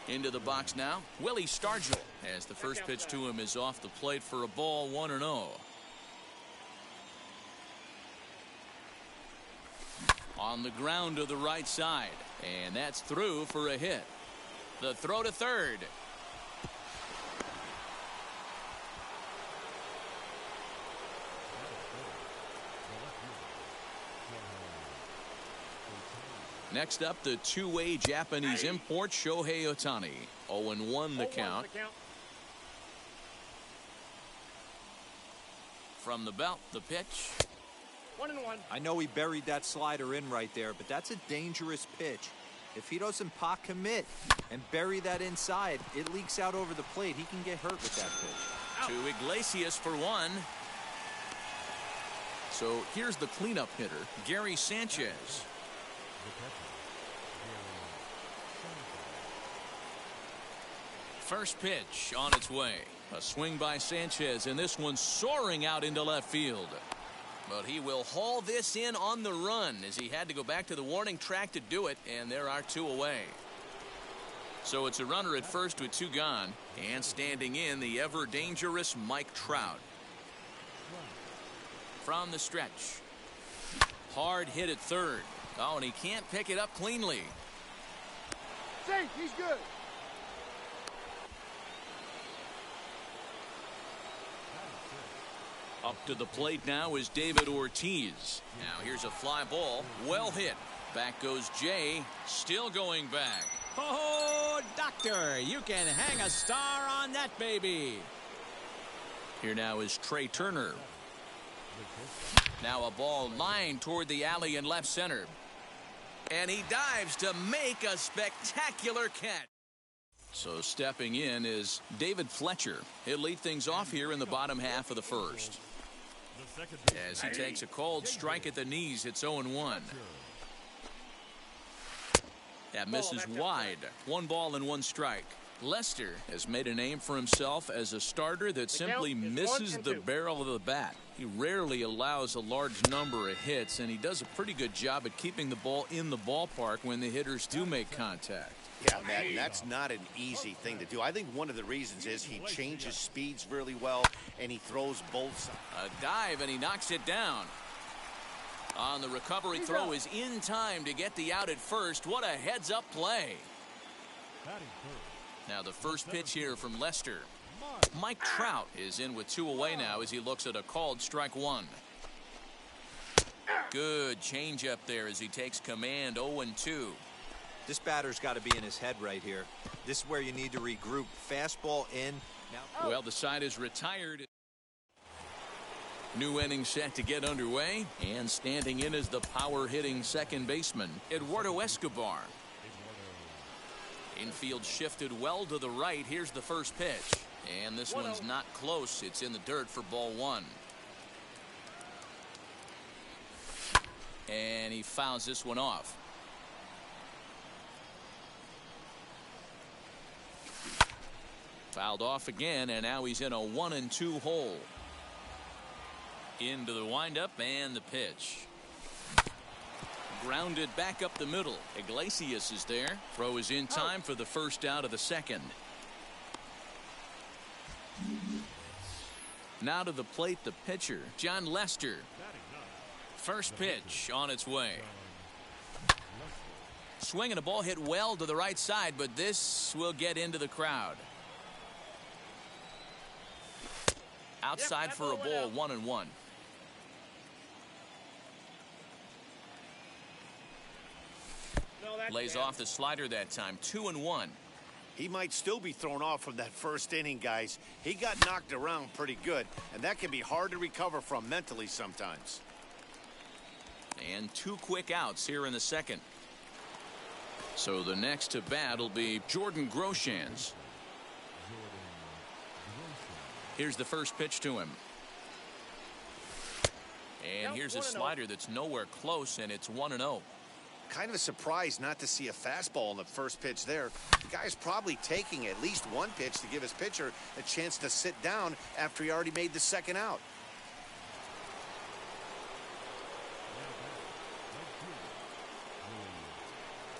Into the box now, Willie Stargell, as the first pitch to him is off the plate for a ball, 1-0. On the ground to the right side, and that's through for a hit. The throw to third. Next up, the two-way Japanese import Shohei Ohtani. 0-1 the count. From the belt, the pitch. 1-1. I know he buried that slider in right there, but that's a dangerous pitch. If he doesn't pot commit and bury that inside, it leaks out over the plate. He can get hurt with that pitch. To Iglesias for one. So here's the cleanup hitter, Gary Sanchez. First pitch on its way. A swing by Sanchez, and this one soaring out into left field. But he will haul this in on the run as he had to go back to the warning track to do it, and there are two away. So it's a runner at first with two gone, and standing in the ever dangerous Mike Trout. from the stretch. Hard hit at third. Oh, and he can't pick it up cleanly. Safe, he's good. Up to the plate now is David Ortiz. Now here's a fly ball. Well hit. Back goes Jay. Still going back. Oh, doctor, you can hang a star on that baby. Here now is Trey Turner. Now a ball lined toward the alley in left center. And he dives to make a spectacular catch. So stepping in is David Fletcher. He'll lead things off here in the bottom half of the first. As he takes a cold strike at the knees, it's 0-1. That misses wide. 1 ball and 1 strike. Lester has made a name for himself as a starter that simply misses the barrel of the bat. He rarely allows a large number of hits, and he does a pretty good job at keeping the ball in the ballpark when the hitters do make contact. Yeah, Matt, and that's not an easy thing to do. I think one of the reasons is he changes speeds really well, and he throws both sides. A dive, and he knocks it down. On the recovery throw is in time to get the out at first. What a heads-up play. Now the first pitch here from Lester. Mike Trout is in with 2 away now as he looks at a called strike 1. Good changeup there as he takes command. 0-2. This batter's got to be in his head right here. This is where you need to regroup. Fastball in. Now, well, the side is retired. New inning set to get underway, and standing in is the power-hitting second baseman, Eduardo Escobar. Infield shifted well to the right. Here's the first pitch, and this one's not close. It's in the dirt for ball 1. And he fouls this one off. Fouled off again, and now he's in a 1-2 hole. Into the windup and the pitch. Grounded back up the middle. Iglesias is there. Throw is in time for the first out of the second. Now to the plate, the pitcher, John Lester. First pitch on its way. Swinging a ball hit well to the right side, but this will get into the crowd. Outside for a ball, 1-1. Lays off the slider that time. 2-1. He might still be thrown off from that first inning, guys. He got knocked around pretty good, and that can be hard to recover from mentally sometimes. And 2 quick outs here in the second. So the next to bat will be Jordan Groshans. Here's the first pitch to him. And here's a slider that's nowhere close, and it's 1-0. Kind of a surprise not to see a fastball in the first pitch there. The guy's probably taking at least 1 pitch to give his pitcher a chance to sit down after he already made the second out.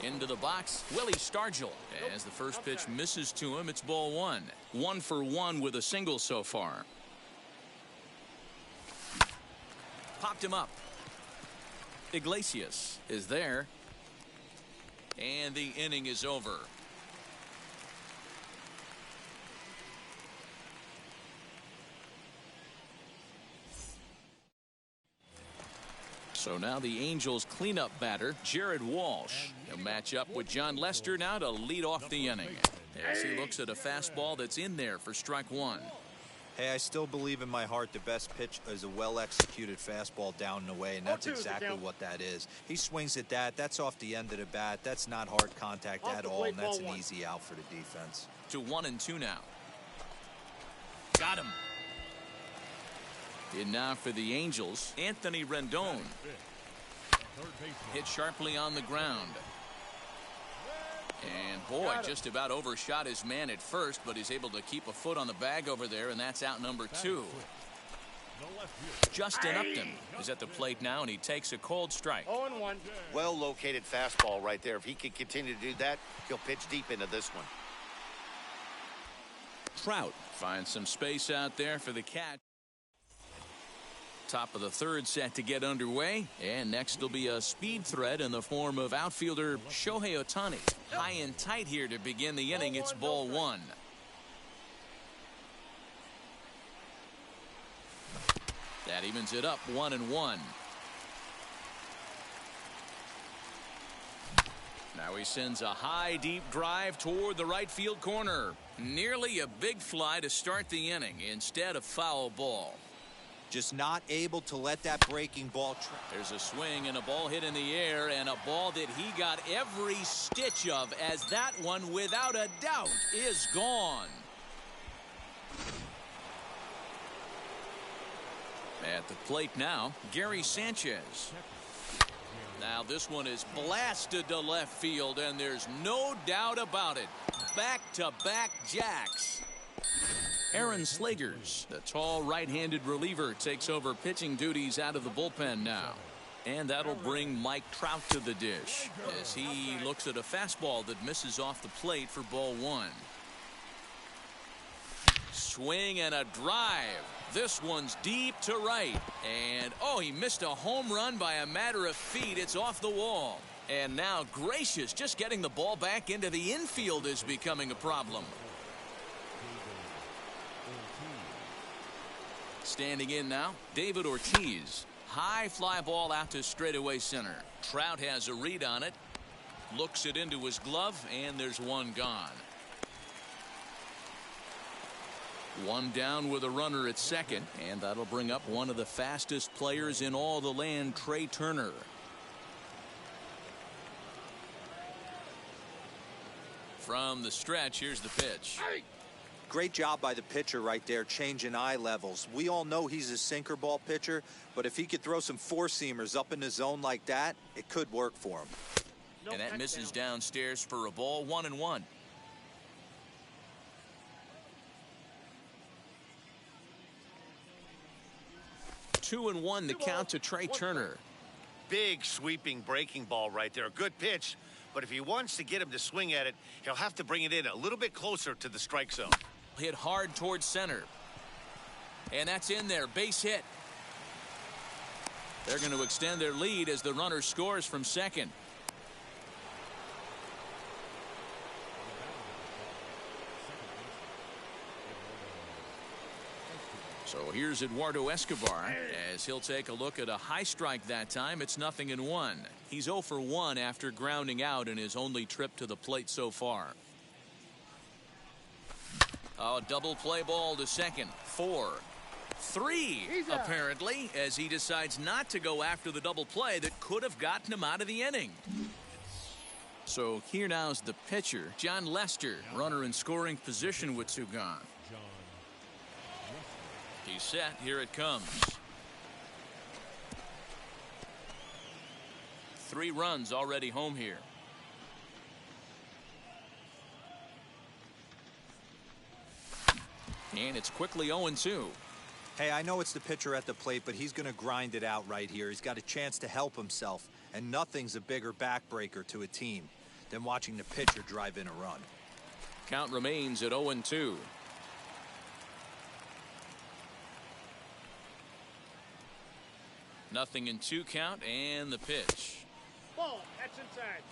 Into the box, Willie Stargell. As the first pitch misses to him, it's ball 1. 1 for 1 with a single so far. Popped him up. Iglesias is there. And the inning is over. So now the Angels cleanup batter, Jared Walsh. He'll match up with John Lester now to lead off the inning. As he looks at a fastball that's in there for strike 1. Hey, I still believe in my heart the best pitch is a well-executed fastball down and away, and that's exactly what that is. He swings at that. That's off the end of the bat. That's not hard contact at all, and that's an easy out for the defense. To 1-2 now. Got him. In now for the Angels, Anthony Rendon. Hit sharply on the ground. And boy, just about overshot his man at first, but he's able to keep a foot on the bag over there, and that's out number 2. Justin Upton is at the plate now, and he takes a cold strike. 0-1. Well located fastball right there. If he can continue to do that, he'll pitch deep into this one. Trout finds some space out there for the catch. Top of the third set to get underway, and next will be a speed threat in the form of outfielder Shohei Ohtani. High and tight here to begin the inning. It's ball one. That evens it up 1-1. Now he sends a high deep drive toward the right field corner. Nearly a big fly to start the inning instead of foul ball. Just not able to let that breaking ball. There's a swing and a ball hit in the air, and a ball that he got every stitch of, as that one without a doubt is gone. At the plate now, Gary Sanchez. Now this one is blasted to left field, and there's no doubt about it. Back-to-back jacks. Aaron Slegers, the tall right-handed reliever, takes over pitching duties out of the bullpen now. And that'll bring Mike Trout to the dish as he looks at a fastball that misses off the plate for ball one. Swing and a drive. This one's deep to right. And, oh, he missed a home run by a matter of feet. It's off the wall. And now, gracious, just getting the ball back into the infield is becoming a problem. Standing in now, David Ortiz. High fly ball out to straightaway center. Trout has a read on it. Looks it into his glove, and there's one gone. One down with a runner at second, and that'll bring up one of the fastest players in all the land, Trey Turner. From the stretch, here's the pitch. Great job by the pitcher right there, changing eye levels. We all know he's a sinker ball pitcher, but if he could throw some four-seamers up in the zone like that, it could work for him. And that misses downstairs for a ball, 1-1. 2-1 the count to Trey Turner. Big sweeping breaking ball right there. A good pitch, but if he wants to get him to swing at it, he'll have to bring it in a little bit closer to the strike zone. Hit hard towards center. And that's in there. Base hit. They're going to extend their lead as the runner scores from second. So here's Eduardo Escobar as he'll take a look at a high strike that time. It's 0-1. He's 0 for 1 after grounding out in his only trip to the plate so far. A double play ball to second. 4-3 apparently, as he decides not to go after the double play that could have gotten him out of the inning. So here now's the pitcher, John Lester, runner in scoring position with two gone. He's set. Here it comes. 3 runs already home here. And it's quickly 0-2. Hey, I know it's the pitcher at the plate, but he's going to grind it out right here. He's got a chance to help himself, and nothing's a bigger backbreaker to a team than watching the pitcher drive in a run. Count remains at 0-2. Nothing in 2 count, and the pitch. Ball, that's inside.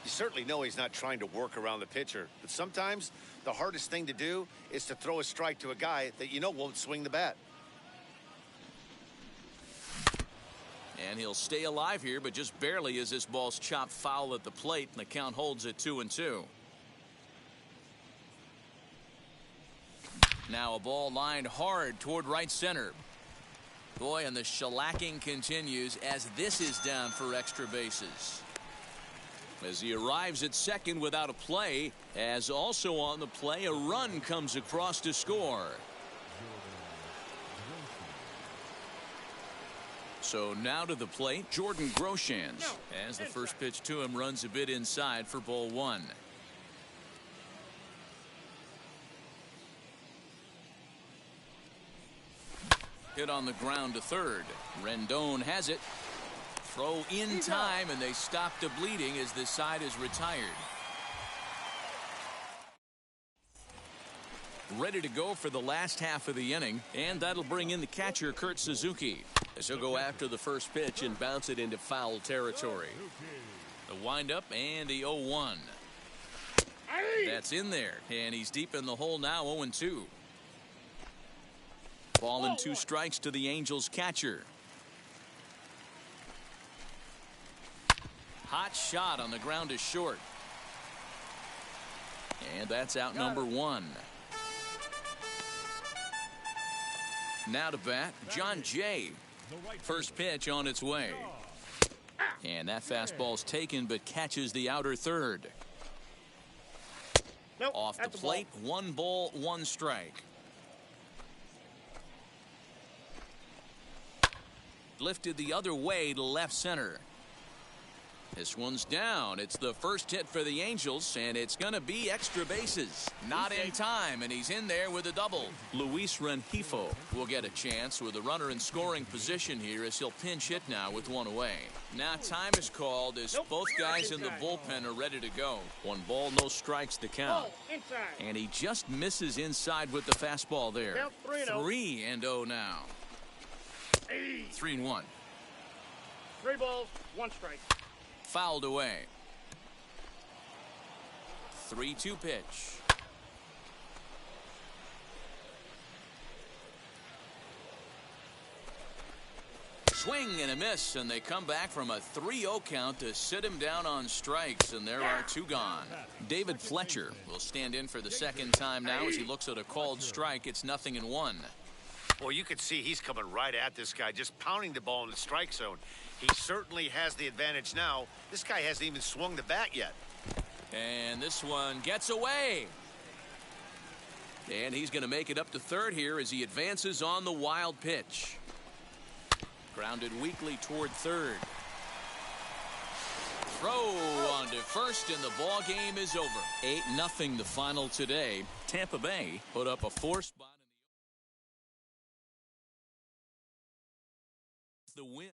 You certainly know he's not trying to work around the pitcher, but sometimes the hardest thing to do is to throw a strike to a guy that you know won't swing the bat. And he'll stay alive here, but just barely as this ball's chopped foul at the plate, and the count holds at 2-2. Now a ball lined hard toward right center. Boy, and the shellacking continues as this is down for extra bases. As he arrives at second without a play, as also on the play, a run comes across to score. So now to the plate, Jordan Groshans, as the first pitch to him runs a bit inside for ball one. Hit on the ground to third. Rendon has it. Throw in time, and they stop the bleeding as this side is retired. Ready to go for the last half of the inning, and that'll bring in the catcher, Kurt Suzuki. As he'll go after the first pitch and bounce it into foul territory. The windup and the 0-1. That's in there, and he's deep in the hole now, 0-2. Ball and 2 strikes to the Angels catcher. Hot shot on the ground is short. And that's out number 1. Now to bat, John Jay. First pitch on its way. And that fastball's taken but catches the outer third. Off the plate, 1 ball, 1 strike. Lifted the other way to left center. This one's down. It's the first hit for the Angels, and it's going to be extra bases. Not in time, and he's in there with a double. Luis Rengifo will get a chance with a runner in scoring position here as he'll pinch hit now with 1 away. Now time is called as both guys in the bullpen are ready to go. 1 ball, no strikes to count. And he just misses inside with the fastball there. 3-0 now. 3-1. 3 balls, 1 strike. Fouled away. 3-2 pitch. Swing and a miss, and they come back from a 3-0 count to sit him down on strikes, and there are 2 gone. David Fletcher will stand in for the second time now as he looks at a called strike. It's 0-1. Well, you can see he's coming right at this guy, just pounding the ball in the strike zone. He certainly has the advantage now. This guy hasn't even swung the bat yet. And this one gets away. And he's going to make it up to third here as he advances on the wild pitch. Grounded weakly toward third. Throw on to first, and the ball game is over. 8-0 the final today. Tampa Bay put up a 4-spot in the win.